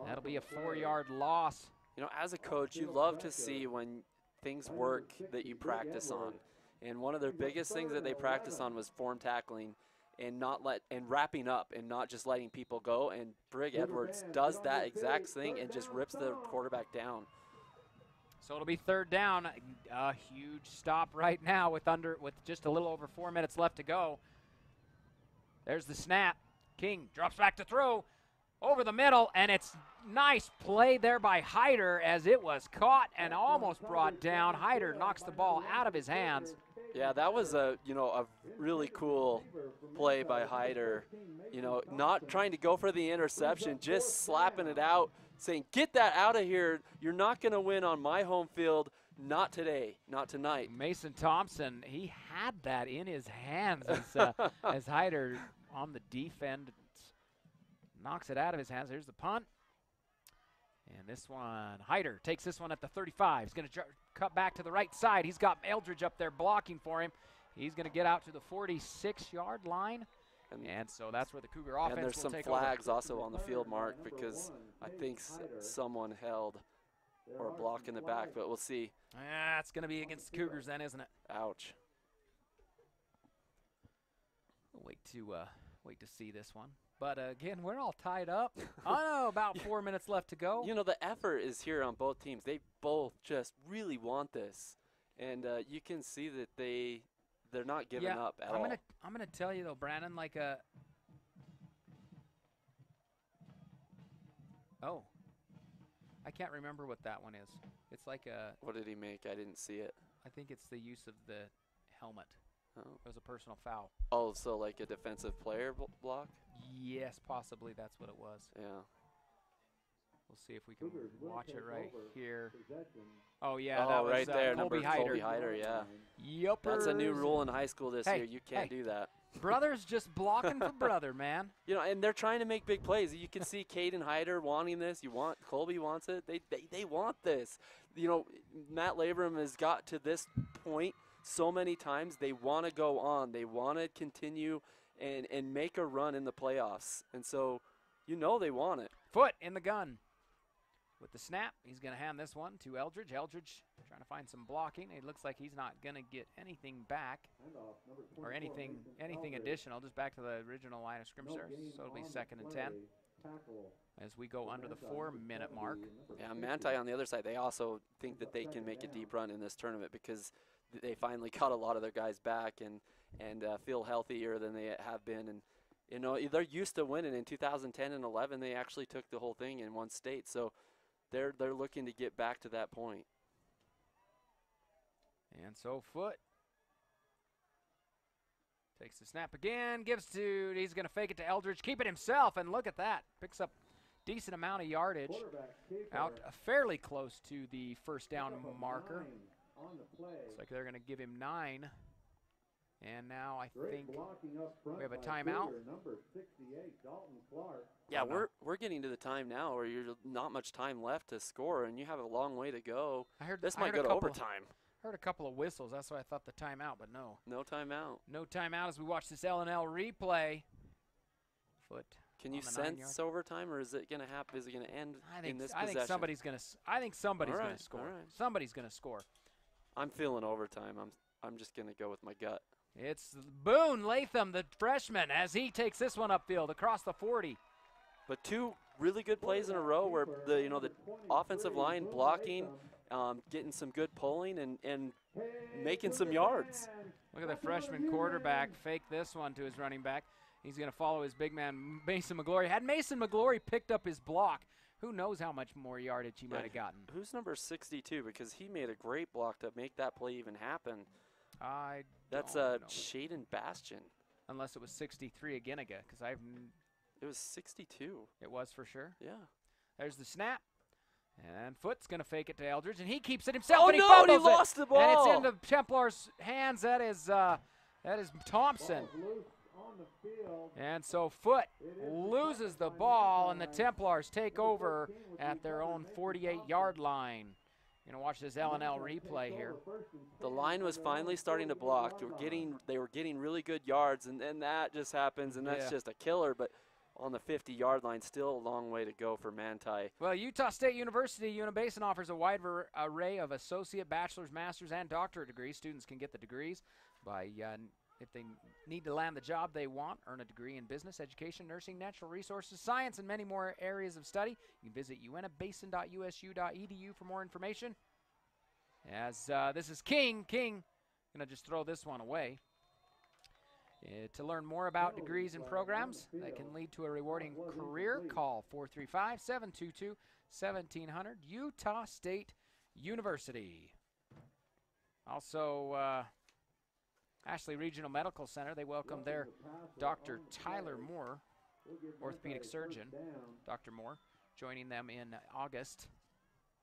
That'll be a 4-yard loss. As a coach, you love to see when things work that you practice on. And one of their biggest things that they practice on was form tackling and wrapping up and not just letting people go. And Brig Edwards does that exact thing and just rips the quarterback down. So it'll be 3rd down. A huge stop right now with just a little over 4 minutes left to go. There's the snap. King drops back to throw. Over the middle, and it's nice play there by Hyder as it was caught and almost brought down. Hyder knocks the ball out of his hands. Yeah, that was a really cool play by Hyder. Not trying to go for the interception, just slapping it out, saying, "Get that out of here. You're not going to win on my home field. Not today, not tonight." Mason Thompson, he had that in his hands as Hyder on the defend. Knocks it out of his hands. There's the punt. And this one, Hyder takes this one at the 35. He's going to cut back to the right side. He's got Eldridge up there blocking for him. He's going to get out to the 46-yard line. And so that's where the Cougar offense will take over. And there's some flags also on the field, Mark, because I think someone held or a block in the back, but we'll see. It's going to be against the Cougars then, isn't it? Ouch. We'll wait to see this one. But again, we're all tied up. I know, about 4 minutes left to go. You know, the effort is here on both teams. They both just really want this, and you can see that they're not giving up at all. I'm gonna tell you though, Brandon, like I can't remember what that one is. It's like a. What did he make? I didn't see it. I think it's the use of the helmet. Oh. It was a personal foul. Oh, so like a defensive player block? Yes, possibly that's what it was. Yeah. We'll see if we can watch it right here. Oh, yeah, that was right there, Colby Hyder, yeah. Yep. That's a new rule in high school this year. You can't do that. Brother's just blocking for brother, man. You know, and they're trying to make big plays. You can see Caden Hyder wanting this. Colby wants it. They want this. You know, Matt Labram has got to this point so many times. They want to go on. They want to continue and make a run in the playoffs. And so, you know they want it. Foot in the gun. With the snap, he's going to hand this one to Eldridge. Eldridge trying to find some blocking. It looks like he's not going to get anything back or anything additional, just back to the original line of scrimmage there. So it'll be 2nd and 10 as we go under the 4-minute mark. Yeah, Manti on the other side, they also think that they can make a deep run in this tournament because they finally got a lot of their guys back and feel healthier than they have been. And you know, they're used to winning. In 2010 and 11, they actually took the whole thing in one state. So they're looking to get back to that point. And so Foot takes the snap again, he's going to fake it to Eldridge, keep it himself, and look at that. Picks up decent amount of yardage, out fairly close to the first down marker. Looks like they're going to give him 9. And now I think we have a timeout. Yeah, we're getting to the time now where you're not much time left to score, and you have a long way to go. This might go to overtime. Heard a couple of whistles. That's why I thought the timeout, but no. No timeout. No timeout as we watch this L&L replay. Foot. Can you sense overtime, or is it going to happen? Is it going to end in this possession? I think somebody's going to score. Right. Somebody's going to score. I'm feeling overtime. I'm just going to go with my gut. It's Boone Latham, the freshman, as he takes this one upfield across the 40. But 2 really good plays in a row where the offensive line blocking, getting some good pulling and making some yards. Look at the freshman quarterback fake this one to his running back. He's going to follow his big man, Mason McGlory. Had Mason McGlory picked up his block, who knows how much more yardage he might have gotten. Who's number 62? Because he made a great block to make that play even happen. That's Shaden Bastion. Unless it was 63 again, because it was 62. It was for sure. Yeah. There's the snap. And Foot's going to fake it to Eldridge, and he keeps it himself. Oh, and he no, he lost lost the ball. And it's into Templar's hands. That is Thompson. And so Foot loses the ball, and the Templars take over at their own 48-yard line. You're going to watch this L&L replay here. The line was finally starting to block. They were getting really good yards, and then that just happens, and that's just a killer. But on the 50-yard line, still a long way to go for Manti. Well, Utah State University Unibasin offers a wide array of associate, bachelor's, master's, and doctorate degrees. Students can get the degrees by if they need to land the job they want, earn a degree in business, education, nursing, natural resources, science, and many more areas of study. You can visit unabasin.usu.edu for more information. As this is King. King, going to just throw this one away. To learn more about degrees and programs that can lead to a rewarding career, call 435-722-1700, Utah State University. Also, Ashley Regional Medical Center, they welcome their Dr. Tyler Moore, orthopedic surgeon, Dr. Moore, joining them in August.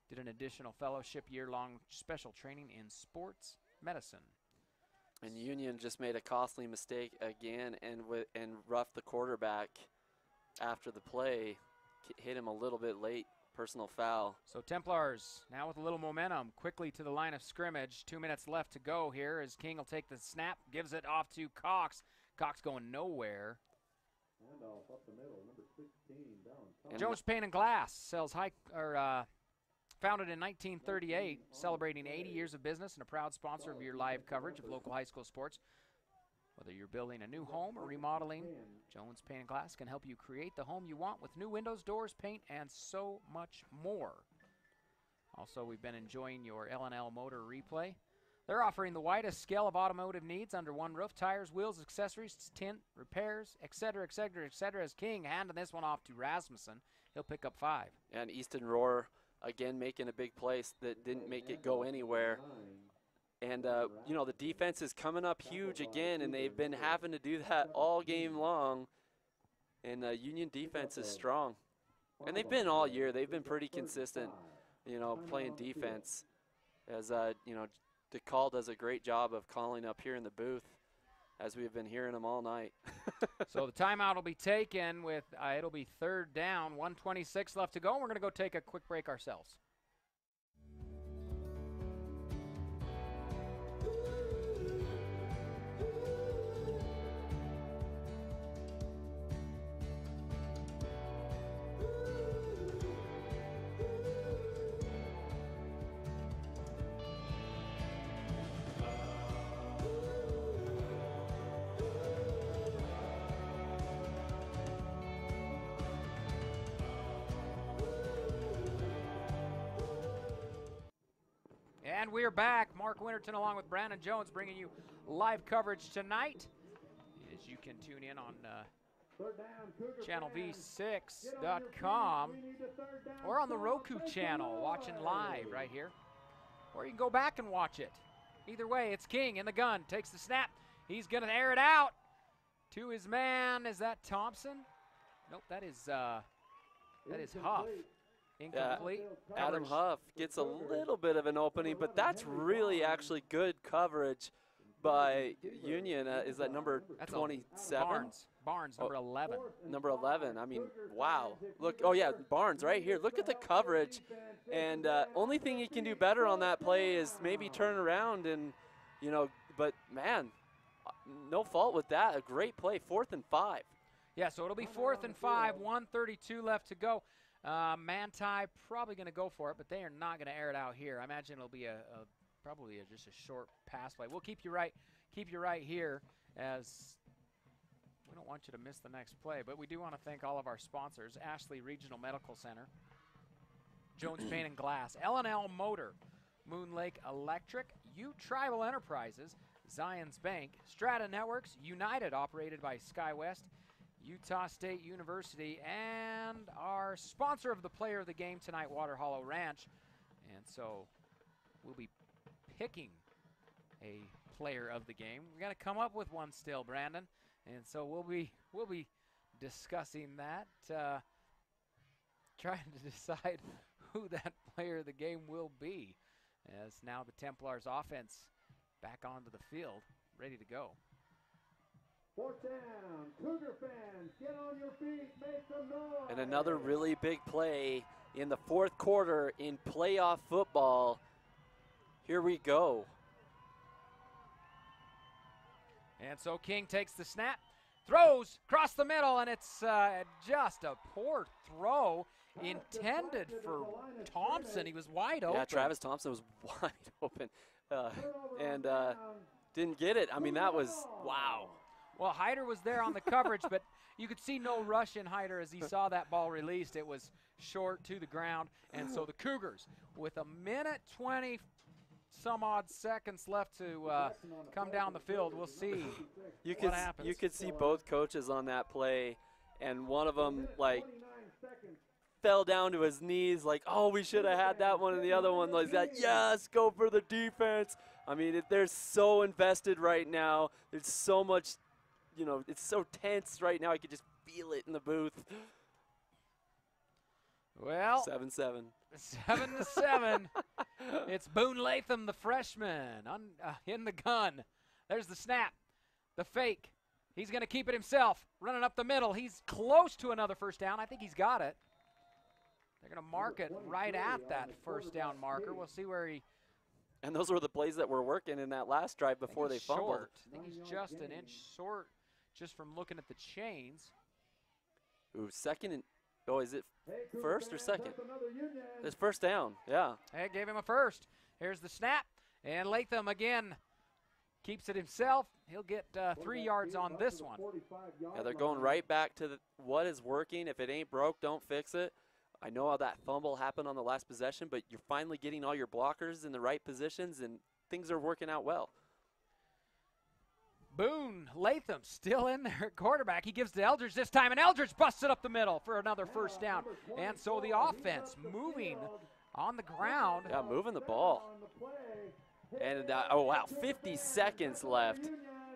Did an additional fellowship year-long special training in sports medicine. And Union just made a costly mistake again and roughed the quarterback after the play, hit him a little bit late, personal foul. So Templars now with a little momentum, quickly to the line of scrimmage. 2 minutes left to go here as King will take the snap, gives it off to Cox. Cox going nowhere. Handoff up the middle, number 16 down. Jones Paint and Glass sells founded in 1938, celebrating 80 years of business and a proud sponsor of your live coverage of local high school sports. Whether you're building a new home or remodeling, Jones Paint and Glass can help you create the home you want with new windows, doors, paint, and so much more. Also, we've been enjoying your L&L Motor replay. They're offering the widest scale of automotive needs under one roof: tires, wheels, accessories, tint, repairs, etc., etc., etc. As King handing this one off to Rasmussen, he'll pick up 5. And Easton Roar, again, making a big play that didn't make it go anywhere. And, you know, the defense is coming up huge again, and they've been having to do that all game long. And Union defense is strong. And they've been all year. They've been pretty consistent, you know, playing defense. As, you know, DeCall does a great job of calling up here in the booth, as we've been hearing them all night. So the timeout will be taken with, it'll be 3rd down, 1:26 left to go. And we're going to go take a quick break ourselves. And we're back. Mark Winterton along with Brandon Jones bringing you live coverage tonight. As you can tune in on channelv6.com or on the Roku channel, watching live right here. Or you can go back and watch it. Either way, it's King in the gun. Takes the snap. He's going to air it out to his man. Is that Thompson? Nope, that is Huff. Incomplete. Yeah, Adam Huff gets a little bit of an opening, but that's really actually good coverage by Union. Is that number 27? Barnes, number 11. Number 11. I mean, wow. Look, oh yeah, Barnes right here. Look at the coverage. And only thing he can do better on that play is maybe turn around and, you know, but man, no fault with that. A great play, 4th and 5. Yeah, so it'll be 4th and 5, 1:32 left to go. Manti probably going to go for it, but they are not going to air it out here. I imagine it'll be probably just a short pass play. We'll keep you right here, as we don't want you to miss the next play. But we do want to thank all of our sponsors: Ashley Regional Medical Center, Jones Paint and Glass, L&L Motor, Moon Lake Electric, U Tribal Enterprises, Zions Bank, Strata Networks, United, operated by SkyWest, Utah State University, and our sponsor of the player of the game tonight, Water Hollow Ranch. And so we'll be picking a player of the game. We got to come up with one still, Brandon. And so we'll be discussing that, trying to decide who that player of the game will be, as now the Templars offense back onto the field, ready to go. 4th down, Cougar fans, get on your feet, make some noise. And another really big play in the 4th quarter in playoff football. Here we go. And so King takes the snap, throws across the middle, and it's just a poor throw intended for Thompson. He was wide open. Yeah, Travis Thompson was wide open and didn't get it. I mean, that was, wow. Well, Hyder was there on the coverage, but you could see no rush in Hyder as he saw that ball released. It was short to the ground. And so the Cougars, with 1:20 some odd seconds left to come down the field, we'll see what happens. You could see both coaches on that play, and one of them, like, fell down to his knees like, oh, we should have had that one, and the other one was like, yes, go for the defense. I mean, they're so invested right now. There's so much, you know, it's so tense right now. I could just feel it in the booth. Well, 7-7. 7-7. It's Boone Latham, the freshman, in the gun. There's the snap, the fake. He's going to keep it himself, running up the middle. He's close to another first down. I think he's got it. They're going to mark it right at that first down marker. We'll see where he... And those were the plays that were working in that last drive before they fumbled. Short. I think he's just an inch short just from looking at the chains. Ooh, second and... Oh, is it first or second? It's first down, yeah. Hey, gave him a first. Here's the snap. And Latham again keeps it himself. He'll get 3 yards on this one. Yeah, they're going right back to what is working. If it ain't broke, don't fix it. I know how that fumble happened on the last possession, but you're finally getting all your blockers in the right positions, and things are working out well. Boone Latham still in there at quarterback. He gives to Eldridge this time, and Eldridge busts it up the middle for another first down. And so the offense moving on the ground. Yeah, moving the ball. And, oh, wow, 50 seconds left.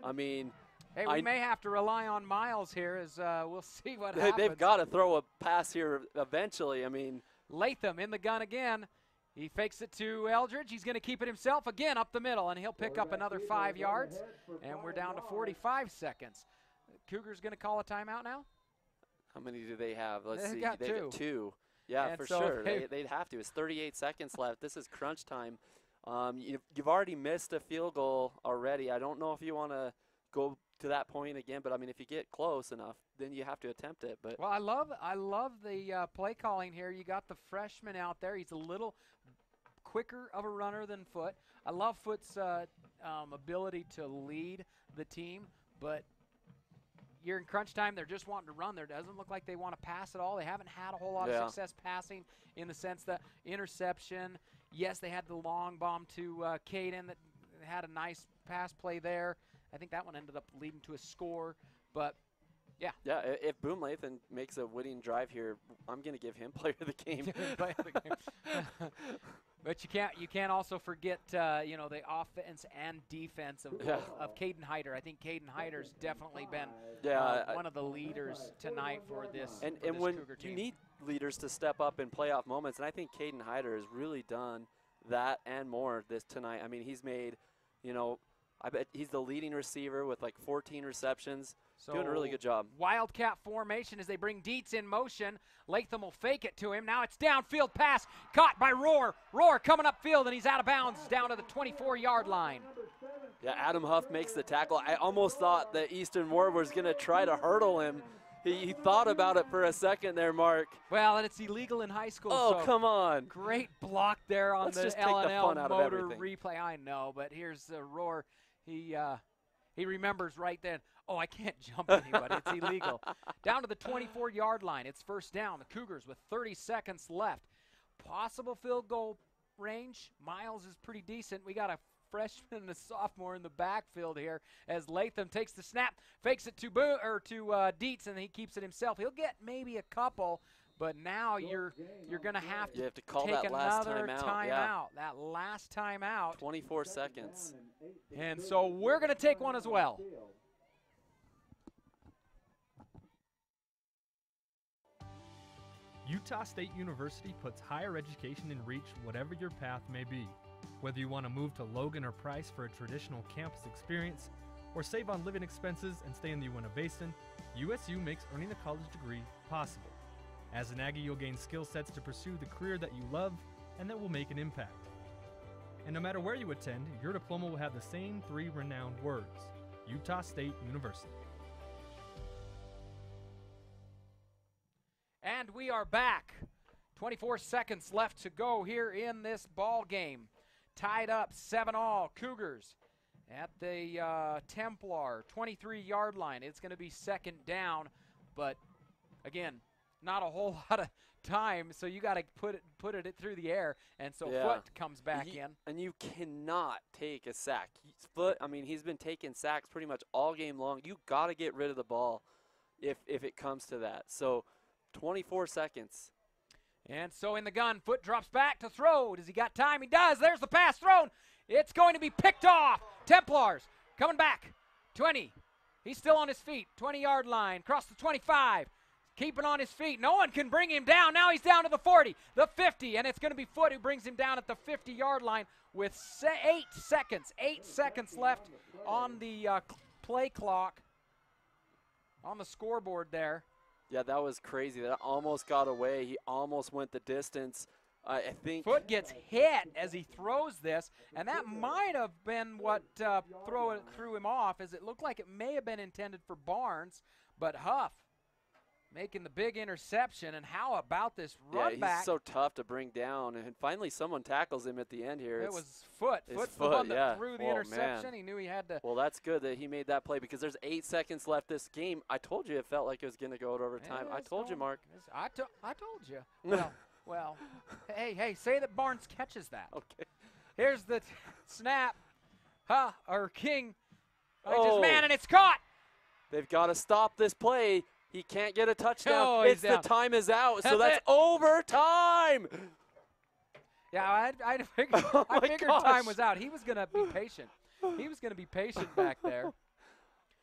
I mean, hey, we may have to rely on Miles here as we'll see what happens. They've got to throw a pass here eventually. I mean, Latham in the gun again. He fakes it to Eldridge. He's going to keep it himself again up the middle, and he'll pick up another 5 yards. And we're down to 45 seconds. Cougars going to call a timeout now? How many do they have? Let's see. They've got two. Yeah, and for so sure. They'd have to. It's 38 seconds left. This is crunch time. You've already missed a field goal already. I don't know if you want to go to that point again, but I mean, if you get close enough, then you have to attempt it. But well, I love the play calling here. You got the freshman out there. He's a little quicker of a runner than Foote. I love Foote's ability to lead the team, but you're in crunch time. They're just wanting to run. There doesn't look like they want to pass at all. They haven't had a whole lot of success passing in the sense that interception. Yes, they had the long bomb to Caden that had a nice pass play there. I think that one ended up leading to a score, but yeah. Yeah, if Boone Latham makes a winning drive here, I'm going to give him player of the game. But you can't also forget the offense and defense of Caden Hyder. I think Caden Hyder's definitely been one of the leaders tonight for this and when Cougar team. You need leaders to step up in playoff moments, and I think Caden Hyder has really done that and more this tonight. I mean, he's made, I bet he's the leading receiver with like 14 receptions. So doing a really good job. Wildcat formation as they bring Dietz in motion. Latham will fake it to him. Now it's downfield pass caught by Rohr. Rohr coming upfield, and he's out of bounds down to the 24-yard line. Yeah, Adam Huff makes the tackle. I almost thought that Easton Ward was going to try to hurdle him. He thought about it for a second there, Mark. Well, and it's illegal in high school. Oh, so come on. Great block there on the L&L motor replay. I know, but here's Rohr. He remembers right then, oh, I can't jump anybody. It's illegal. Down to the 24-yard line. It's first down. The Cougars with 30 seconds left. Possible field goal range. Miles is pretty decent. We got a freshman and a sophomore in the backfield here as Latham takes the snap, fakes it to Dietz, and he keeps it himself. He'll get maybe a couple, but now you're going to have to call take that last another timeout. Yeah. That last timeout. 24 seconds. And so we're going to take one as well. Utah State University puts higher education in reach whatever your path may be. Whether you want to move to Logan or Price for a traditional campus experience, or save on living expenses and stay in the Uinta Basin, USU makes earning a college degree possible. As an Aggie, you'll gain skill sets to pursue the career that you love and that will make an impact. And no matter where you attend, your diploma will have the same 3 renowned words: Utah State University. And we are back. 24 seconds left to go here in this ball game. Tied up 7-all. Cougars at the Templar 23-yard line. It's going to be second down, but again, not a whole lot of time, so you got to put it through the air, and so Foote comes back in. And you cannot take a sack. Foote, I mean, he's been taking sacks pretty much all game long. You got to get rid of the ball if it comes to that. So 24 seconds. And so in the gun, Foote drops back to throw. Does he got time? He does. There's the pass thrown. It's going to be picked off. Templars coming back. 20. He's still on his feet. 20-yard line. Across the 25. Keeping on his feet. No one can bring him down. Now he's down to the 40, the 50, and it's going to be Foote who brings him down at the 50-yard line with 8 seconds. 8 seconds left on the play clock on the scoreboard there. Yeah, that was crazy. That almost got away. He almost went the distance. I think foot gets hit as he throws this, and that might have been what threw him off, as it looked like it may have been intended for Barnes, but Huff making the big interception. And how about this run back? He's so tough to bring down, and finally someone tackles him at the end here. It was Foot. Foot's the one that threw the interception. Man. He knew he had to. Well, that's good that he made that play, because there's 8 seconds left this game. I told you it felt like it was going to go to overtime. I told you, Mark. I told you. Well, hey, say that Barnes catches that. Okay. Here's the snap. King. Man, and it's caught. They've got to stop this play. He can't get a touchdown. Oh, the time is out, so that's overtime. Yeah, I figured time was out. He was going to be patient. He was going to be patient back there.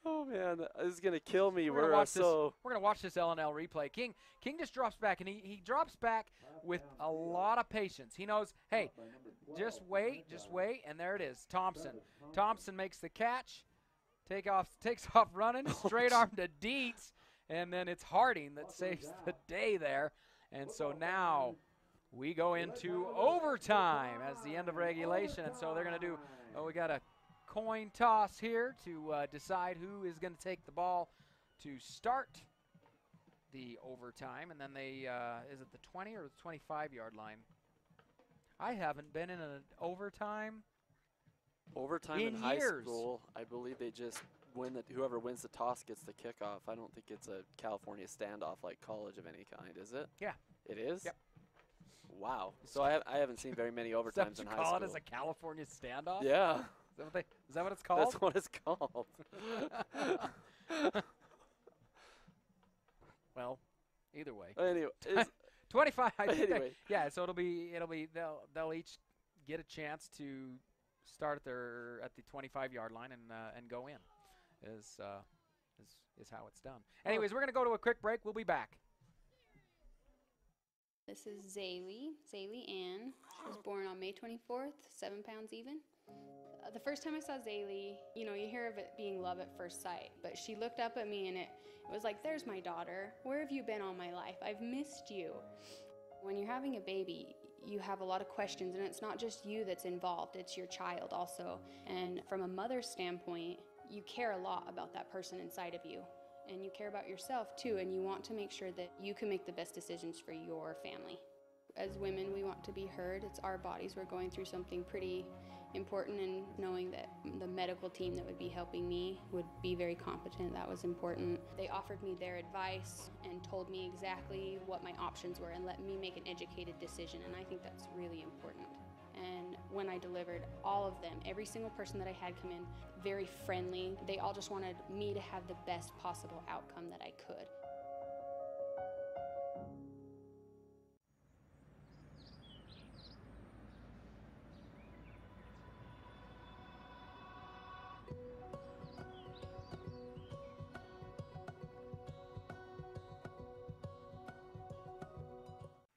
Oh, man, this is going to kill me. We're going to watch this L&L replay. King just drops back, and he drops back with a lot of patience. He knows, hey, just wait, and there it is, Thompson. Thompson makes the catch, takes off running, straight arm to Dietz, and then it's Harding that saves the day there. And so now we go into overtime as the end of regulation, and so they're going to do, we got a coin toss here to decide who is going to take the ball to start the overtime, and then they is it the 20 or the 25-yard line? I haven't been in an overtime in high school. I believe they just win whoever wins the toss gets the kickoff. I don't think it's a California standoff like college of any kind, is it? Yeah. It is? Yep. Wow. So I haven't seen very many overtimes in high school. Call it as a California standoff? Yeah. Is that what it's called? That's what it's called. Well, either way. Anyway, 25. Anyway. So it'll be they'll each get a chance to start at the 25-yard line and go in. Is how it's done. Anyways, we're gonna go to a quick break. We'll be back. This is Zaylee Ann. She was born on May 24th, 7 pounds even. The first time I saw Zaylee, you hear of it being love at first sight, but she looked up at me and it was like, there's my daughter. Where have you been all my life? I've missed you. When you're having a baby, you have a lot of questions, and it's not just you that's involved, it's your child also. And from a mother's standpoint, you care a lot about that person inside of you. And you care about yourself too, and you want to make sure that you can make the best decisions for your family. As women, we want to be heard. It's our bodies. We're going through something pretty important, and knowing that the medical team that would be helping me would be very competent, that was important. They offered me their advice and told me exactly what my options were and let me make an educated decision, and I think that's really important. And when I delivered, all of them, every single person that I had come in, very friendly. They all just wanted me to have the best possible outcome that I could.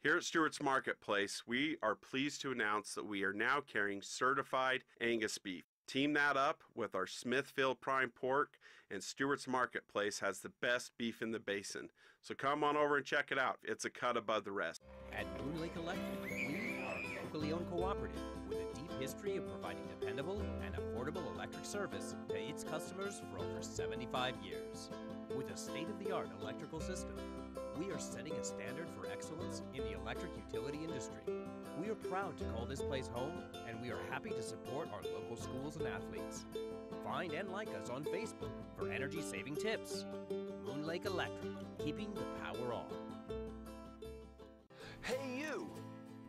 Here at Stewart's Marketplace, we are pleased to announce that we are now carrying certified Angus beef. Team that up with our Smithfield prime pork, and Stewart's Marketplace has the best beef in the basin. So come on over and check it out. It's a cut above the rest. At Moon Lake Electric, we are a locally owned cooperative with a deep history of providing dependable and affordable electric service to its customers for over 75 years. With a state-of-the-art electrical system, we are setting a standard for excellence in the electric utility industry. We are proud to call this place home, and we are happy to support our local schools and athletes. Find and like us on Facebook for energy-saving tips. Moon Lake Electric, keeping the power on. Hey you!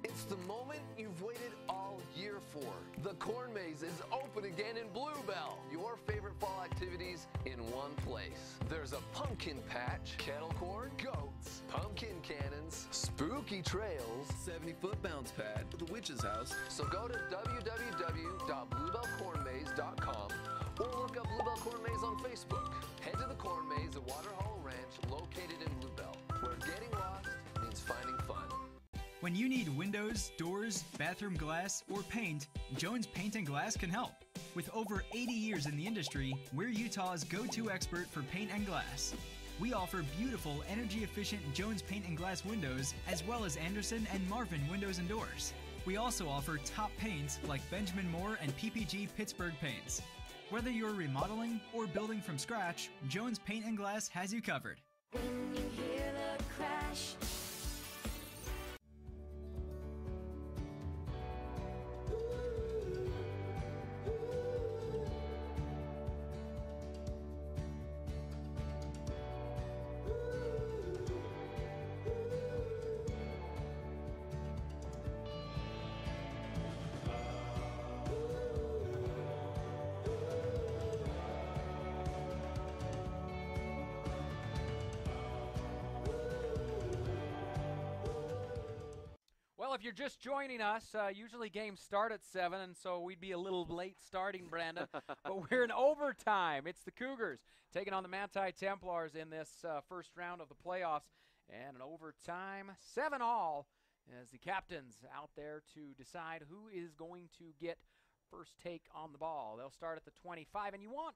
It's the moment you've waited all year for. The Corn Maze is open again in Bluebell. Your favorite fall activities in one place. There's a pumpkin patch, kettle corn, goats, pumpkin cannons, spooky trails, 70-foot bounce pad, the witch's house. So go to www.bluebellcornmaze.com or look up Bluebell Corn Maze on Facebook. Head to the Corn Maze at Water Hollow Ranch, located in Bluebell, where getting lost means finding fun. When you need windows, doors, bathroom glass, or paint, Jones Paint and Glass can help. With over 80 years in the industry, we're Utah's go-to expert for paint and glass. We offer beautiful, energy-efficient Jones Paint and Glass windows, as well as Anderson and Marvin windows and doors. We also offer top paints like Benjamin Moore and PPG Pittsburgh paints. Whether you're remodeling or building from scratch, Jones Paint and Glass has you covered. When you hear the crash. Well, if you're just joining us, usually games start at 7, and so we'd be a little late starting, Brandon. But we're in overtime. It's the Cougars taking on the Manti Templars in this first round of the playoffs. And an overtime, 7-all, as the captains out there to decide who is going to get first take on the ball. They'll start at the 25, and you want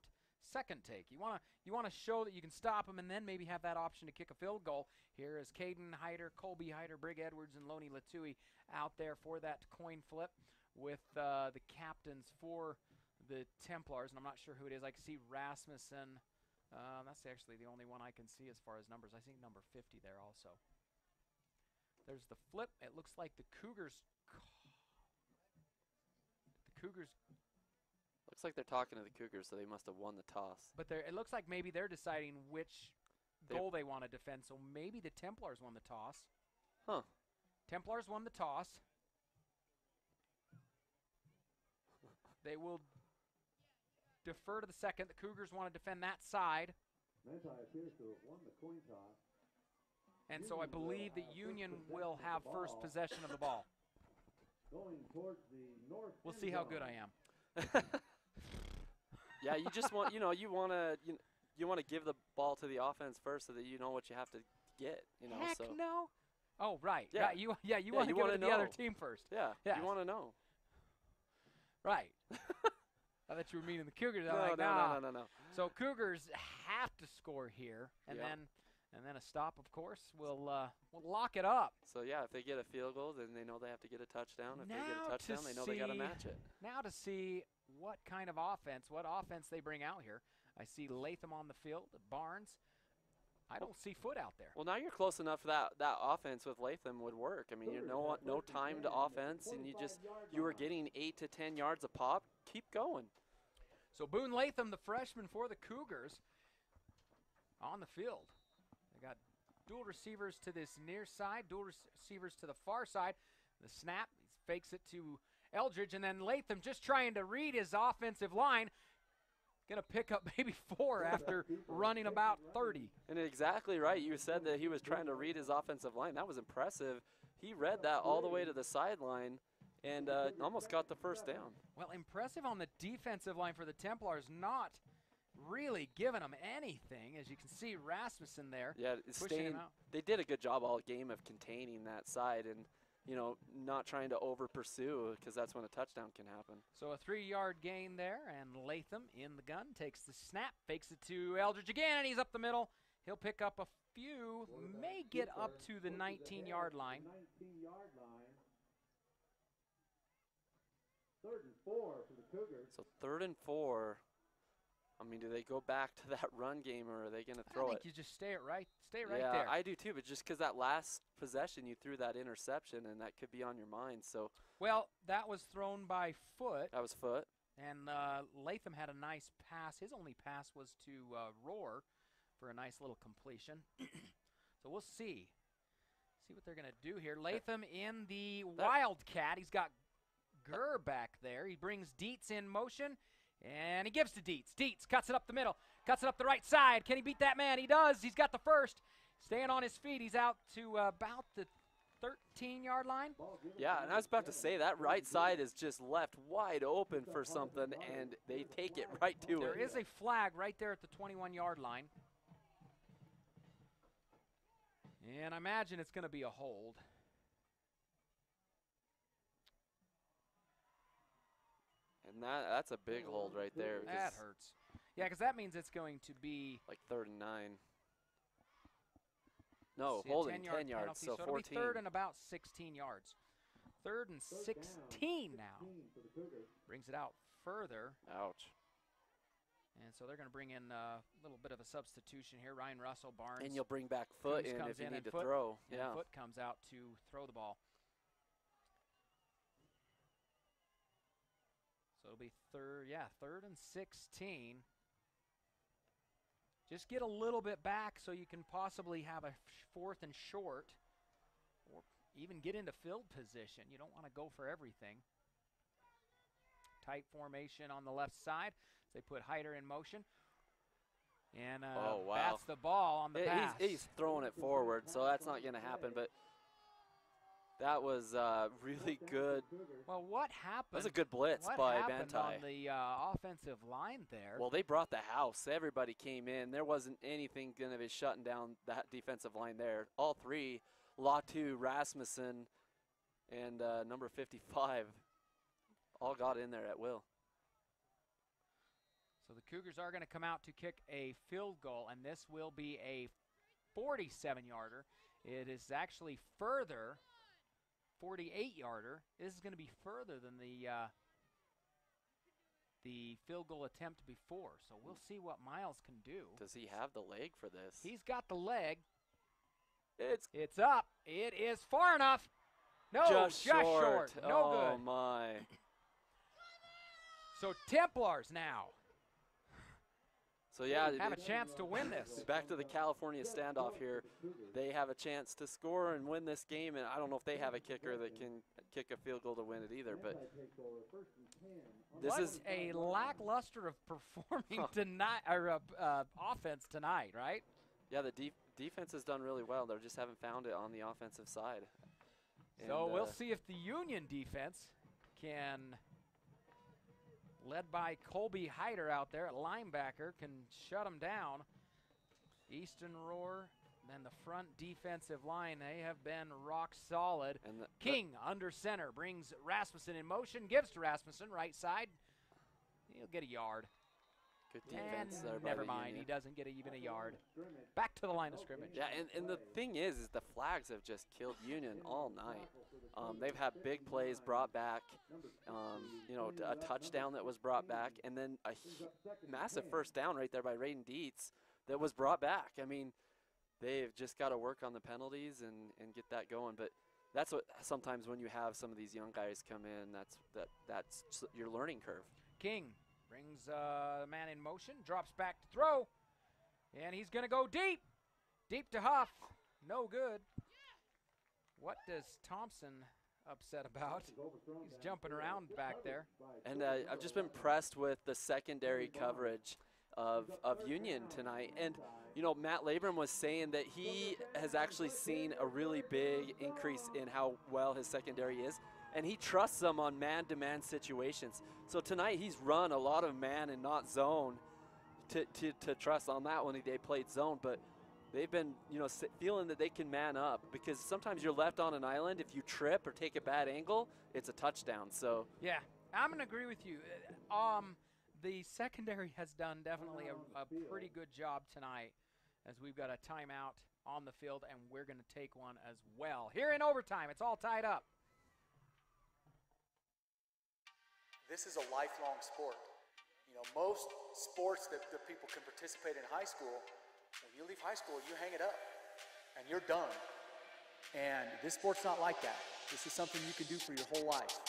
second take. You want to show that you can stop them and then maybe have that option to kick a field goal. Here is Caden Hyder, Colby Hyder, Brig Edwards, and Loney Latui out there for that coin flip with the captains for the Templars. And I'm not sure who it is. I can see Rasmussen. That's actually the only one I can see as far as numbers. I think number 50 there also. There's the flip. It looks like the Cougars. Looks like they're talking to the Cougars, so they must have won the toss. But it looks like maybe they're deciding which goal they want to defend, so maybe the Templars won the toss. Huh. Templars won the toss. They will defer to the second. The Cougars want to defend that side. Manti appears to have won the coin toss. And so I believe that Union will have first possession of the ball. Going towards the north. We'll see how good I am. Yeah, you just want, you want to give the ball to the offense first so that you know what you have to get, Heck so. No. Oh, right. Yeah. You want to give it to the other team first. Yeah. Yes. You want to know. Right. I thought you were meaning the Cougars. No. So Cougars have to score here, and then a stop, of course, will lock it up. So yeah, if they get a field goal, then they know they have to get a touchdown. If they get a touchdown, they know they got to match it. Now to see what kind of offense they bring out here. I see Latham on the field, Barnes. I don't see Foot out there. Well, now you're close enough that offense with Latham would work. I mean, no timed offense, and you were getting 8 to 10 yards a pop. Keep going. So Boone Latham, the freshman for the Cougars, on the field. They got dual receivers to this near side, dual receivers to the far side. The snap, he fakes it to Eldridge, and then Latham just trying to read his offensive line. Going to pick up maybe 4 after running about 30. And exactly right. You said that he was trying to read his offensive line. That was impressive. He read that all the way to the sideline and almost got the first down. Well, impressive on the defensive line for the Templars, not really giving them anything. As you can see, Rasmussen there pushing him out. They did a good job all game of containing that side and, not trying to over-pursue because that's when a touchdown can happen. So a 3-yard gain there, and Latham in the gun takes the snap, fakes it to Eldridge again, and he's up the middle. He'll pick up a few, may get up to the 19-yard line. 19-yard line. 3rd and 4 for the Cougars. So 3rd and 4. I mean, do they go back to that run game, or are they going to throw it? I think you just stay right there. Yeah, I do too, but just because that last possession you threw that interception, and that could be on your mind. So. Well, that was thrown by Foot. That was Foot. And Latham had a nice pass. His only pass was to Rohr for a nice little completion. So we'll see. See what they're going to do here. Latham in the Wildcat. He's got Gurr back there. He brings Dietz in motion. And he gives to Dietz. Dietz cuts it up the middle, cuts it up the right side. Can he beat that man? He does. He's got the first. Staying on his feet. He's out to about the 13-yard line. Yeah, and I was about to say that right side is just left wide open for something, and they take it right to it. There is a flag right there at the 21-yard line. And I imagine it's going to be a hold. And that's a big hold right there. That hurts. Yeah, because that means it's going to be like 3rd and 9. No, See a holding 10-yard 10 yards, penalty, so it'll 14. be third and about 16 yards. Third and 16 now. Brings it out further. Ouch. And so they're going to bring in a little bit of a substitution here. Ryan Russell, Barnes. And you'll bring back Foot Cruz in comes if you in need to and Foot, throw. and Yeah. Foot comes out to throw the ball. So it'll be third and 16. Just get a little bit back so you can possibly have a fourth and short or even get into field position. You don't want to go for everything. Tight formation on the left side. They put Hyder in motion. And oh, wow. bats the ball on the pass. He's throwing it forward, so that's not going to happen. But that was really good. Well, what happened? That was a good blitz by Manti. On the offensive line there? Well, they brought the house. Everybody came in. There wasn't anything going to be shutting down that defensive line there. All three, Latu, Rasmussen, and number 55, all got in there at will. So the Cougars are going to come out to kick a field goal, and this will be a 47-yarder. It is actually further, 48-yarder. This is going to be further than the field goal attempt before. So we'll see what Miles can do. Does he have the leg for this? He's got the leg. It's up. It is far enough. No, just short. No good. Oh, my. So Templars now. So, yeah, have a chance to win this. Back to the California standoff here. They have a chance to score and win this game, and I don't know if they have a kicker that can kick a field goal to win it either. But this is a lackluster of performing tonight, or offense tonight, right? Yeah, the defense has done really well. They just haven't found it on the offensive side. So and, we'll see if the Union defense can, led by Colby Hyder out there at linebacker, can shut them down. Easton Roar, then the front defensive line, they have been rock solid. And King under center brings Rasmussen in motion, gives to Rasmussen, right side. He'll get a yard. Good defense there by never the mind, Union. he doesn't get even a yard. Back to the line of scrimmage. Yeah, and the thing is the flags have just killed Union all night. They've had big plays brought back, you know, a touchdown that was brought back, and then a massive first down right there by Raiden Dietz that was brought back. I mean, they've just got to work on the penalties and get that going. But that's what sometimes when you have some of these young guys come in, that's your learning curve. King brings the man in motion, drops back to throw, and he's going to go deep. Deep to Huff. No good. What does Thompson upset about? He's jumping around back there. And I've just been impressed with the secondary coverage of Union tonight. And, you know, Matt Labram was saying that he has actually seen a really big increase in how well his secondary is. And he trusts them on man-to-man situations. So tonight he's run a lot of man and not zone to trust on that one. They played zone, but they've been, you know, feeling that they can man up, because sometimes you're left on an island. If you trip or take a bad angle, it's a touchdown. So yeah, I'm going to agree with you. The secondary has done definitely a pretty good job tonight, as we've got a timeout on the field, and we're going to take one as well. Here in overtime, it's all tied up. This is a lifelong sport. You know, most sports that people can participate in high school, when you leave high school, you hang it up and you're done. And this sport's not like that. This is something you can do for your whole life.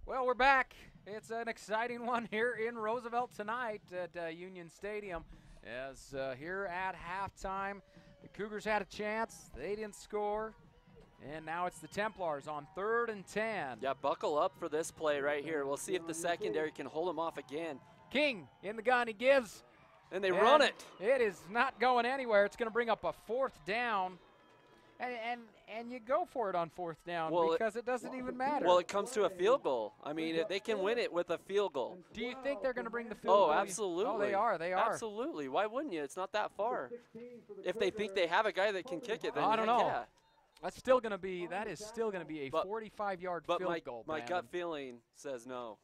Well, we're back. It's an exciting one here in Roosevelt tonight at Union Stadium. As here at halftime, the Cougars had a chance. They didn't score. And now it's the Templars on 3rd and 10. yeah, buckle up for this play right here. We'll see if the secondary can hold them off again. King in the gun, he gives. And they run it. It is not going anywhere. It's going to bring up a 4th down. And you go for it on 4th down because it doesn't even matter. Well, it comes to a field goal. I mean, they can win it with a field goal. Do you think they're going to bring the field goal? Oh, absolutely. Oh, they are. They are. Absolutely. Why wouldn't you? It's not that far. If they think they have a guy that can kick it, then I don't know. Yeah. That's still going to be. That is still going to be a 45-yard field goal. My gut feeling says no.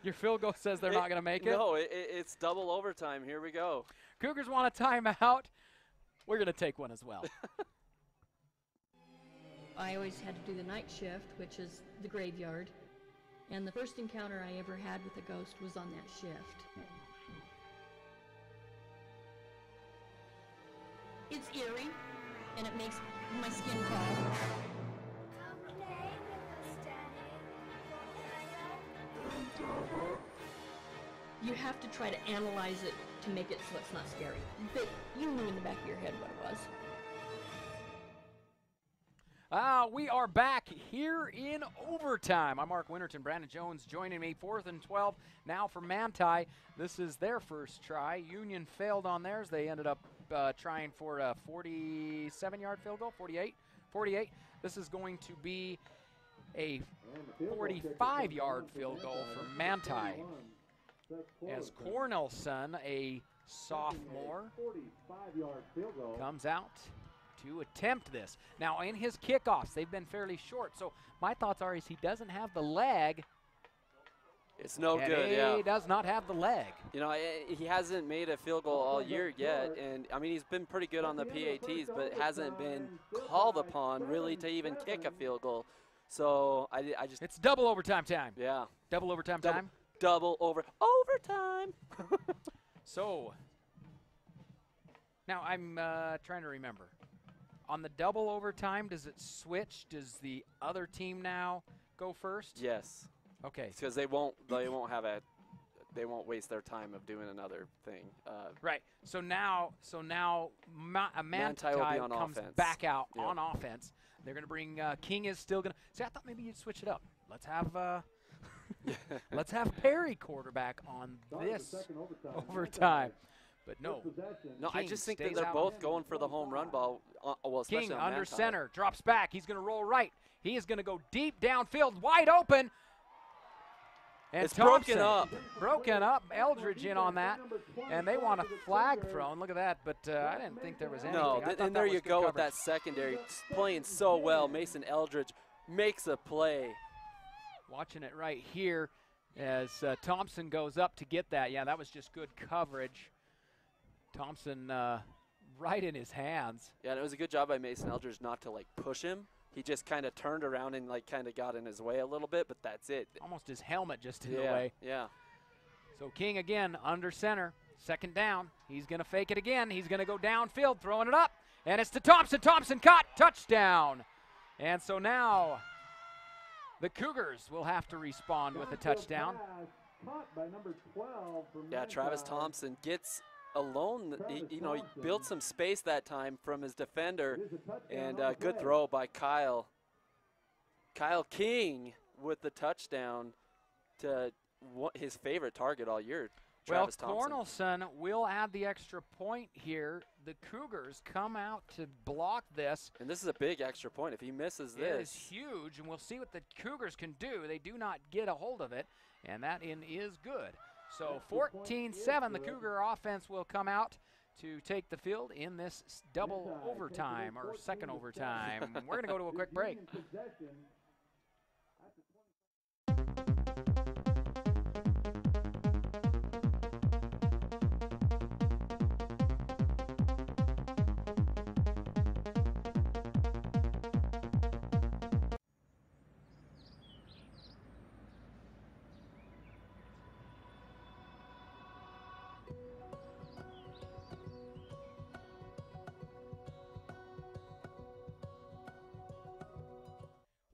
Your field goal says they're not going to make it? No, it's double overtime. Here we go. Cougars want a timeout. We're going to take one as well. I always had to do the night shift, which is the graveyard. And the first encounter I ever had with a ghost was on that shift. It's eerie, and it makes my skin crawl. You have to try to analyze it to make it so it's not scary. But you knew in the back of your head what it was. We are back here in overtime. I'm Mark Winterton. Brandon Jones joining me. 4th and 12 now for Manti. This is their first try. Union failed on theirs. They ended up trying for a 47-yard field goal, 48. This is going to be a 45-yard field goal for Manti. As Cornelson, a sophomore, comes out to attempt this. Now, in his kickoffs, they've been fairly short. So my thoughts are is he doesn't have the leg. It's no good, yeah. He does not have the leg. You know, he hasn't made a field goal all year yet. And, I mean, he's been pretty good on the PATs, but hasn't been called upon really to even kick a field goal. So I just... It's double overtime time. Yeah. Double overtime time? Double overtime. So, now I'm trying to remember. On the double overtime, does it switch? Does the other team now go first? Yes. Okay. Because they won't waste their time of doing another thing. Right. So now Manti comes offense. back out on offense. They're going to bring King is still going to. See, I thought maybe you'd switch it up. Let's have Perry quarterback on this overtime. But no. No, I just think that they're both going for the home run ball. Well, especially King on under Manti. center, drops back. He's going to roll right. He is going to go deep downfield, wide open. And it's Thompson, broken up. Eldridge in on that, and they want a flag thrown. Look at that, but I didn't think there was anything. No, and there you go with that secondary. It's playing so well. Mason Eldridge makes a play. Watching it right here as Thompson goes up to get that. Yeah, that was just good coverage. Thompson right in his hands. Yeah, and it was a good job by Mason Eldridge not to, like, push him. He just kind of turned around and, like, kind of got in his way a little bit, but that's it. Almost his helmet just in the way. Yeah. So King again under center, 2nd down. He's going to fake it again. He's going to go downfield, throwing it up, and it's to Thompson. Thompson caught, touchdown. And so now the Cougars will have to respond with a touchdown. Yeah, Travis Thompson gets alone. He built some space that time from his defender, and good throw by Kyle King with the touchdown to his favorite target all year, Travis Thompson. Cornelson will add the extra point here. The Cougars come out to block this. And this is a big extra point. If he misses this. It is huge, and we'll see what the Cougars can do. They do not get a hold of it, and that is good. So 14-7, the Cougar offense will come out to take the field in this double overtime or second overtime. We're going to go to a quick break.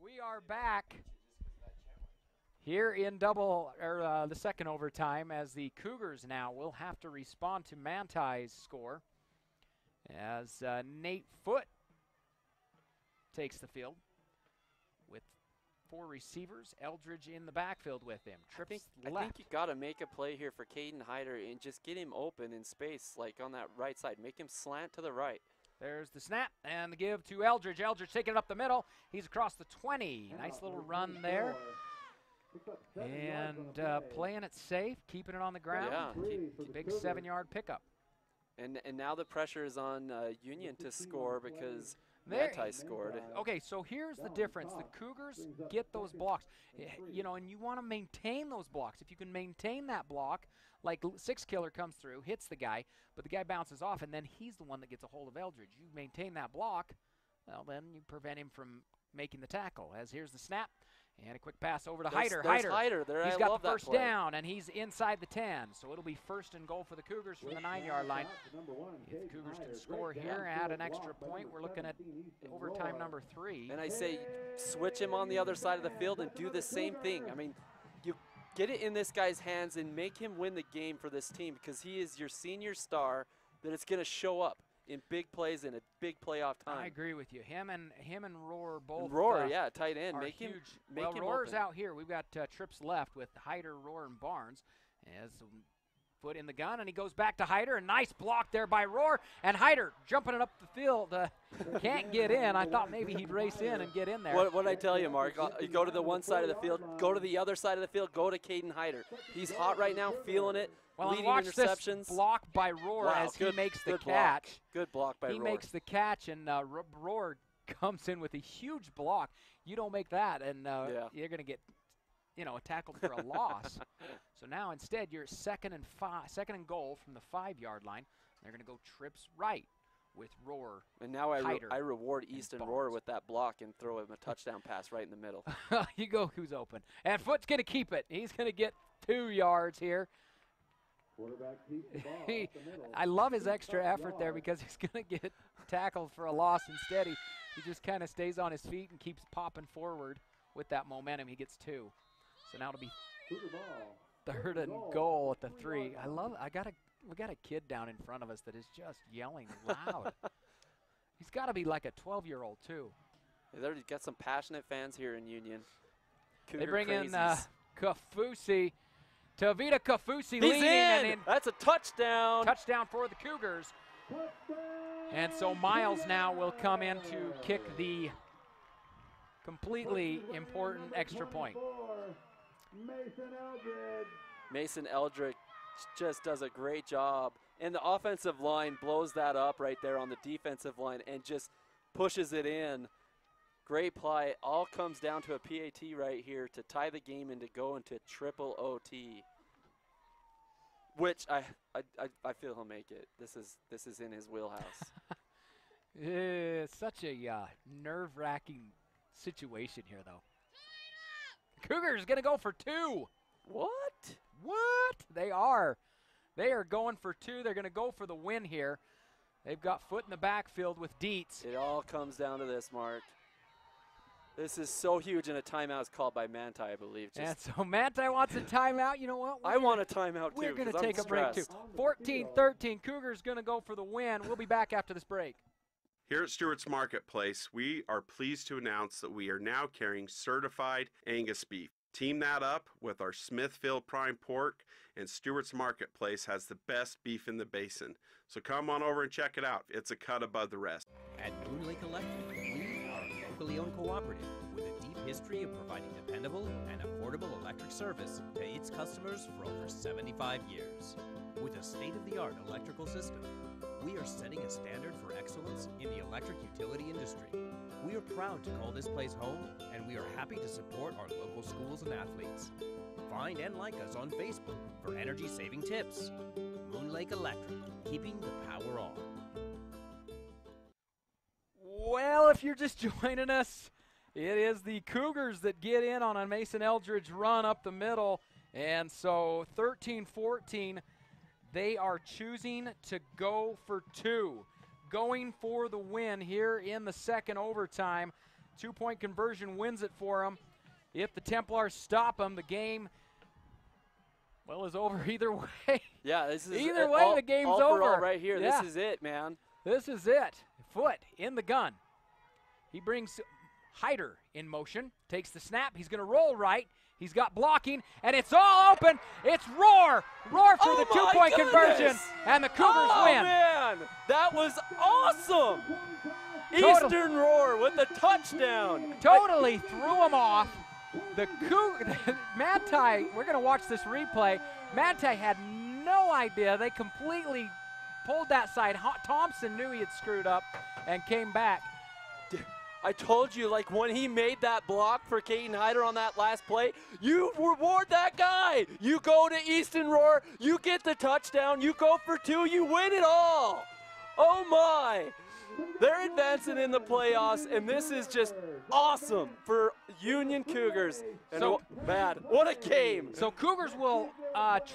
We are back here in the second overtime as the Cougars now will have to respond to Manti's score as Nate Foote takes the field with 4 receivers. Eldridge in the backfield with him. I think you got to make a play here for Caden Hyder and just get him open in space, like on that right side. Make him slant to the right. There's the snap and the give to Eldridge. Eldridge taking it up the middle. He's across the 20. Nice little run there. And playing it safe, keeping it on the ground. Yeah. Big 7-yard pickup. And now the pressure is on Union to score because Manti scored. Okay, so here's the difference. The Cougars get those blocks, you know, and you want to maintain those blocks. If you can maintain that block, like Six Killer comes through, hits the guy, but the guy bounces off, and then he's the one that gets a hold of Eldridge. You maintain that block, well, then you prevent him from making the tackle. As here's the snap. And a quick pass over to Hyder. Hyder. There, he's I got love the first that play. down, and he's inside the 10. So it'll be 1st and goal for the Cougars from the 9-yard line. If the Cougars can score here, add an extra point, we're looking at overtime number 3. And I say switch him on the other side of the field and do the same thing. I mean, you get it in this guy's hands and make him win the game for this team because he is your senior star that it's going to show up in big plays in a big playoff time. I agree with you. Him and Rohr both. Rohr, yeah, tight end. Make him huge. make him Rohr's open. out here. We've got trips left with Hyder, Rohr, and Barnes. As foot in the gun, and he goes back to Hyder. A nice block there by Rohr, and Hyder jumping it up the field. Can't get in. I thought maybe he'd race in and get in there. What I tell you, Mark, you go to the one side of the field, go to the other side of the field, go to Caden Hyder. He's hot right now, feeling it. Well, leading watch interceptions. This block by Rohr as he makes the catch. Good block by Rohr. He makes the catch, and Rohr comes in with a huge block. You don't make that, and you're going to get, tackled for a loss. So now instead you're second and goal from the 5-yard line. They're going to go trips right with Rohr. And now I reward Easton Rohr with that block and throw him a touchdown pass right in the middle. You go who's open. And Foot's going to keep it. He's going to get 2 yards here. I love his extra effort there because he's going to get tackled for a loss. Instead, he just kind of stays on his feet and keeps popping forward with that momentum. He gets 2. So now it'll be 3rd and goal at the 3. We got a kid down in front of us that is just yelling loud. He's got to be like a 12-year-old too. They've got some passionate fans here in Union. They bring in Kafusi. Tavita Kafusi leading. And that's a touchdown. Touchdown for the Cougars. And so Miles now will come in to kick the completely important extra point. Mason Eldridge just does a great job. And the offensive line blows that up right there on the defensive line and just pushes it in. Great play. All comes down to a PAT right here to tie the game and to go into triple OT, which I feel he'll make it. This is in his wheelhouse. It's such a nerve-wracking situation here, though. Cougars going to go for 2. What? They are. They are going for 2. They're going to go for the win here. They've got Foot in the backfield with Dietz. It all comes down to this, Mark. This is so huge, and a timeout is called by Manti, I believe. And so Manti wants a timeout. You know what? I want a timeout, too. We're going to take a break, too. 14-13. Cougars going to go for the win. We'll be back after this break. Here at Stewart's Marketplace, we are pleased to announce that we are now carrying certified Angus beef. Team that up with our Smithfield prime pork, and Stewart's Marketplace has the best beef in the basin. So come on over and check it out. It's a cut above the rest. At Moon Lake Electric, we are a locally owned cooperative with a deep history of providing dependable and affordable electric service to its customers for over 75 years. With a state-of-the-art electrical system, we are setting a standard for excellence in the electric utility industry. We are proud to call this place home, and we are happy to support our local schools and athletes. Find and like us on Facebook for energy-saving tips. Moon Lake Electric, keeping the power on. Well, if you're just joining us, it is the Cougars that get in on a Mason Eldridge run up the middle. And so 13-14, they are choosing to go for 2. Going for the win here in the second overtime. 2-point conversion wins it for them. If the Templars stop them, the game, well, is over either way. Yeah, this is either way, the game's over. All right here. Yeah. This is it, man. This is it. Foot in the gun. He brings Hyder in motion, takes the snap. He's going to roll right. He's got blocking, and it's all open. It's Roar for the two-point conversion, and the Cougars win. Man, that was awesome. Eastern Roar with the touchdown. Totally threw him off. The Manti, we're going to watch this replay. Manti had no idea. They completely pulled that side. Thompson knew he had screwed up and came back. I told you, like, when he made that block for Caden Hyder on that last play, you reward that guy. You go to Easton Roar, you get the touchdown, you go for 2, you win it all. Oh, my. They're advancing in the playoffs, and this is just awesome for Union Cougars. And So, man, what a game. So Cougars will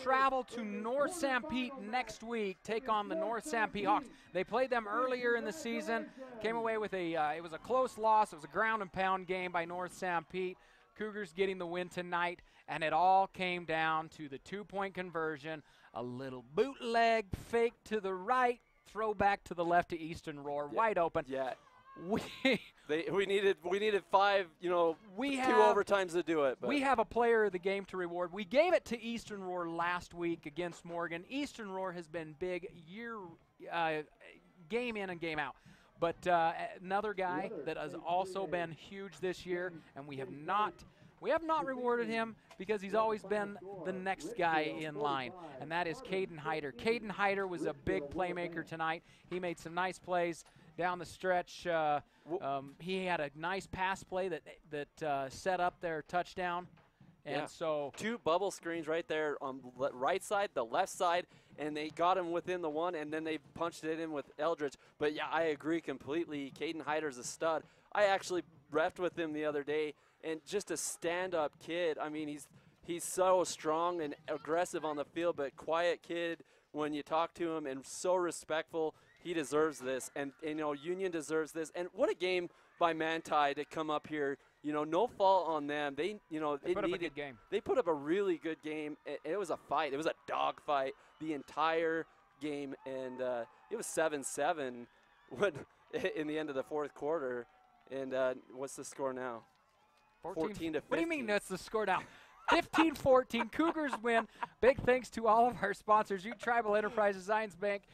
travel to North Sanpete next week, take on the North Sanpete Hawks. They played them earlier in the season, came away with it was a close loss. It was a ground and pound game by North Sanpete. Cougars getting the win tonight, and it all came down to the two-point conversion, a little bootleg fake to the right, throw back to the left to Eastern Roar, wide open. Yeah. We needed 5, two overtimes to do it. But. We have a player of the game to reward. We gave it to Eastern Roar last week against Morgan. Eastern Roar has been big game in and game out. But another guy that has also been huge this year, and we have not rewarded him because he's always been the next guy in line, and that is Caden Hyder. Caden Hyder was a big playmaker tonight. He made some nice plays down the stretch. He had a nice pass play that set up their touchdown. And so 2 bubble screens right there on the right side, the left side, and they got him within the one, and then they punched it in with Eldridge. But, yeah, I agree completely. Caden Hyder's a stud. I actually reffed with him the other day, and just a stand-up kid. I mean, he's so strong and aggressive on the field, but quiet kid when you talk to him, and so respectful. He deserves this, and Union deserves this. And what a game by Manti to come up here. No fault on them. They put up a good game. They put up a really good game. It was a fight. It was a dog fight the entire game, and it was 7-7 in the end of the fourth quarter. And what's the score now? 14 to 15. What do you mean that's the score now? 15-14, Cougars win. Big thanks to all of our sponsors, Tribal Enterprises, Zions Bank,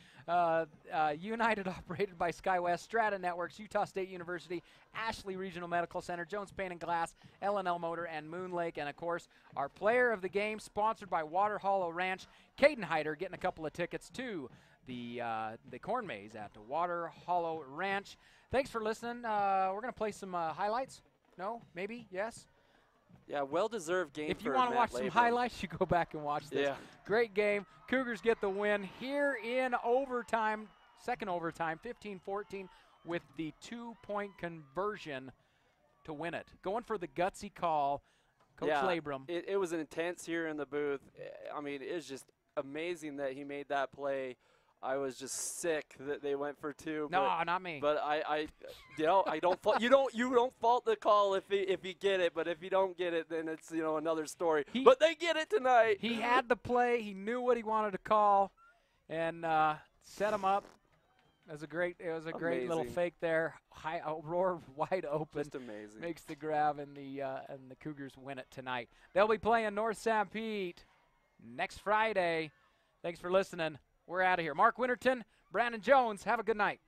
United operated by SkyWest, Strata Networks, Utah State University, Ashley Regional Medical Center, Jones Paint and Glass, L&L Motor, and Moon Lake. And, of course, our player of the game, sponsored by Water Hollow Ranch, Caden Hyder, getting a couple of tickets to the corn maze at the Water Hollow Ranch. Thanks for listening. We're going to play some highlights. No? Maybe? Yes? Yeah, well-deserved game. If you want to watch some highlights, you go back and watch this. Yeah. Great game. Cougars get the win here in overtime, second overtime, 15-14, with the two-point conversion to win it. Going for the gutsy call, Coach Labrum. It was intense here in the booth. I mean, it's just amazing that he made that play. I was just sick that they went for 2. No, not me. But I don't fault you don't fault the call if you get it, but if you don't get it, then it's another story. But they get it tonight. He had the play. He knew what he wanted to call, and set him up. It was a great little fake there. Roar wide open. Just amazing. Makes the grab, and the Cougars win it tonight. They'll be playing North Sanpete next Friday. Thanks for listening. We're out of here. Mark Winterton, Brandon Jones, have a good night.